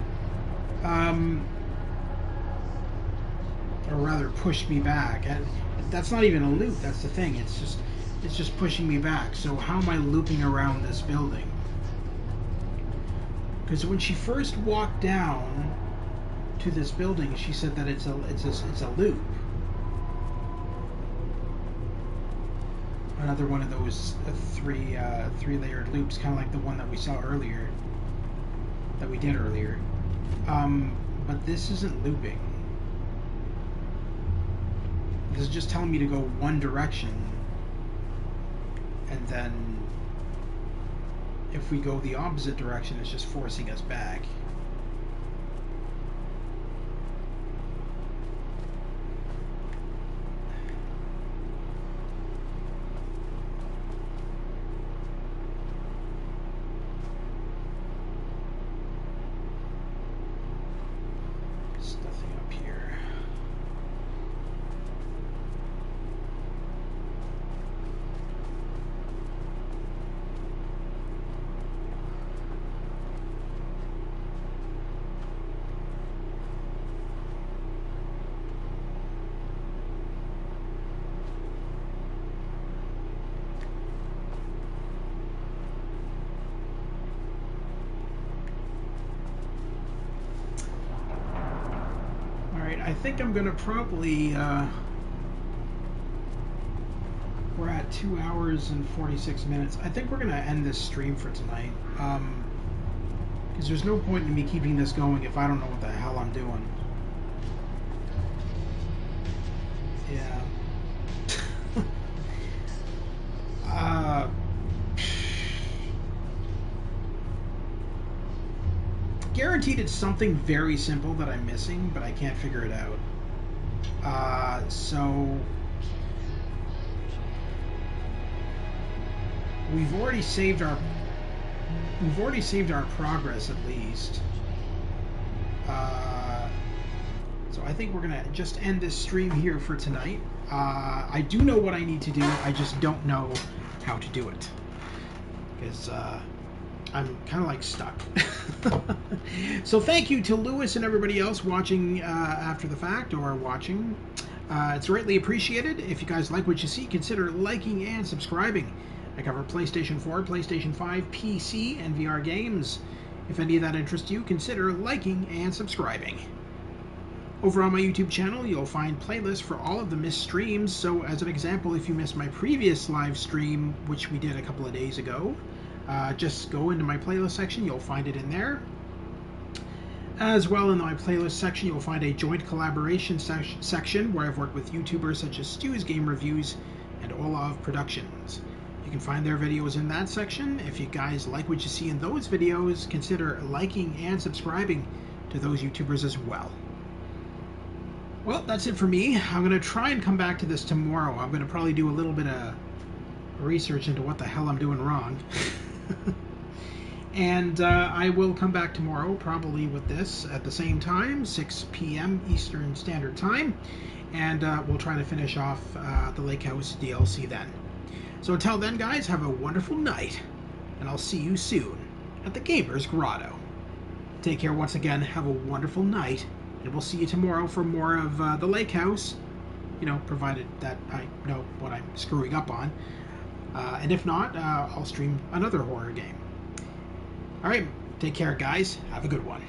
Or rather push me back. And that's not even a loop, that's the thing. It's just pushing me back. So how am I looping around this building? Because when she first walked down to this building, she said that it's a loop. Another one of those three-layered loops, kind of like the one that we saw earlier, that we did earlier. But this isn't looping. This is just telling me to go one direction, and then if we go the opposite direction, it's just forcing us back. There's nothing up here. I think I'm gonna probably we're at 2 hours and 46 minutes. I think we're gonna end this stream for tonight, because there's no point in me keeping this going if I don't know what the hell I'm doing. Yeah. guaranteed it's something very simple that I'm missing, but I can't figure it out. So we've already saved our progress at least. So I think we're gonna just end this stream here for tonight. I do know what I need to do. I just don't know how to do it because I'm kind of like stuck. So thank you to Lewis and everybody else watching after the fact or watching. It's greatly appreciated. If you guys like what you see, consider liking and subscribing. I cover PlayStation 4, PlayStation 5, PC, and VR games. If any of that interests you, consider liking and subscribing. Over on my YouTube channel, you'll find playlists for all of the missed streams. So as an example, if you missed my previous live stream, which we did a couple of days ago, just go into my playlist section, you'll find it in there. As well, in my playlist section, you'll find a joint collaboration section where I've worked with YouTubers such as Stu's Game Reviews and Olav Productions. You can find their videos in that section. If you guys like what you see in those videos, consider liking and subscribing to those YouTubers as well. Well, that's it for me. I'm going to try and come back to this tomorrow. I'm going to probably do a little bit of research into what the hell I'm doing wrong. And I will come back tomorrow, probably with this at the same time, 6 p.m. Eastern Standard Time. And we'll try to finish off the Lake House DLC then. So until then, guys, have a wonderful night. And I'll see you soon at the Gamer's Grotto. Take care once again. Have a wonderful night. And we'll see you tomorrow for more of the Lake House. You know, provided that I know what I'm screwing up on. And if not, I'll stream another horror game. Alright, take care, guys. Have a good one.